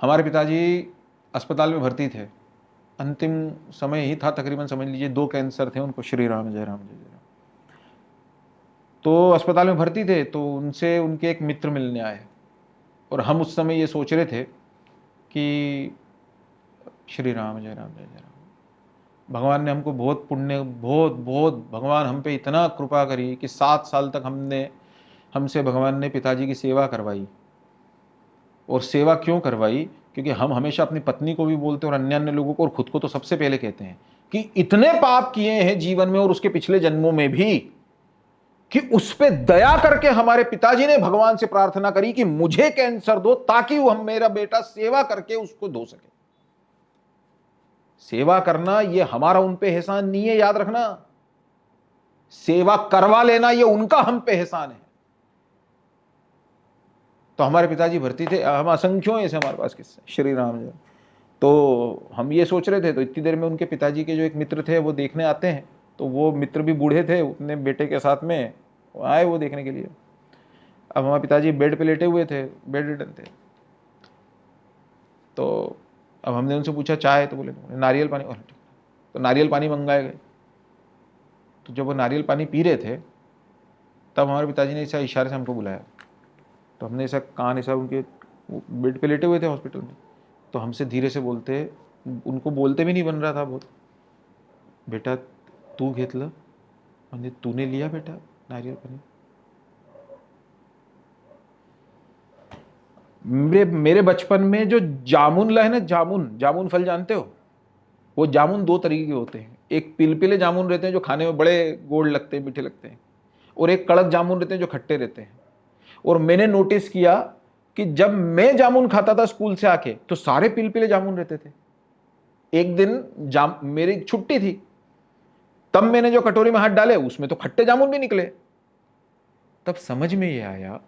हमारे पिताजी अस्पताल में भर्ती थे, अंतिम समय ही था, तकरीबन समझ लीजिए 2 कैंसर थे उनको, श्री राम जय राम जय जय राम। तो अस्पताल में भर्ती थे, तो उनसे उनके एक मित्र मिलने आए, और हम उस समय ये सोच रहे थे कि श्री राम जय राम जय जय राम। भगवान ने हमको बहुत पुण्य, बहुत भगवान हम पे इतना कृपा करी कि 7 साल तक हमसे भगवान ने पिताजी की सेवा करवाई। और सेवा क्यों करवाई? क्योंकि हम हमेशा अपनी पत्नी को भी बोलते हैं और अन्य लोगों को, और खुद को तो सबसे पहले कहते हैं कि इतने पाप किए हैं जीवन में और उसके पिछले जन्मों में भी, कि उस पे दया करके हमारे पिताजी ने भगवान से प्रार्थना करी कि मुझे कैंसर दो, ताकि वो मेरा बेटा सेवा करके उसको धो सके। सेवा करना ये हमारा उन पे एहसान नहीं है, याद रखना। सेवा करवा लेना ये उनका हम पे एहसान है। तो हमारे पिताजी भर्ती थे, हम असंख्यों ऐसे हमारे पास किस्से, श्री राम जय। तो हम ये सोच रहे थे, तो इतनी देर में उनके पिताजी के जो एक मित्र थे वो देखने आते हैं। तो वो मित्र भी बूढ़े थे, अपने बेटे के साथ में आए वो देखने के लिए। अब हमारे पिताजी बेड पे लेटे हुए थे, बेड रिडन थे। तो अब हमने उनसे पूछा चाय, तो बोले नारियल पानी। और तो नारियल पानी मंगाए गए। तो जब वो नारियल पानी पी रहे थे, तब हमारे पिताजी ने ऐसा इशारे से हमको बुलाया। तो हमने ऐसा कान ऐसा, उनके बेड पे लेटे हुए थे हॉस्पिटल में, तो हमसे धीरे से बोलते, उनको बोलते भी नहीं बन रहा था बहुत, बेटा तू घेतलं, म्हणजे तूने लिया बेटा नारियल पानी। मेरे बचपन में जो जामुन है ना, जामुन फल जानते हो? वो जामुन 2 तरीके के होते हैं। एक पिलपिले जामुन रहते हैं जो खाने में बड़े गोड लगते हैं, मीठे लगते हैं, और एक कड़क जामुन रहते हैं जो खट्टे रहते हैं। और मैंने नोटिस किया कि जब मैं जामुन खाता था स्कूल से आके, तो सारे पिलपिले जामुन रहते थे। एक दिन मेरी छुट्टी थी, तब मैंने जो कटोरी में हाथ डाले उसमें तो खट्टे जामुन भी निकले। तब समझ में ये आया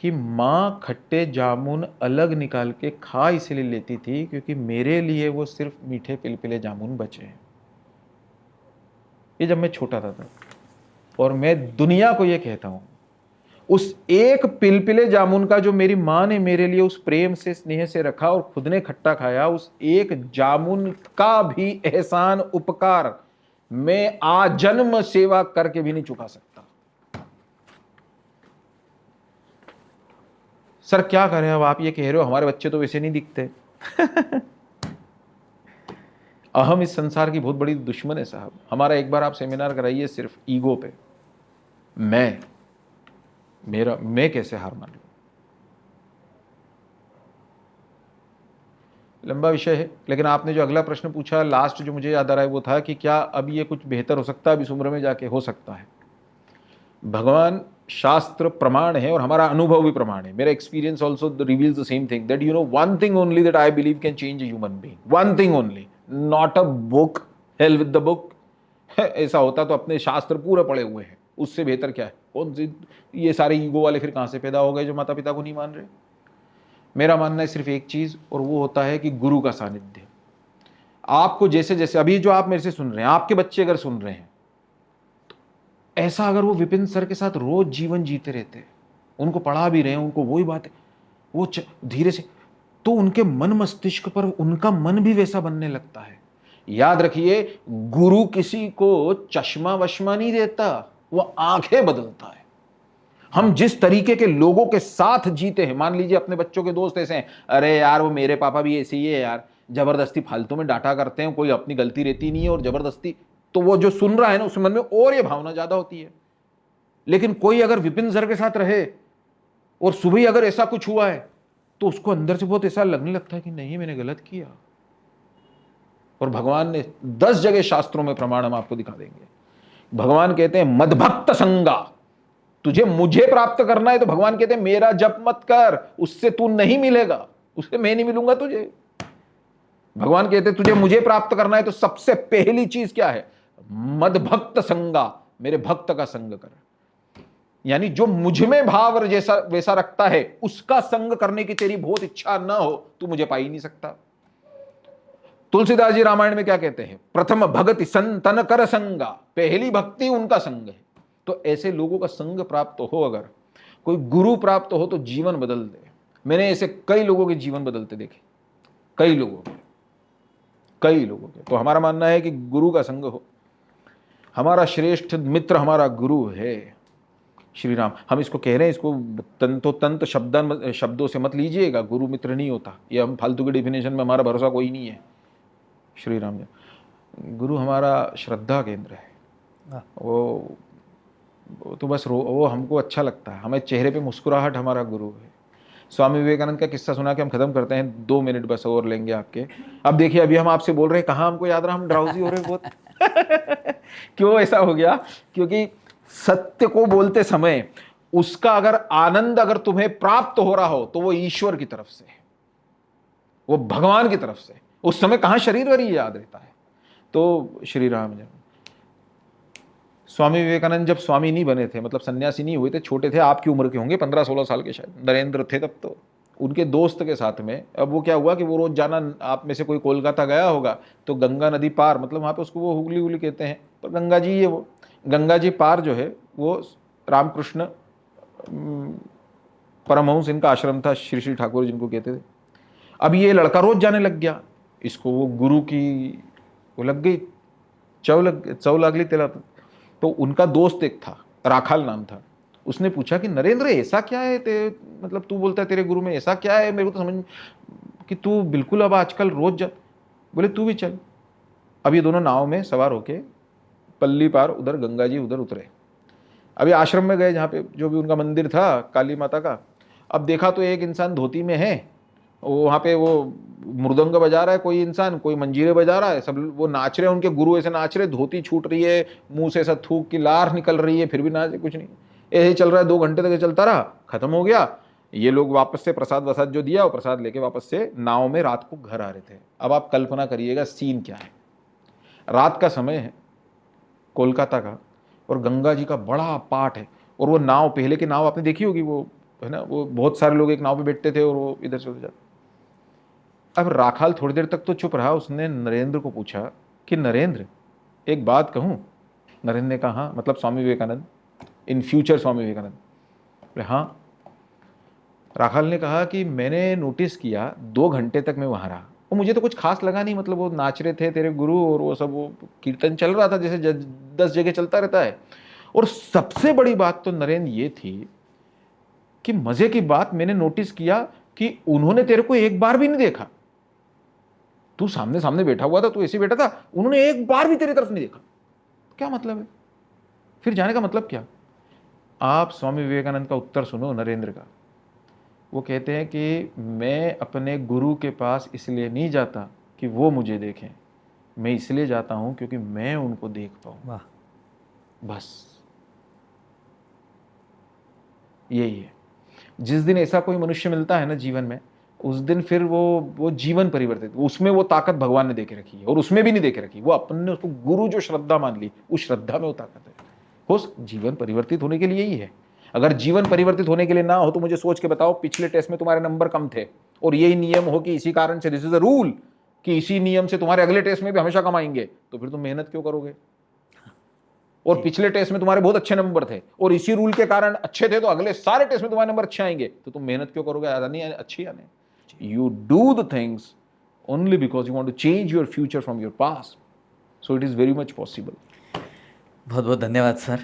कि माँ खट्टे जामुन अलग निकाल के खा इसलिए लेती थी क्योंकि मेरे लिए वो सिर्फ मीठे पिलपिले जामुन बचे हैं। ये जब मैं छोटा था तब। और मैं दुनिया को ये कहता हूं, उस एक पिलपिले जामुन का जो मेरी माँ ने मेरे लिए उस प्रेम से, स्नेह से रखा और खुद ने खट्टा खाया, उस एक जामुन का भी एहसान, उपकार मैं आजन्म सेवा करके भी नहीं चुका सकता। सर क्या करें, अब आप ये कह रहे हो हमारे बच्चे तो वैसे नहीं दिखते। अहम इस संसार की बहुत बड़ी दुश्मन है साहब। हमारा एक बार आप सेमिनार कराइए सिर्फ ईगो पे, मैं कैसे हार मान लूं। लंबा विषय है, लेकिन आपने जो अगला प्रश्न पूछा, लास्ट जो मुझे याद आ रहा है वो था कि क्या अब ये कुछ बेहतर हो सकता है, अब इस उम्र में जाके हो सकता है। भगवान शास्त्र प्रमाण है और हमारा अनुभव भी प्रमाण है। मेरा experience also reveals the same thing, that you know one thing only that I believe can change a human being, one thing only, not a book, hell with the book. ऐसा होता तो अपने शास्त्र पूरे पड़े हुए हैं, उससे बेहतर क्या है? कौन सी ये सारे ईगो वाले फिर कहाँ से पैदा हो गए जो माता पिता को नहीं मान रहे? मेरा मानना है सिर्फ एक चीज, और वो होता है कि गुरु का सानिध्य। आपको जैसे जैसे अभी जो आप मेरे से सुन रहे हैं, आपके बच्चे अगर सुन रहे हैं, तो ऐसा अगर वो विपिन सर के साथ रोज जीवन जीते रहते हैं, उनको पढ़ा भी रहे हैं, उनको वही बात है, वो धीरे से, तो उनके मन मस्तिष्क पर उनका मन भी वैसा बनने लगता है। याद रखिए, गुरु किसी को चश्मा वश्मा नहीं देता, वो आंखें बदलता है। हम जिस तरीके के लोगों के साथ जीते हैं, मान लीजिए अपने बच्चों के दोस्त ऐसे हैं, अरे यार वो मेरे पापा भी ऐसे ही है यार, जबरदस्ती फालतू में डांटा करते हैं, कोई अपनी गलती रहती नहीं है और जबरदस्ती, तो वो जो सुन रहा है ना, उस मन में और ये भावना ज्यादा होती है। लेकिन कोई अगर विपिन सर के साथ रहे और सुबह अगर ऐसा कुछ हुआ है, तो उसको अंदर से बहुत ऐसा लगने लगता है कि नहीं मैंने गलत किया। और भगवान ने 10 जगह शास्त्रों में प्रमाण हम आपको दिखा देंगे। भगवान कहते हैं मदभक्त संगा, तुझे मुझे प्राप्त करना है तो भगवान कहते हैं मेरा जप मत कर, उससे तू नहीं मिलेगा, उससे मैं नहीं मिलूंगा तुझे। भगवान कहते तुझे मुझे प्राप्त करना है तो सबसे पहली चीज क्या है? मद भक्त संगा, मेरे भक्त का संग कर। यानी जो मुझ में भाव जैसा वैसा रखता है उसका संग करने की तेरी बहुत इच्छा न हो, तू मुझे पा ही नहीं सकता। तुलसीदास जी रामायण में क्या कहते हैं? प्रथम भगति संतन कर संगा, पहली भक्ति उनका संग है। तो ऐसे लोगों का संग प्राप्त हो, अगर कोई गुरु प्राप्त हो तो जीवन बदल दे। मैंने ऐसे कई लोगों के जीवन बदलते देखे, कई लोगों के। तो हमारा मानना है कि गुरु का संग हो। हमारा श्रेष्ठ मित्र हमारा गुरु है श्री राम। हम इसको कह रहे हैं, इसको तंत शब्दों से मत लीजिएगा, गुरु मित्र नहीं होता। ये हम फालतू के डेफिनेशन में हमारा भरोसा कोई नहीं है। श्री राम जी, गुरु हमारा श्रद्धा केंद्र है। वो तो बस वो हमको अच्छा लगता है, हमें चेहरे पे मुस्कुराहट हमारा गुरु है। स्वामी विवेकानंद का किस्सा सुना के हम खत्म करते हैं, 2 मिनट बस और लेंगे आपके। अब देखिए, अभी हम आपसे बोल रहे हैं, कहाँ हमको याद रहा, हम ड्राउजी हो रहे हैं बहुत। क्यों ऐसा हो गया? क्योंकि सत्य को बोलते समय उसका अगर आनंद अगर तुम्हें प्राप्त हो रहा हो तो वो ईश्वर की तरफ से है, वो भगवान की तरफ से। उस समय कहां शरीर वरी याद रहता है। तो श्री राम जी, स्वामी विवेकानंद जब स्वामी नहीं बने थे, मतलब सन्यासी नहीं हुए थे, छोटे थे, आपकी उम्र के होंगे, 15-16 साल के शायद, नरेंद्र थे तब। तो उनके दोस्त के साथ में, अब वो क्या हुआ कि वो रोज जाना, आप में से कोई कोलकाता गया होगा तो गंगा नदी पार, मतलब वहाँ पे उसको वो हुगली हुगली कहते हैं, पर गंगा जी ये वो गंगा जी पार जो है वो रामकृष्ण परमहंस इनका आश्रम था, श्री श्री ठाकुर जिनको कहते थे। अब ये लड़का रोज जाने लग गया, इसको वो गुरु की वो लग गई, चव लागली तेला। तो उनका दोस्त एक था, राखाल नाम था, उसने पूछा कि नरेंद्र ऐसा क्या है मतलब तू बोलता है तेरे गुरु में ऐसा क्या है, मेरे को तो समझ कि तू बिल्कुल अब आजकल रोज जा। बोले तू भी चल। अब ये दोनों नाव में सवार होके पल्ली पार उधर गंगा जी उधर उतरे। अभी आश्रम में गए जहाँ पे जो भी उनका मंदिर था काली माता का। अब देखा तो एक इंसान धोती में है, वहाँ पे वो मृदंग बजा रहा है, कोई इंसान कोई मंजीरे बजा रहा है, सब वो नाच रहे हैं, उनके गुरु ऐसे नाच रहे, धोती छूट रही है, मुंह से ऐसा थूक की लार निकल रही है, फिर भी नाच कुछ नहीं, ऐसे ही चल रहा है। 2 घंटे तक चलता रहा, खत्म हो गया। ये लोग वापस से प्रसाद वसाद जो दिया वो प्रसाद लेके वापस से नाव में रात को घर आ रहे थे। अब आप कल्पना करिएगा सीन क्या है। रात का समय है कोलकाता का, और गंगा जी का बड़ा पाठ है, और वो नाव, पहले की नाव आपने देखी होगी, वो है ना, वो बहुत सारे लोग एक नाव पे बैठते थे और वो इधर से उधर जाते। अब राखाल थोड़ी देर तक तो चुप रहा, उसने नरेंद्र को पूछा कि नरेंद्र एक बात कहूँ? नरेंद्र ने कहा हाँ, मतलब स्वामी विवेकानंद, इन फ्यूचर स्वामी विवेकानंद। बोले हाँ। राखाल ने कहा कि मैंने नोटिस किया 2 घंटे तक मैं वहाँ रहा, और मुझे तो कुछ खास लगा नहीं, मतलब वो नाच रहे थे तेरे गुरु, और वो सब वो कीर्तन चल रहा था जैसे 10 जगह चलता रहता है। और सबसे बड़ी बात तो नरेंद्र ये थी कि मजे की बात मैंने नोटिस किया कि उन्होंने तेरे को एक बार भी नहीं देखा। तू सामने सामने बैठा हुआ था, तू ऐसे बैठा था, उन्होंने एक बार भी तेरी तरफ नहीं देखा। क्या मतलब है? फिर जाने का मतलब क्या? आप स्वामी विवेकानंद का उत्तर सुनो नरेंद्र का। वो कहते हैं कि मैं अपने गुरु के पास इसलिए नहीं जाता कि वो मुझे देखें, मैं इसलिए जाता हूं क्योंकि मैं उनको देख पाऊं। वाह, बस यही है। जिस दिन ऐसा कोई मनुष्य मिलता है ना जीवन में, उस दिन फिर वो जीवन परिवर्तित, उसमें वो ताकत भगवान ने देके रखी है, और उसमें भी नहीं देके रखी, वो अपन ने उसको गुरु जो श्रद्धा मान ली, उस श्रद्धा में वो ताकत है। हो जीवन परिवर्तित होने के लिए ही है। अगर जीवन परिवर्तित होने के लिए ना हो तो मुझे सोच के बताओ, पिछले टेस्ट में तुम्हारे नंबर कम थे और यही नियम हो कि इसी कारण से, दिस इज अ रूल, कि इसी नियम से तुम्हारे अगले टेस्ट में भी हमेशा कम आएंगे, तो फिर तुम मेहनत क्यों करोगे? और पिछले टेस्ट में तुम्हारे बहुत अच्छे नंबर थे और इसी रूल के कारण अच्छे थे, तो अगले सारे टेस्ट में तुम्हारे नंबर अच्छे आएंगे, तो तुम मेहनत क्यों करोगे? अच्छी आने। You do the things only because you want to change your future from your past. So it is very much possible. बहुत बहुत धन्यवाद सर।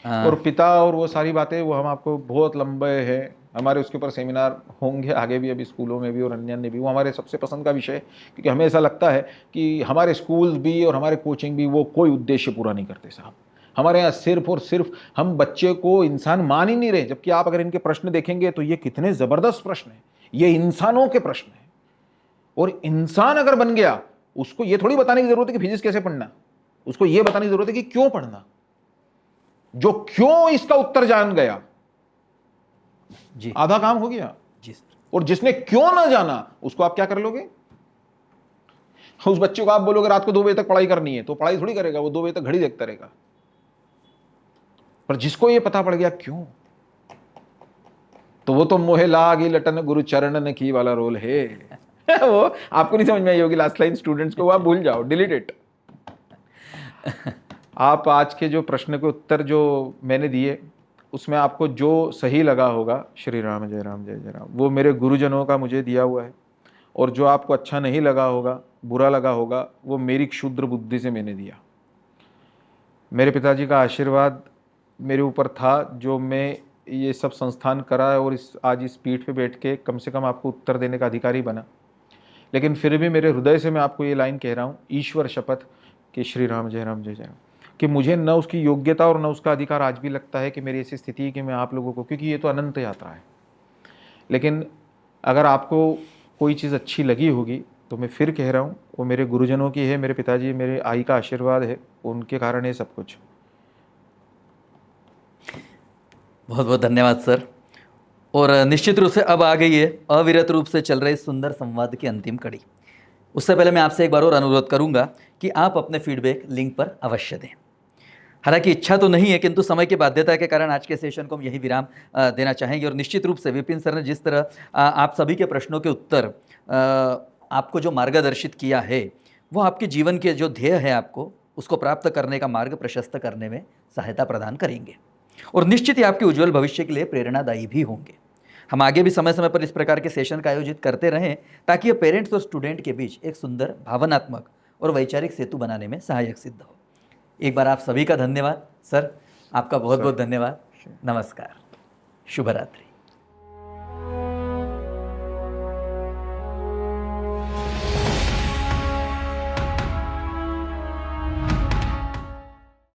और पिता और वो सारी बातें वो हम आपको बहुत लंबे हैं, हमारे उसके ऊपर सेमिनार होंगे आगे भी, अभी स्कूलों में भी और अन्य में भी। वो हमारे सबसे पसंद का विषय है, क्योंकि हमें ऐसा लगता है कि हमारे स्कूल्स भी और हमारे कोचिंग भी वो कोई उद्देश्य पूरा नहीं करते साहब। हमारे यहाँ सिर्फ और सिर्फ हम बच्चे को इंसान मान ही नहीं रहे, जबकि आप अगर इनके प्रश्न देखेंगे तो ये कितने ज़बरदस्त प्रश्न हैं, ये इंसानों के प्रश्न हैं। और इंसान अगर बन गया, उसको ये थोड़ी बताने की जरूरत है कि फिजिक्स कैसे पढ़ना, उसको ये बताने की जरूरत है कि क्यों पढ़ना। जो क्यों इसका उत्तर जान गया जी, आधा काम हो गया जी सर। और जिसने क्यों ना जाना उसको आप क्या कर लोगे? उस बच्चे को आप बोलोगे रात को 2 बजे तक पढ़ाई करनी है तो पढ़ाई थोड़ी करेगा, वो 2 बजे तक घड़ी देखता रहेगा। पर जिसको ये पता पड़ गया क्यों, तो वो तो मोहे लागी लटन गुरु चरण ने की वाला रोल है। वो आपको नहीं समझ में आई होगी लास्ट लाइन, स्टूडेंट्स को वो आप भूल जाओ, डिलीट इट। आप आज के जो प्रश्न के उत्तर जो मैंने दिए उसमें आपको जो सही लगा होगा, श्री राम जय राम जय जय राम, वो मेरे गुरुजनों का मुझे दिया हुआ है, और जो आपको अच्छा नहीं लगा होगा, बुरा लगा होगा, वो मेरी क्षुद्र बुद्धि से मैंने दिया। मेरे पिताजी का आशीर्वाद मेरे ऊपर था जो मैं ये सब संस्थान करा है और आज इस पीठ पे बैठ के कम से कम आपको उत्तर देने का अधिकारी बना। लेकिन फिर भी मेरे हृदय से मैं आपको ये लाइन कह रहा हूँ, ईश्वर शपथ कि श्री राम जय राम जय जय राम, कि मुझे न उसकी योग्यता और न उसका अधिकार आज भी लगता है कि मेरी ऐसी स्थिति है कि मैं आप लोगों को, क्योंकि ये तो अनंत यात्रा है। लेकिन अगर आपको कोई चीज़ अच्छी लगी होगी तो मैं फिर कह रहा हूँ, वो मेरे गुरुजनों की है, मेरे पिताजी मेरे आई का आशीर्वाद है, उनके कारण है सब कुछ। बहुत बहुत धन्यवाद सर। और निश्चित रूप से अब आ गई है अविरत रूप से चल रहे इस सुंदर संवाद की अंतिम कड़ी। उससे पहले मैं आपसे एक बार और अनुरोध करूंगा कि आप अपने फीडबैक लिंक पर अवश्य दें। हालांकि इच्छा तो नहीं है, किंतु समय की बाध्यता के कारण आज के सेशन को हम यही विराम देना चाहेंगे। और निश्चित रूप से विपिन सर ने जिस तरह आप सभी के प्रश्नों के उत्तर आपको जो मार्गदर्शित किया है, वो आपके जीवन के जो ध्येय है आपको उसको प्राप्त करने का मार्ग प्रशस्त करने में सहायता प्रदान करेंगे, और निश्चित ही आपके उज्जवल भविष्य के लिए प्रेरणादायी भी होंगे। हम आगे भी समय समय पर इस प्रकार के सेशन का आयोजित करते रहें ताकि ये पेरेंट्स और स्टूडेंट के बीच एक सुंदर भावनात्मक और वैचारिक सेतु बनाने में सहायक सिद्ध हो। एक बार आप सभी का धन्यवाद सर, आपका बहुत बहुत धन्यवाद। नमस्कार, शुभ रात्रि।